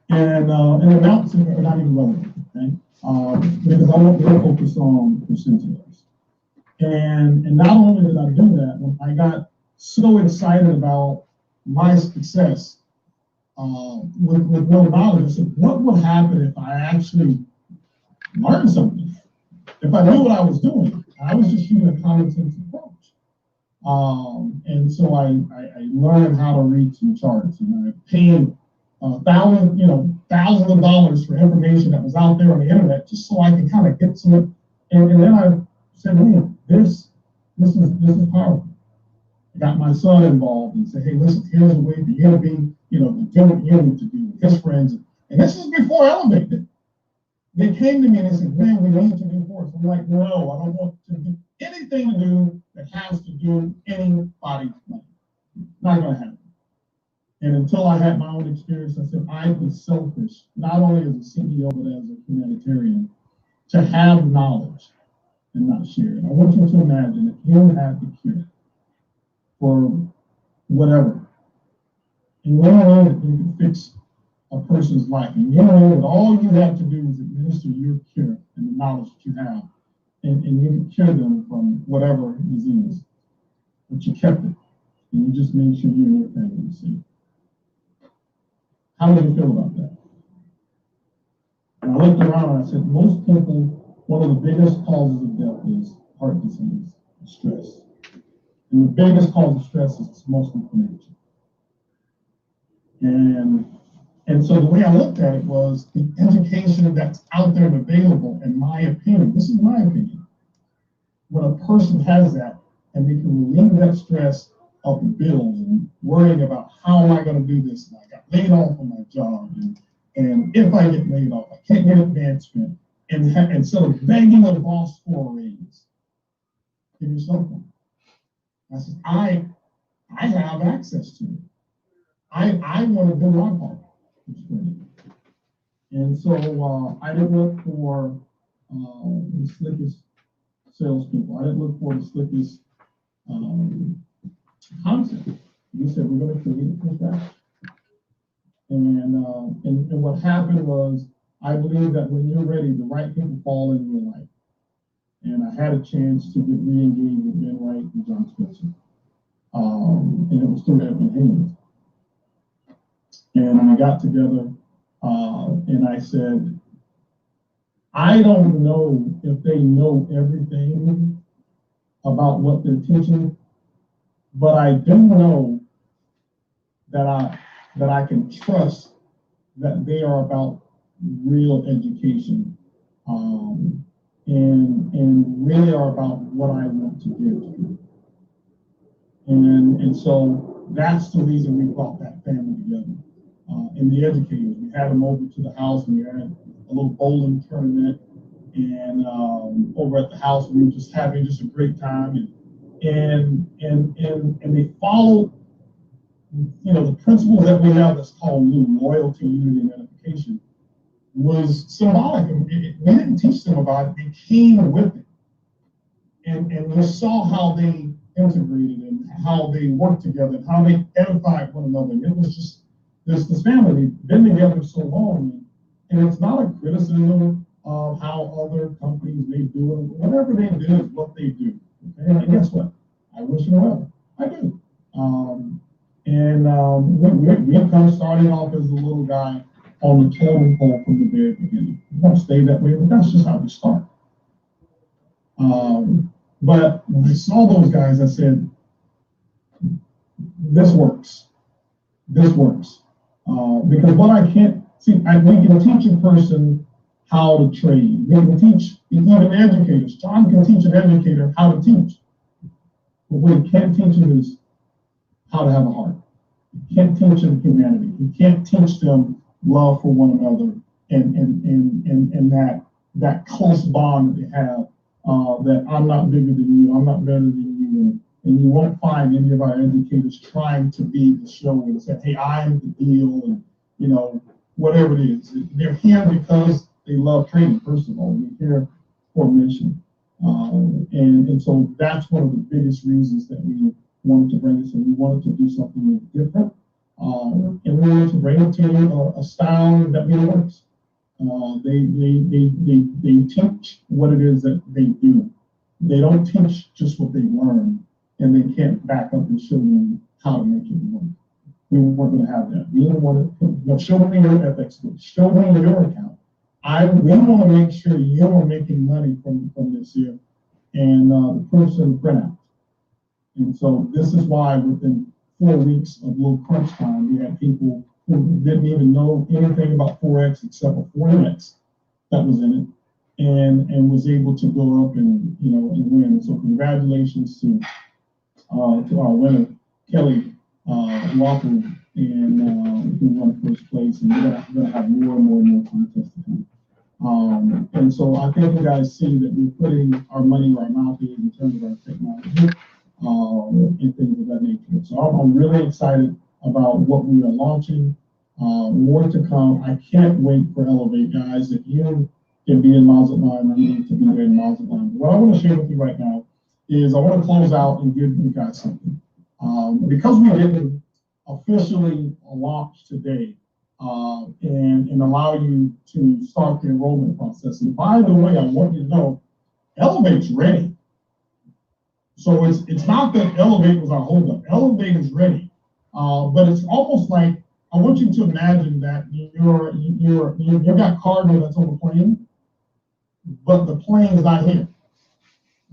And amounts are not even relevant, okay? Because I don't really focus on percentages. And not only did I do that, when I got so excited about my success with no knowledge, I said, what would happen if I actually learned something? If I knew what I was doing, I was just using a common sense approach. And so I learned how to read some charts, and I paid thousands of dollars for information that was out there on the internet just so I could kind of get to it. And then I said, hey, this is powerful. I got my son involved and said, hey, listen, here's a way for you to be, to do what you need to do with his friends. And this is before ELLEV8. They came to me and they said, man, we need to do course. I'm like, no, I don't want to do anything to do that has to do with anybody's money. Not going to happen. And until I had my own experience, I said, I was selfish, not only as a CEO, but as a humanitarian, to have knowledge and not share it. I want you to imagine if you had the cure for whatever, and you know that you can fix a person's life, and you know that all you have to do is administer your cure and the knowledge that you have, and you can cure them from whatever disease, but you kept it, and you just made sure you and your family were safe. How do you feel about that? And I looked around and I said, most people, one of the biggest causes of death is heart disease, stress. And the biggest cause of stress is most inflammation. And so the way I looked at it was the education that's out there and available, in my opinion, this is my opinion, when a person has that and they can relieve that stress of the bills and worrying about how am I going to do this, and I got laid off from my job, and if I get laid off, I can't get advancement, and instead of begging the boss for a raise, give yourself one. I said, I have access to it. I want to do my part. And so I didn't look for the slickest salespeople. I didn't look for the slickest concept. We said we're going to create it from scratch. And what happened was, I believe that when you're ready, the right people fall in your life. And I had a chance to get re-engaged with Ben Wright and John Spencer. And it was through Edmund Haynes. And I got together and I said, I don't know if they know everything about what they're teaching, but I do know that I can trust that they are about real education and really are about what I want to do. And so that's the reason we brought that family together. And the educators, we had them over to the house, and we had a little bowling tournament, and over at the house we were just having just a great time, and they followed, you know, the principles that we have that's called loyalty, unity, and edification was symbolic. We didn't teach them about it; they came with it, and we saw how they integrated and how they worked together and how they edified one another. And it was just this family, they've been together so long, and it's not a criticism of how other companies may do it. Whatever they do is what they do. Okay? And guess what? I wish them well. I do. We come starting off as a little guy on the totem pole from the very beginning. We won't stay that way, but that's just how we start. But when I saw those guys, I said, this works. This works. Because what I can't see, we can teach a person how to train. We can teach even educators. John can teach an educator how to teach. But what he can't teach them is how to have a heart. You can't teach them humanity. You can't teach them love for one another and that close bond that they have, that I'm not bigger than you, I'm not better than you. And you won't find any of our educators trying to be the show and say, hey, I am the deal, and you know, whatever it is. They're here because they love training, first of all. They're here for mission. And so that's one of the biggest reasons that we wanted to bring this in. We wanted to do something different. And we wanted to bring it to a style that really works. They teach what it is that they do. They don't teach just what they learn, and they can't back up and show you how to make it work. We weren't going to have that. We didn't want to show me your ethics, show me your account. We want to make sure you're making money from this here, and the proof's in the printout. And so this is why within 4 weeks of little crunch time, we had people who didn't even know anything about Forex except for Forex that was in it, and was able to go up and win. So congratulations to our winner, Kelly Walker, and who won first place. And we're gonna have more and more contests to come. And so I think you guys see that we're putting our money where our mouth is in terms of our technology and things of that nature. So I'm really excited about what we are launching. More to come. I can't wait for ELLEV8, guys. If you can be in Mazatlan, you need to be there in Mazatlan. What I want to share with you right now is I want to close out and give you guys something. Because we didn't officially launch today and allow you to start the enrollment process. And by the way, I want you to know, ELLEV8's ready. So it's not that ELLEV8 was our holdup. ELLEV8 is ready. But it's almost like, I want you to imagine that you've got cargo that's on the plane, but the plane is not here.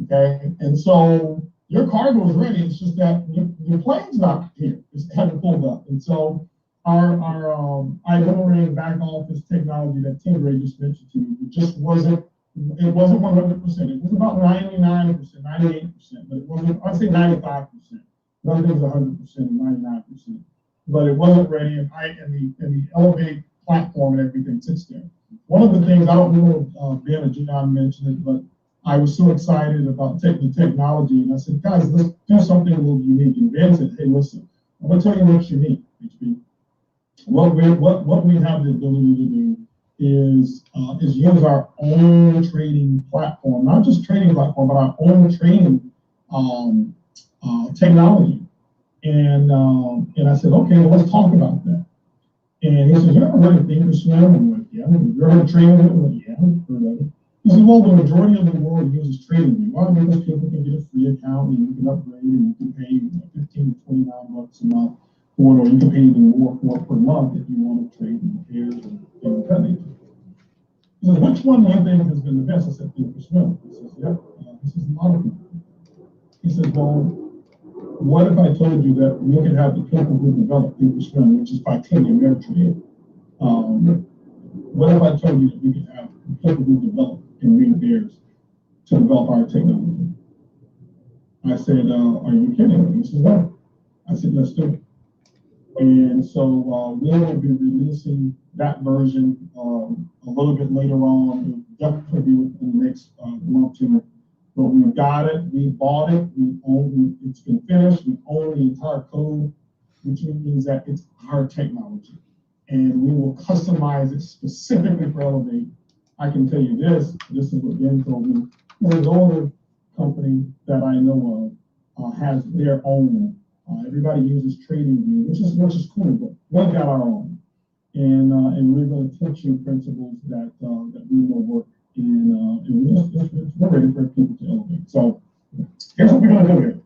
Okay, and so your cargo is ready. It's just that your plane's not here. It's haven't pulled up. And so our boomerang back office technology that Tim Ray just mentioned to you, it wasn't 100%. It was about 99%, 98%, but it wasn't. I'd say 95%. Nothing's 100% and 99%. But it wasn't ready, and the ELLEV8 platform and everything sits there. One of the things, I don't know if Ben or John mentioned it, but I was so excited about the technology, and I said, guys, let's do something a little unique. And Ben said, hey, listen, I'm going to tell you what's unique, HB. What we have the ability to do is use our own trading platform, not just trading platform, but our own trading technology. And I said, okay, well, let's talk about that. And he said, you ever heard of Thinkorswim? I'm like, yeah. Have you ever heard of trading? I'm like, yeah, I've heard of it. He said, well, the majority of the world uses trading. Why? Because people can get a free account and you can upgrade and you can pay $15 to $29 a month for it, or you can pay even more for it per month if you want to trade in shares and things of that nature. He said, which one do you think has been the best? I said, Thinkorswim. He says, yep, this is a lot of people. He said, well, what if I told you that we could have the people who developed Thinkorswim, which is by Tanya Ameritrade? What if I told you that we could have the people who developed and read theirs to develop our technology? I said, are you kidding? He said, no. I said, let's do it. And so we will be releasing that version a little bit later on. It'll definitely be within the next month or two. But we got it, we bought it, we own it, it's been finished, we own the entire code, which means that it's our technology. And we will customize it specifically for ELLEV8. I can tell you this is what Ben told me. There's older company that I know of has their own. Everybody uses TradingView, which is cool, but we've got our own. And we're going to teach you principles that we know work. And we're ready for people to elevate. So here's what we're going to do here.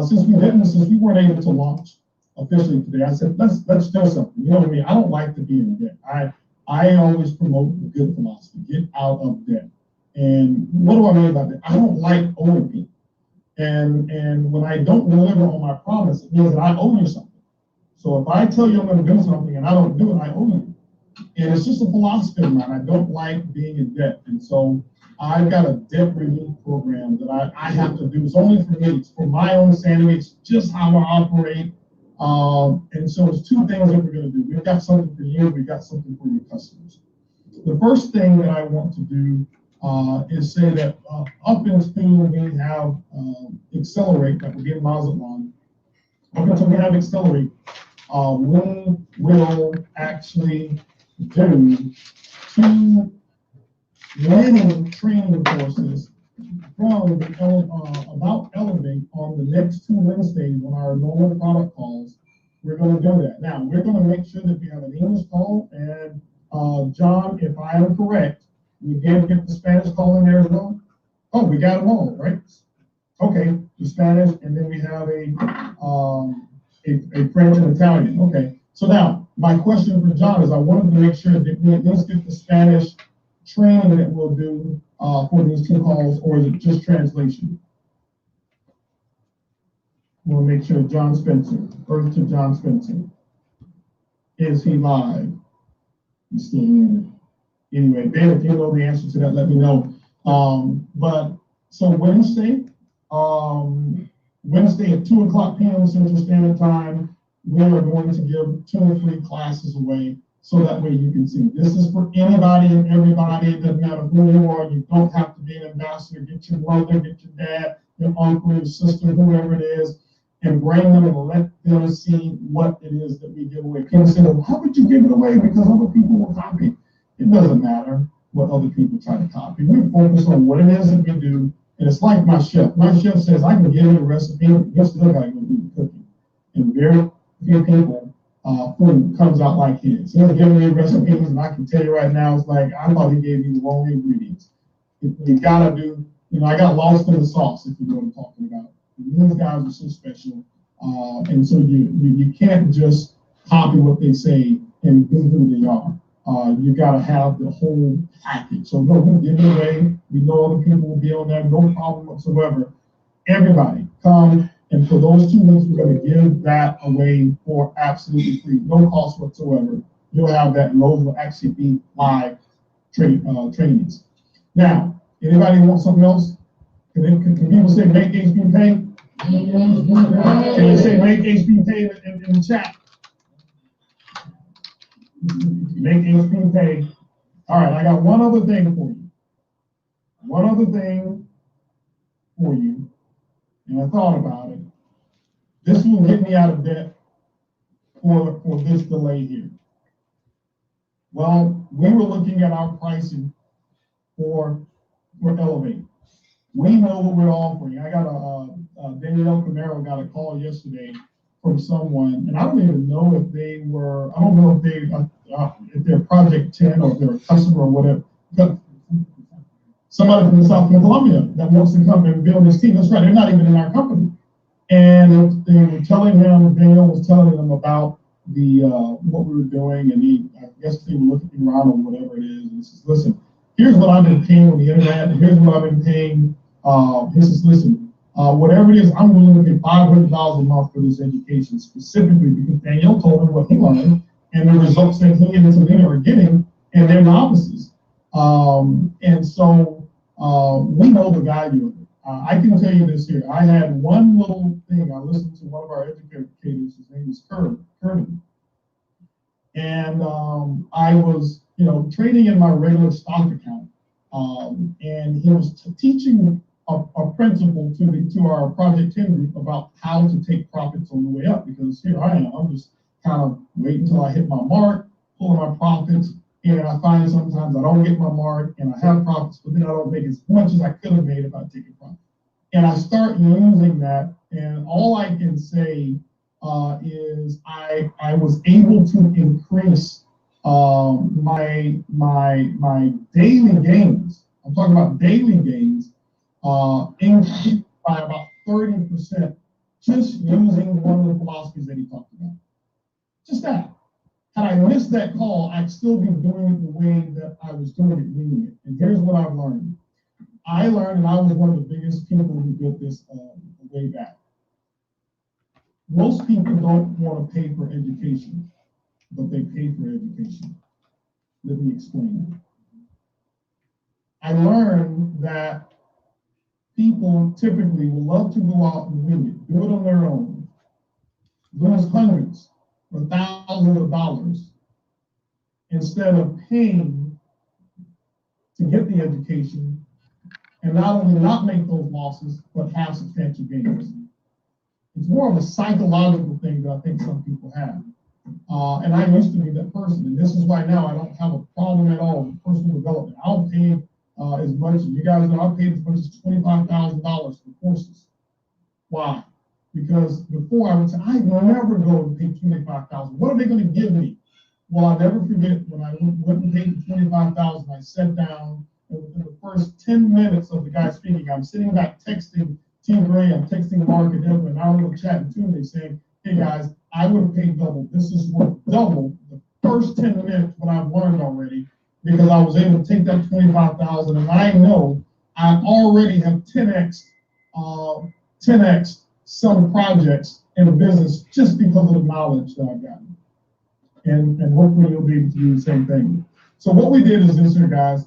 Since we weren't able to launch officially today, I said let's do something. You know what I mean? I don't like to be in debt. I always promote the good philosophy: get out of debt. And what do I mean by that? I don't like owing people. And when I don't deliver on my promise, it means that I owe you something. So if I tell you I'm going to do something and I don't do it, I owe you. And it's just a philosophy of mine. I don't like being in debt. And so I've got a debt relief program that I have to do. It's only for me. It's for my own sanity. It's just how I operate. And so it's two things that we're going to do. We've got something for you. We've got something for your customers. The first thing that I want to do is say that up in school we have Accelerate that we're getting miles along. Up until we have Accelerate, we will actually do 2 winning training courses from about ELLEV8 on the next 2 Wednesdays on our normal product calls. We're going to do that. Now, we're going to make sure that we have an English call, and John, if I am correct, we did get the Spanish call in there as well? Oh, we got them all, right? Okay, the Spanish, and then we have a French and Italian. Okay, so now, my question for John is I wanted to make sure that we at least get the Spanish training that we'll do for these 2 calls, or is it just translation? We'll make sure John Spencer, Earth to John Spencer. Is he live? He's still in. Anyway, Ben, if you know the answer to that, let me know. But so Wednesday at 2:00 p.m. Central Standard Time, we are going to give 2 or 3 classes away so that way you can see. This is for anybody and everybody. It doesn't matter who you are. You don't have to be an ambassador. Get your mother, get your dad, your uncle, your sister, whoever it is, and bring them and let them see what it is that we give away. People say, well, how would you give it away? Because other people will copy. It doesn't matter what other people try to copy. We focus on what it is that we do. And it's like my chef. My chef says, I can give you a recipe, but you still got to go do the cooking. And very few people, food comes out like his. He's giving me recipes, and I can tell you right now, it's like, I thought he gave me the wrong ingredients. You got to do, I got lost in the sauce, if you know what I'm talking about. These guys are so special. And so you can't just copy what they say and be who they are. You got to have the whole package. So no, we'll give it away. We know other people will be on there, no problem whatsoever. Everybody, come. And for those 2 weeks, we're going to give that away for absolutely free, no cost whatsoever. You'll have that, and those will actually be live trainings. Now, anybody want something else? Can people say make HP pay? Can you say make HP pay in the chat? Make HP pay. All right, I got one other thing for you. One other thing for you, and I thought about it. This will get me out of debt for this delay here. Well, we were looking at our pricing for ELLEV8. We know what we're offering. I got Danielle Camaro got a call yesterday from someone, and I don't even know if they were, I don't know if they're Project 10 or if they're a customer or whatever. But somebody from South Columbia that wants to come and build this team. That's right, they're not even in our company. And they were telling him, Daniel was telling them about the what we were doing, and I guess they were looking around or whatever it is, and he says, listen, here's what I've been paying on the internet, and here's what I've been paying. He says, listen, whatever it is, I'm willing to pay $500 a month for this education, specifically because Danielle told him what he learned and the results that he and his men are getting, and they're novices. And so we know the value of it. I can tell you this here. I had one little thing. I listened to one of our educators. His name is Burton. And I was, trading in my regular stock account. And he was teaching a principle to our Project 10 group about how to take profits on the way up. Because here I am. I'm just kind of waiting until I hit my mark, pulling my profits. And I find sometimes I don't get my mark and I have profits, but then I don't make as much as I could have made if I take a profit. And I start using that, and all I can say is I was able to increase my daily gains. I'm talking about daily gains, increased by about 30% just using one of the philosophies that he talked about. Just that. Had I missed that call, I'd still be doing it the way that I was doing it. And here's what I've learned. I learned, and I was one of the biggest people who did this way back. Most people don't want to pay for education, but they pay for education. Let me explain. I learned that people typically will love to go out and wing it, do it on their own, lose hundreds or thousands of dollars instead of paying to get the education and not only not make those losses, but have substantial gains. It's more of a psychological thing that I think some people have. And I used to be that person, and this is why now I don't have a problem at all with personal development. I'll pay as much, and you guys know I've paid as much as $25,000 for courses. Why? Because before I would say, I never go and pay $25,000. What are they going to give me? Well, I'll never forget when I went and paid $25,000, I sat down, and within the first 10 minutes of the guy speaking, I'm sitting back texting T. Gray, I'm texting Mark and Edwin, and I was chatting to them, saying, hey guys, I would have paid double. This is worth double the first 10 minutes what I've learned already, because I was able to take that $25,000, and I know I already have 10x some projects in the business just because of the knowledge that I've gotten. And hopefully you'll be able to do the same thing. So what we did is this here, guys.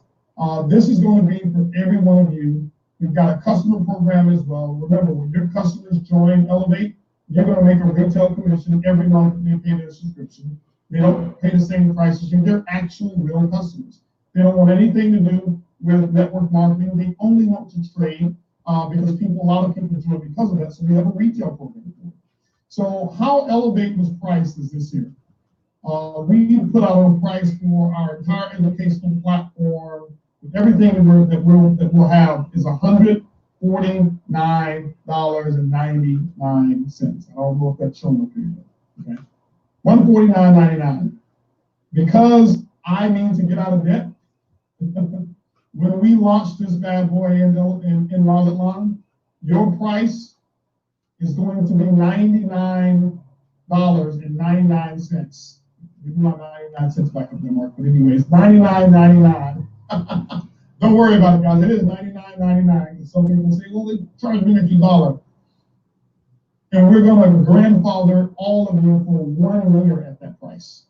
This is going to be for every one of you. We've got a customer program as well. Remember, when your customers join ELLEV8, you're going to make a retail commission every month that they pay their subscription. They don't pay the same price as you. They're actually real customers. They don't want anything to do with network marketing. They only want to trade because a lot of people join because of that. So we have a retail program. So how ELLEV8 was priced is this here. We put out a price for our entire educational platform. Everything that we'll have is $149.99. I don't know if that's showing up here. Okay, $149.99. Because I mean to get out of debt. When we launched this bad boy in Mazatlan, your price is going to be $99.99. Give me my 99 cents back up there, Mark. But anyways, $99.99. Don't worry about it, guys. It is $99.99. Some people say, well, they charge me an extra $1. And we're going to grandfather all of you for 1 year at that price.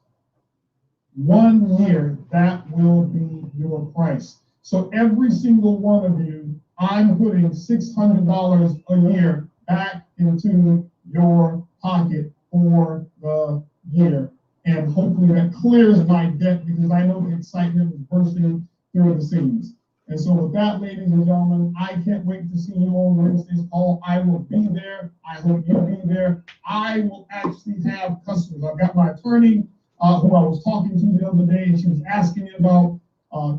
1 year, that will be your price. So every single one of you, I'm putting $600 a year back into your pocket for the year. And hopefully that clears my debt, because I know the excitement is bursting through the seams. And so with that, ladies and gentlemen, I can't wait to see you on Wednesday's call. I will be there. I hope you'll be there. I will actually have customers. I've got my attorney who I was talking to the other day, and she was asking me about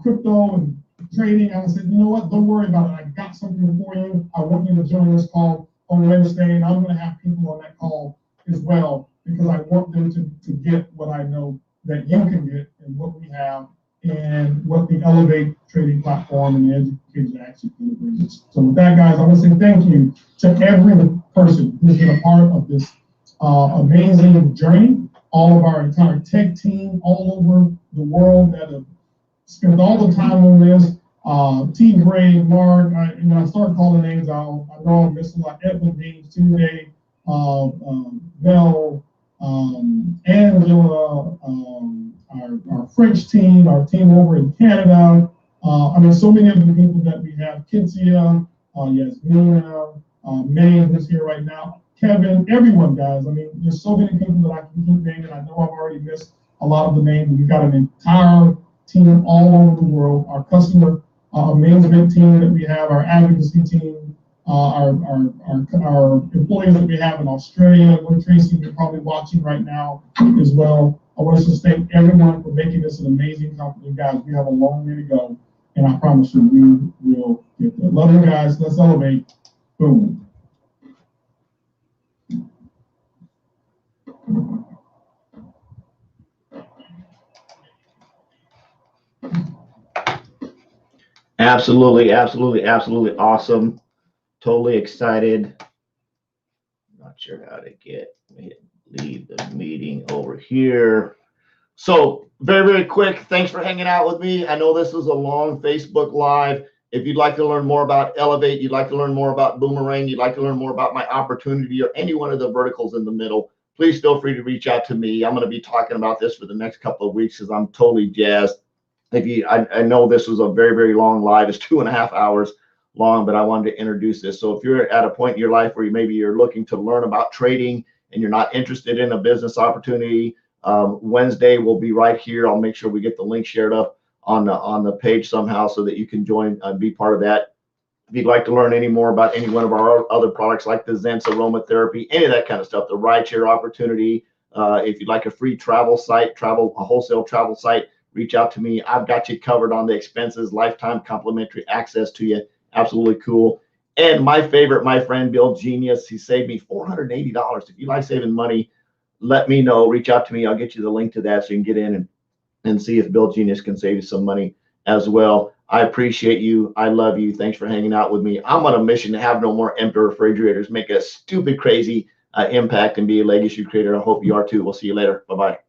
crypto and trading. And I said, you know what? Don't worry about it. I got something for you. I want you to join this call on Wednesday, and I'm going to have people on that call as well, because I want them to get what I know that you can get and what we have and what the ELLEV8 trading platform and the educators actually delivers. So with that, guys, I want to say thank you to every person who's been a part of this amazing journey, all of our entire tech team all over the world that have spent all the time on this. T. Gray, Mark, I start calling names out. I know I'm missing like Edwin James today, Bell, Angela, our French team, our team over in Canada. I mean, so many of the people that we have, Kitsia, Yasmina, May, who's here right now, Kevin, everyone, guys. I mean, there's so many people that I can keep naming. I know I've already missed a lot of the names. We've got an entire team all over the world. Our customer management team that we have, our advocacy team, our employees that we have in Australia. Tracy, you're probably watching right now as well. I want to just thank everyone for making this an amazing company, guys. We have a long way to go, and I promise you, we will get there. Love you guys. Let's elevate. Boom. Absolutely, absolutely, absolutely awesome. Totally excited. Not sure how to leave the meeting over here. So very, very quick. Thanks for hanging out with me. I know this was a long Facebook Live. If you'd like to learn more about Elevate, you'd like to learn more about Boomerang, you'd like to learn more about my opportunity or any one of the verticals in the middle, please feel free to reach out to me. I'm going to be talking about this for the next couple of weeks because I'm totally jazzed. I know this was a very, very long live. It's 2.5 hours long, but I wanted to introduce this. So if you're at a point in your life where maybe you're looking to learn about trading and you're not interested in a business opportunity, Wednesday will be right here. I'll make sure we get the link shared up on the page somehow so that you can join and be part of that. If you'd like to learn any more about any one of our other products like the Zents aromatherapy, any of that kind of stuff, the ride share opportunity, if you'd like a free travel site, a wholesale travel site, reach out to me. I've got you covered on the expenses, lifetime complimentary access to you. Absolutely cool. And my favorite, my friend Bill Genius, he saved me $480. If you like saving money, let me know. Reach out to me. I'll get you the link to that so you can get in and see if Bill Genius can save you some money as well. I appreciate you. I love you. Thanks for hanging out with me. I'm on a mission to have no more empty refrigerators, make a stupid, crazy impact and be a legacy creator. I hope you are too. We'll see you later. Bye-bye.